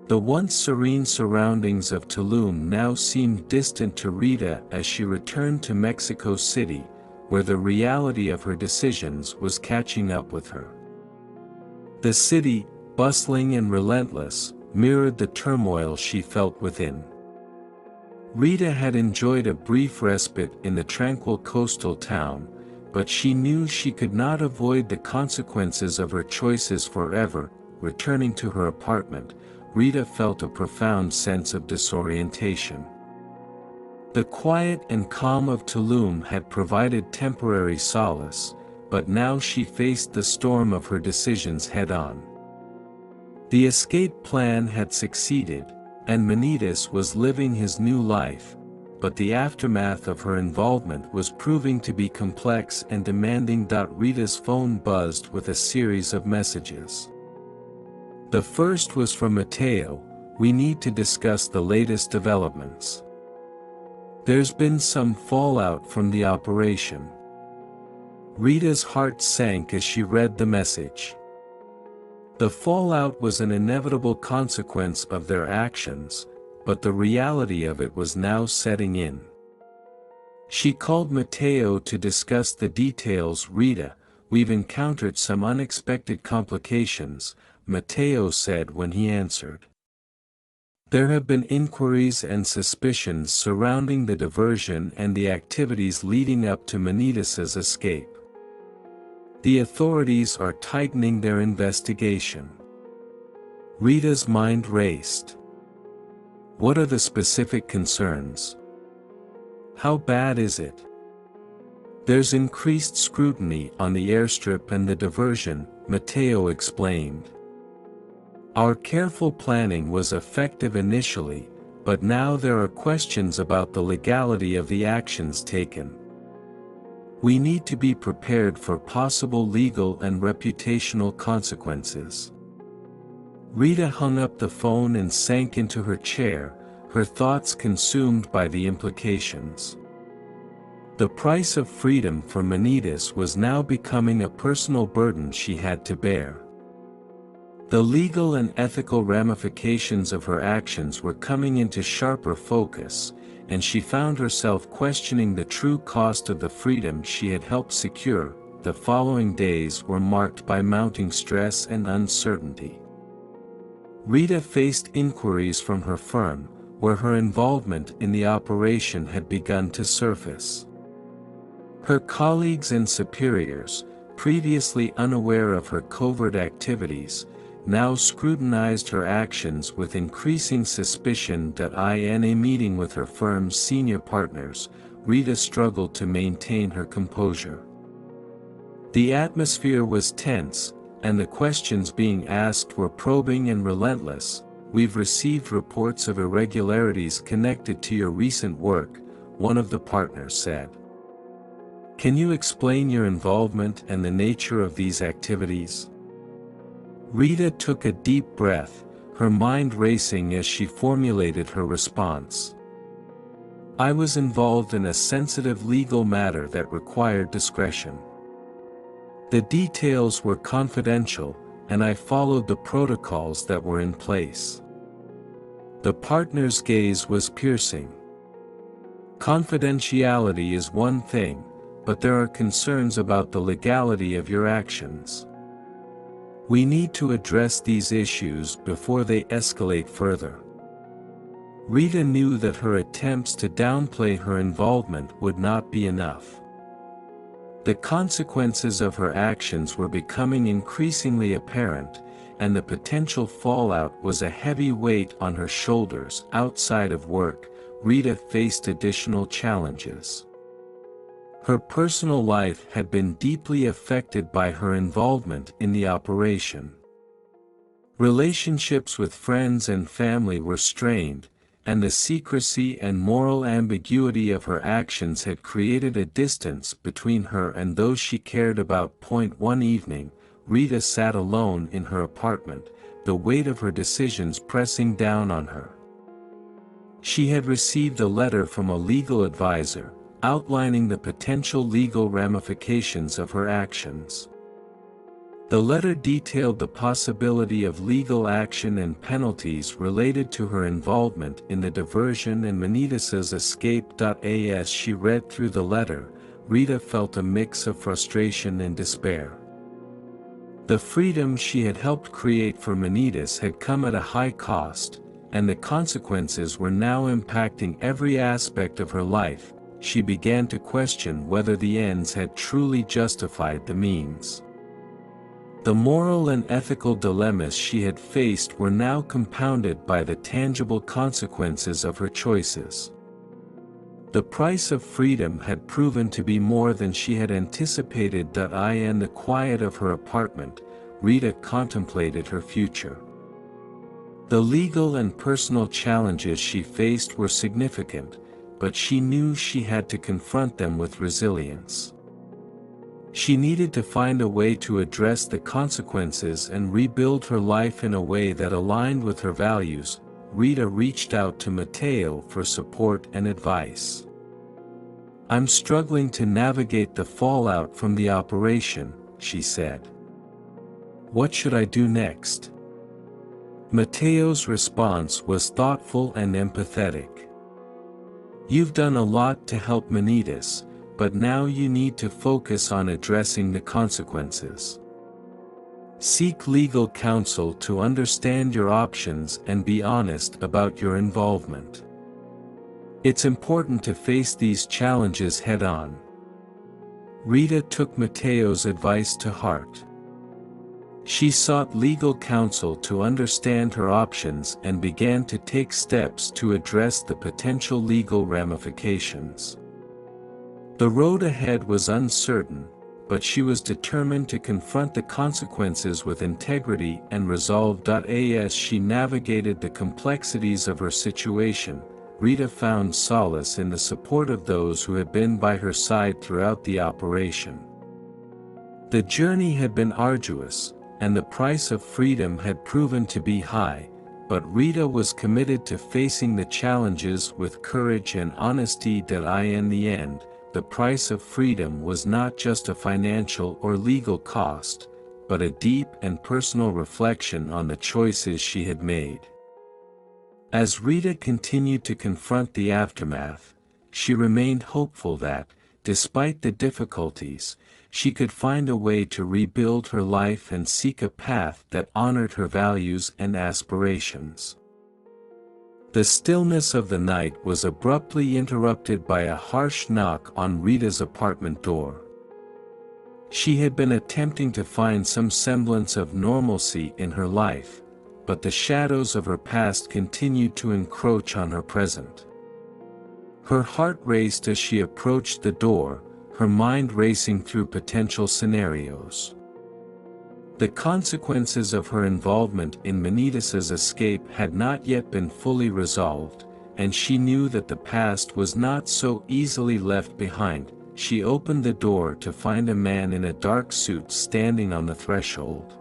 The once serene surroundings of Tulum now seemed distant to Rita as she returned to Mexico City, where the reality of her decisions was catching up with her. The city, bustling and relentless, mirrored the turmoil she felt within. Rita had enjoyed a brief respite in the tranquil coastal town, but she knew she could not avoid the consequences of her choices forever. Returning to her apartment, Rita felt a profound sense of disorientation. The quiet and calm of Tulum had provided temporary solace, but now she faced the storm of her decisions head-on. The escape plan had succeeded, and Manitas was living his new life, but the aftermath of her involvement was proving to be complex and demanding. Rita's phone buzzed with a series of messages. The first was from Mateo. "We need to discuss the latest developments. There's been some fallout from the operation." Rita's heart sank as she read the message. The fallout was an inevitable consequence of their actions, but the reality of it was now setting in. She called Mateo to discuss the details. "Rita, we've encountered some unexpected complications," Mateo said when he answered. "There have been inquiries and suspicions surrounding the diversion and the activities leading up to Manitas's escape. The authorities are tightening their investigation." Rita's mind raced. What are the specific concerns? How bad is it? There's increased scrutiny on the airstrip and the diversion, Mateo explained. Our careful planning was effective initially, but now there are questions about the legality of the actions taken. We need to be prepared for possible legal and reputational consequences. Rita hung up the phone and sank into her chair, her thoughts consumed by the implications. The price of freedom for Manitas was now becoming a personal burden she had to bear. The legal and ethical ramifications of her actions were coming into sharper focus, and she found herself questioning the true cost of the freedom she had helped secure. The following days were marked by mounting stress and uncertainty. Rita faced inquiries from her firm, where her involvement in the operation had begun to surface. Her colleagues and superiors, previously unaware of her covert activities, now scrutinized her actions with increasing suspicion. In a meeting with her firm's senior partners, Rita struggled to maintain her composure. The atmosphere was tense, and the questions being asked were probing and relentless. "We've received reports of irregularities connected to your recent work," one of the partners said. "Can you explain your involvement and the nature of these activities?" Rita took a deep breath, her mind racing as she formulated her response. "I was involved in a sensitive legal matter that required discretion. The details were confidential, and I followed the protocols that were in place." The partner's gaze was piercing. "Confidentiality is one thing, but there are concerns about the legality of your actions. We need to address these issues before they escalate further." Rita knew that her attempts to downplay her involvement would not be enough. The consequences of her actions were becoming increasingly apparent, and the potential fallout was a heavy weight on her shoulders. Outside of work, Rita faced additional challenges. Her personal life had been deeply affected by her involvement in the operation. Relationships with friends and family were strained, and the secrecy and moral ambiguity of her actions had created a distance between her and those she cared about. One evening, Rita sat alone in her apartment, the weight of her decisions pressing down on her. She had received a letter from a legal advisor, outlining the potential legal ramifications of her actions. The letter detailed the possibility of legal action and penalties related to her involvement in the diversion and Manitas' escape. As she read through the letter, Rita felt a mix of frustration and despair. The freedom she had helped create for Manitas had come at a high cost, and the consequences were now impacting every aspect of her life. She began to question whether the ends had truly justified the means. The moral and ethical dilemmas she had faced were now compounded by the tangible consequences of her choices. The price of freedom had proven to be more than she had anticipated. In the quiet of her apartment, Rita contemplated her future. The legal and personal challenges she faced were significant, but she knew she had to confront them with resilience. She needed to find a way to address the consequences and rebuild her life in a way that aligned with her values. Rita reached out to Mateo for support and advice. "I'm struggling to navigate the fallout from the operation," she said. "What should I do next?" Mateo's response was thoughtful and empathetic. "You've done a lot to help Manitas, but now you need to focus on addressing the consequences. Seek legal counsel to understand your options and be honest about your involvement. It's important to face these challenges head-on." Rita took Mateo's advice to heart. She sought legal counsel to understand her options and began to take steps to address the potential legal ramifications. The road ahead was uncertain, but she was determined to confront the consequences with integrity and resolve. As she navigated the complexities of her situation, Rita found solace in the support of those who had been by her side throughout the operation. The journey had been arduous, and the price of freedom had proven to be high, but Rita was committed to facing the challenges with courage and honesty. In the end, the price of freedom was not just a financial or legal cost, but a deep and personal reflection on the choices she had made. As Rita continued to confront the aftermath, she remained hopeful that, despite the difficulties, she could find a way to rebuild her life and seek a path that honored her values and aspirations. The stillness of the night was abruptly interrupted by a harsh knock on Rita's apartment door. She had been attempting to find some semblance of normalcy in her life, but the shadows of her past continued to encroach on her present. Her heart raced as she approached the door, her mind racing through potential scenarios. The consequences of her involvement in Manitas' escape had not yet been fully resolved, and she knew that the past was not so easily left behind. She opened the door to find a man in a dark suit standing on the threshold.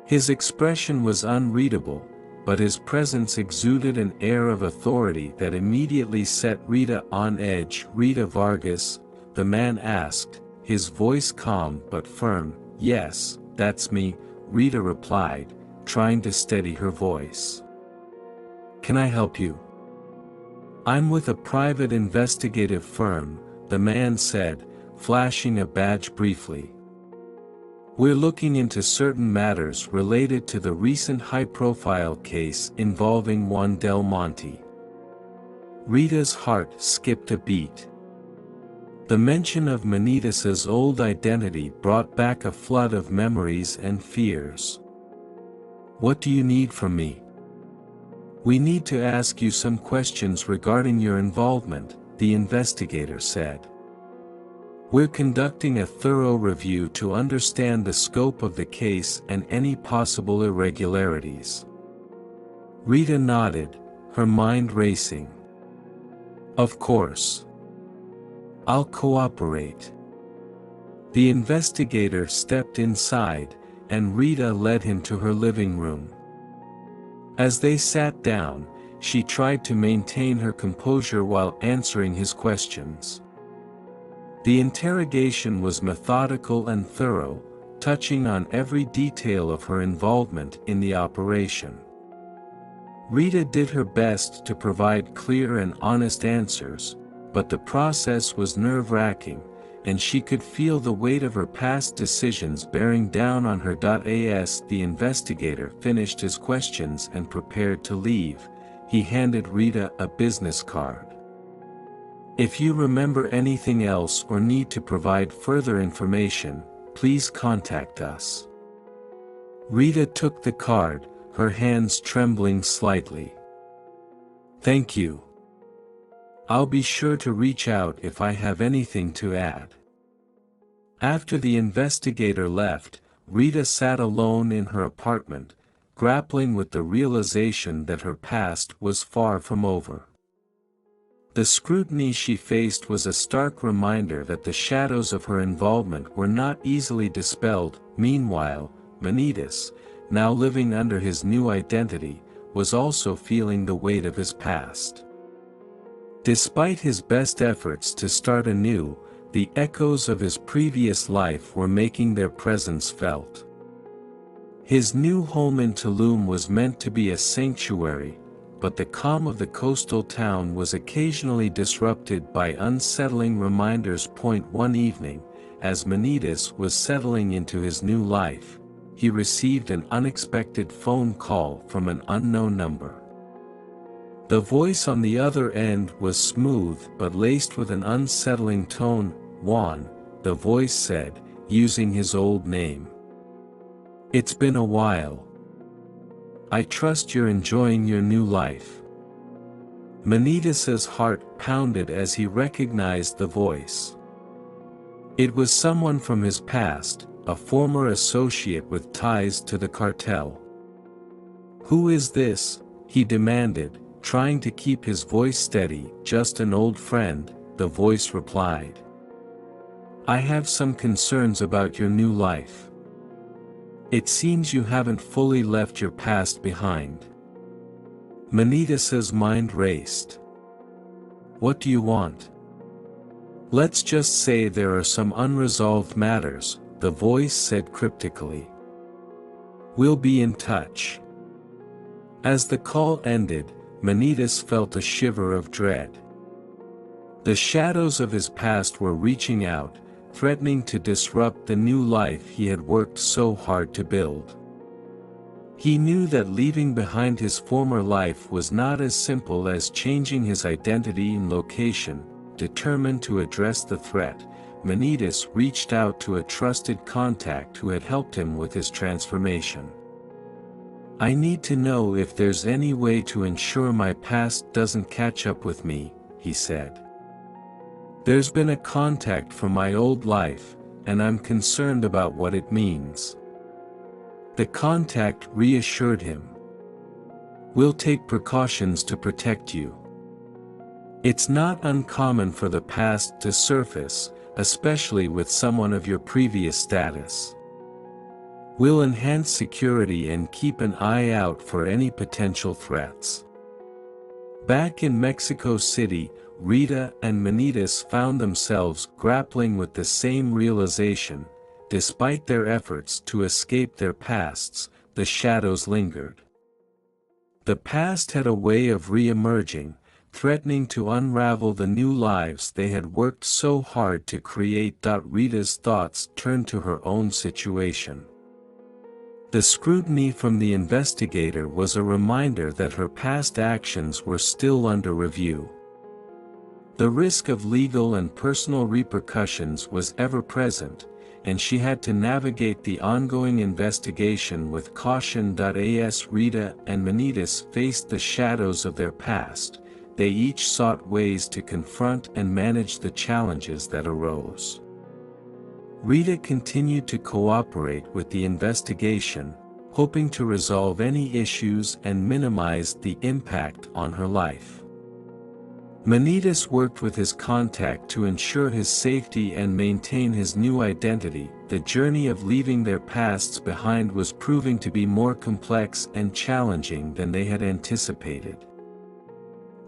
His expression was unreadable, but his presence exuded an air of authority that immediately set Rita on edge. "Rita Vargas?" the man asked, his voice calm but firm. "Yes, that's me," Rita replied, trying to steady her voice. "Can I help you?" "I'm with a private investigative firm," the man said, flashing a badge briefly. "We're looking into certain matters related to the recent high-profile case involving Juan del Monte." Rita's heart skipped a beat. The mention of Manitas' old identity brought back a flood of memories and fears. "What do you need from me?" "We need to ask you some questions regarding your involvement," the investigator said. We're conducting a thorough review to understand the scope of the case and any possible irregularities. Rita nodded, her mind racing. Of course. I'll cooperate. The investigator stepped inside, and Rita led him to her living room. As they sat down, she tried to maintain her composure while answering his questions. The interrogation was methodical and thorough, touching on every detail of her involvement in the operation. Rita did her best to provide clear and honest answers, but the process was nerve-wracking, and she could feel the weight of her past decisions bearing down on her. As the investigator finished his questions and prepared to leave, he handed Rita a business card. If you remember anything else or need to provide further information, please contact us. Rita took the card, her hands trembling slightly. Thank you. I'll be sure to reach out if I have anything to add. After the investigator left, Rita sat alone in her apartment, grappling with the realization that her past was far from over. The scrutiny she faced was a stark reminder that the shadows of her involvement were not easily dispelled. Meanwhile, Manitas, now living under his new identity, was also feeling the weight of his past. Despite his best efforts to start anew, the echoes of his previous life were making their presence felt. His new home in Tulum was meant to be a sanctuary, but the calm of the coastal town was occasionally disrupted by unsettling reminders. One evening, as Manitas was settling into his new life, he received an unexpected phone call from an unknown number. The voice on the other end was smooth but laced with an unsettling tone. Juan, the voice said, using his old name. It's been a while. I trust you're enjoying your new life. Manitas's heart pounded as he recognized the voice. It was someone from his past, a former associate with ties to the cartel. Who is this? He demanded, trying to keep his voice steady. Just an old friend, the voice replied. I have some concerns about your new life. It seems you haven't fully left your past behind. Manitas's mind raced. What do you want? Let's just say there are some unresolved matters, the voice said cryptically. We'll be in touch. As the call ended, Manitas felt a shiver of dread. The shadows of his past were reaching out, threatening to disrupt the new life he had worked so hard to build. He knew that leaving behind his former life was not as simple as changing his identity and location. Determined to address the threat, Manitas reached out to a trusted contact who had helped him with his transformation. I need to know if there's any way to ensure my past doesn't catch up with me, he said. There's been a contact from my old life, and I'm concerned about what it means. The contact reassured him. We'll take precautions to protect you. It's not uncommon for the past to surface, especially with someone of your previous status. We'll enhance security and keep an eye out for any potential threats. Back in Mexico City, Rita and Manitas found themselves grappling with the same realization. Despite their efforts to escape their pasts, the shadows lingered. The past had a way of re-emerging, threatening to unravel the new lives they had worked so hard to create. Rita's thoughts turned to her own situation. The scrutiny from the investigator was a reminder that her past actions were still under review. The risk of legal and personal repercussions was ever present, and she had to navigate the ongoing investigation with caution. As Rita and Manitas faced the shadows of their past, they each sought ways to confront and manage the challenges that arose. Rita continued to cooperate with the investigation, hoping to resolve any issues and minimize the impact on her life. Manitas worked with his contact to ensure his safety and maintain his new identity. The journey of leaving their pasts behind was proving to be more complex and challenging than they had anticipated.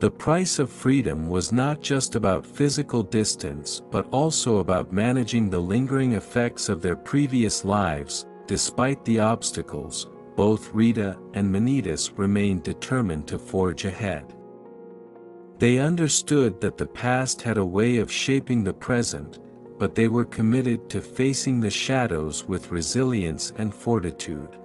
The price of freedom was not just about physical distance but also about managing the lingering effects of their previous lives. Despite the obstacles, both Rita and Manitas remained determined to forge ahead. They understood that the past had a way of shaping the present, but they were committed to facing the shadows with resilience and fortitude.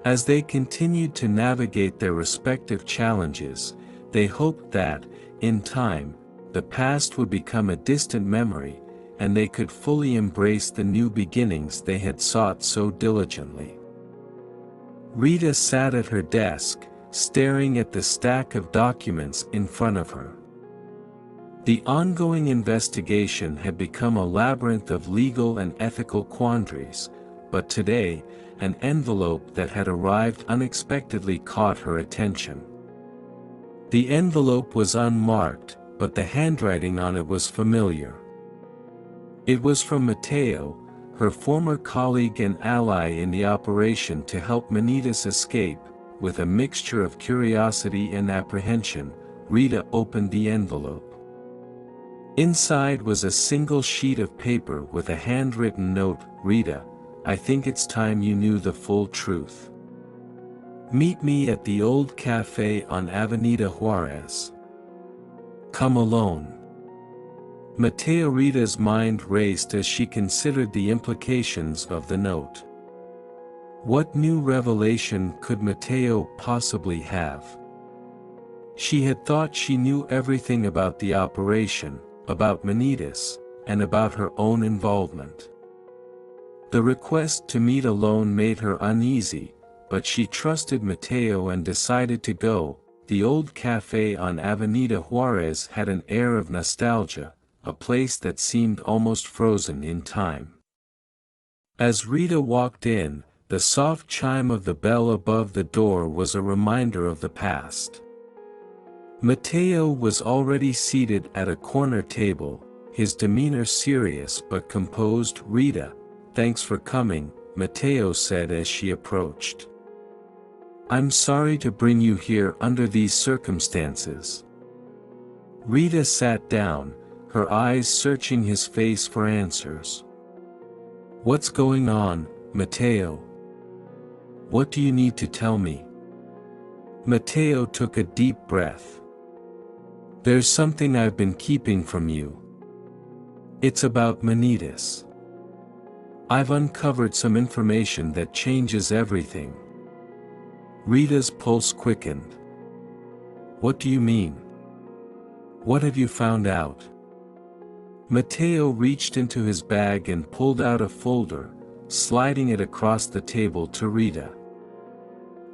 As they continued to navigate their respective challenges, they hoped that, in time, the past would become a distant memory, and they could fully embrace the new beginnings they had sought so diligently. Rita sat at her desk, staring at the stack of documents in front of her. The ongoing investigation had become a labyrinth of legal and ethical quandaries, but today, an envelope that had arrived unexpectedly caught her attention. The envelope was unmarked, but the handwriting on it was familiar. It was from Mateo, her former colleague and ally in the operation to help Manitas escape. With a mixture of curiosity and apprehension, Rita opened the envelope. Inside was a single sheet of paper with a handwritten note. "Rita, I think it's time you knew the full truth. Meet me at the old cafe on Avenida Juarez. Come alone." Mateo. Rita's mind raced as she considered the implications of the note. What new revelation could Mateo possibly have? She had thought she knew everything about the operation, about Manitas, and about her own involvement. The request to meet alone made her uneasy, but she trusted Mateo and decided to go. The old cafe on Avenida Juarez had an air of nostalgia, a place that seemed almost frozen in time. As Rita walked in, the soft chime of the bell above the door was a reminder of the past. Mateo was already seated at a corner table, his demeanor serious but composed. "Rita, thanks for coming," Mateo said as she approached. "I'm sorry to bring you here under these circumstances." Rita sat down, her eyes searching his face for answers. "What's going on, Mateo? What do you need to tell me?" Mateo took a deep breath. "There's something I've been keeping from you. It's about Manitas. I've uncovered some information that changes everything." Rita's pulse quickened. "What do you mean? What have you found out?" Mateo reached into his bag and pulled out a folder, sliding it across the table to Rita.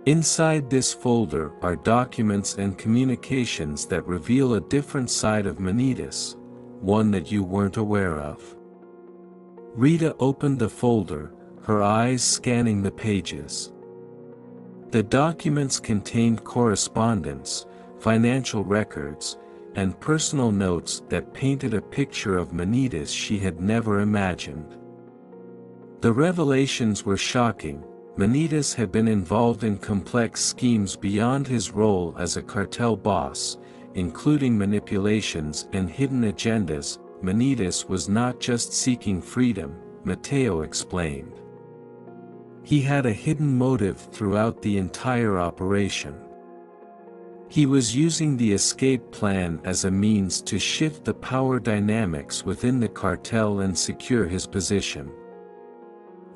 Inside this folder are documents and communications that reveal a different side of Manitas, one that you weren't aware of. Rita opened the folder, her eyes scanning the pages. The documents contained correspondence, financial records, and personal notes that painted a picture of Manitas she had never imagined. The revelations were shocking. Manitas had been involved in complex schemes beyond his role as a cartel boss, including manipulations and hidden agendas. Manitas was not just seeking freedom, Mateo explained. He had a hidden motive throughout the entire operation. He was using the escape plan as a means to shift the power dynamics within the cartel and secure his position.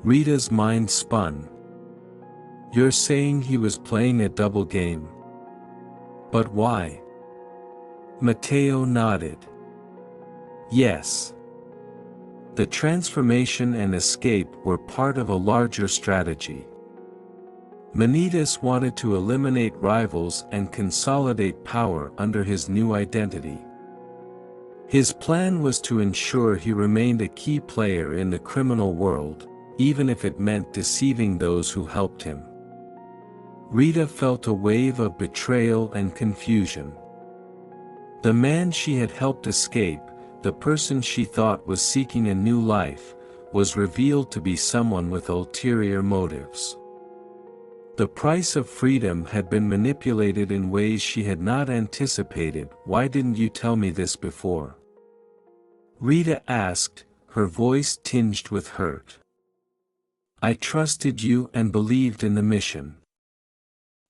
Rita's mind spun. "You're saying he was playing a double game? But why?" Mateo nodded. "Yes. The transformation and escape were part of a larger strategy. Manitas wanted to eliminate rivals and consolidate power under his new identity. His plan was to ensure he remained a key player in the criminal world, even if it meant deceiving those who helped him. Rita felt a wave of betrayal and confusion. The man she had helped escape, the person she thought was seeking a new life, was revealed to be someone with ulterior motives. The price of freedom had been manipulated in ways she had not anticipated. "Why didn't you tell me this before?" Rita asked, her voice tinged with hurt. "I trusted you and believed in the mission."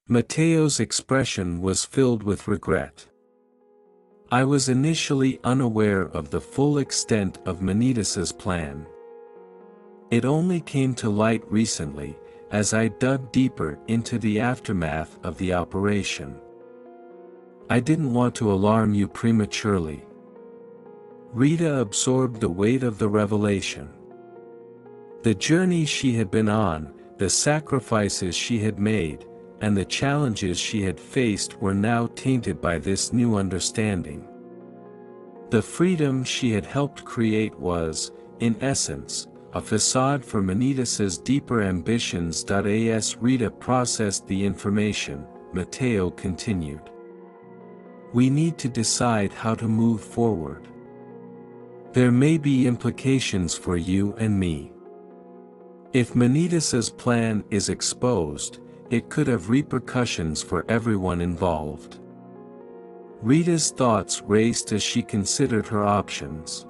Mateo's expression was filled with regret. "I was initially unaware of the full extent of Manitas's plan. It only came to light recently, as I dug deeper into the aftermath of the operation. I didn't want to alarm you prematurely." Rita absorbed the weight of the revelation. The journey she had been on, the sacrifices she had made, and the challenges she had faced were now tainted by this new understanding. The freedom she had helped create was, in essence, a facade for Manitas's deeper ambitions. As Rita processed the information, Mateo continued. "We need to decide how to move forward. There may be implications for you and me. If Manitas's plan is exposed, it could have repercussions for everyone involved." Rita's thoughts raced as she considered her options.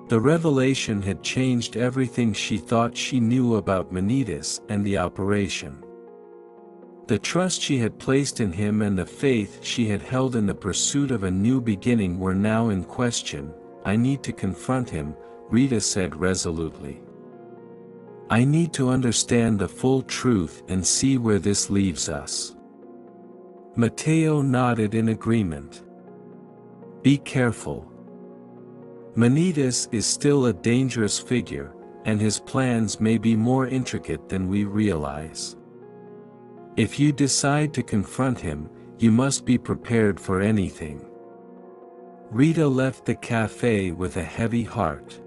The revelation had changed everything she thought she knew about Manitas and the operation. The trust she had placed in him and the faith she had held in the pursuit of a new beginning were now in question. "I need to confront him," Rita said resolutely. "I need to understand the full truth and see where this leaves us." Mateo nodded in agreement. "Be careful. Manitas is still a dangerous figure, and his plans may be more intricate than we realize. If you decide to confront him, you must be prepared for anything." Rita left the cafe with a heavy heart.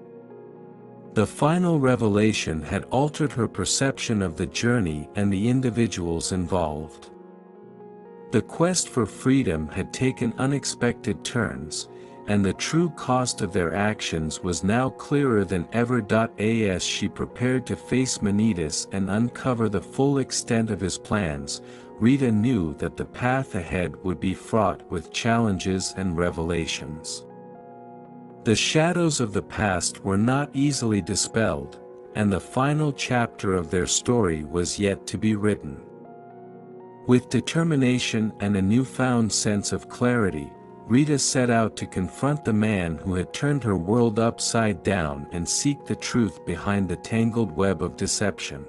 The final revelation had altered her perception of the journey and the individuals involved. The quest for freedom had taken unexpected turns, and the true cost of their actions was now clearer than ever. As she prepared to face Manitas and uncover the full extent of his plans, Rita knew that the path ahead would be fraught with challenges and revelations. The shadows of the past were not easily dispelled, and the final chapter of their story was yet to be written. With determination and a newfound sense of clarity, Rita set out to confront the man who had turned her world upside down and seek the truth behind the tangled web of deception.